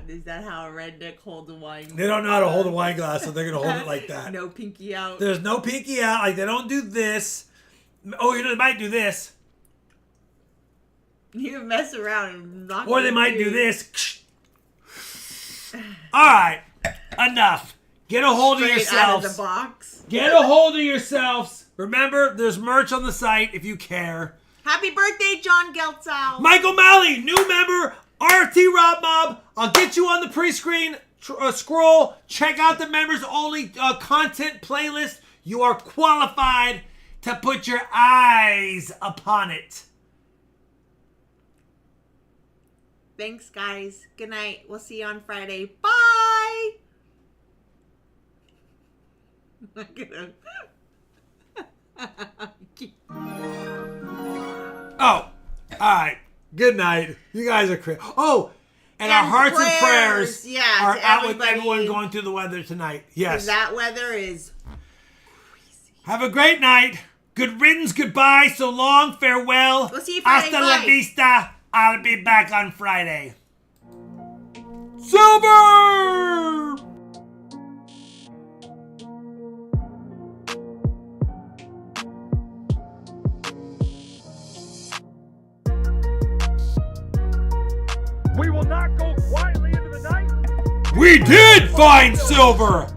Is that how a redneck holds a wine? They don't know how to hold a wine glass, so they're gonna hold it like that. No pinky out. There's no pinky out. Like they don't do this. Oh, you know they might do this, You can mess around and knock. or they might do this. All right, enough. Get a hold of Straight out of yourselves. the box. Get a hold of yourselves. Remember, there's merch on the site if you care. Happy birthday, John Geltzow. Michael Malley, new member, RT Rob Mob. I'll get you on the pre-screen scroll. Check out the members only content playlist. You are qualified to put your eyes upon it. Thanks, guys. Good night. We'll see you on Friday. Bye. I'm gonna... Oh, all right. Good night. You guys are crazy. Oh, and our hearts and prayers are to out with everybody. everyone going through the weather tonight. Yes. That weather is crazy. Have a great night. Good riddance. Goodbye. So long. Farewell. We'll see you Friday. Hasta la Bye. vista. I'll be back on Friday. Silver! We will not go quietly into the night. We did find silver!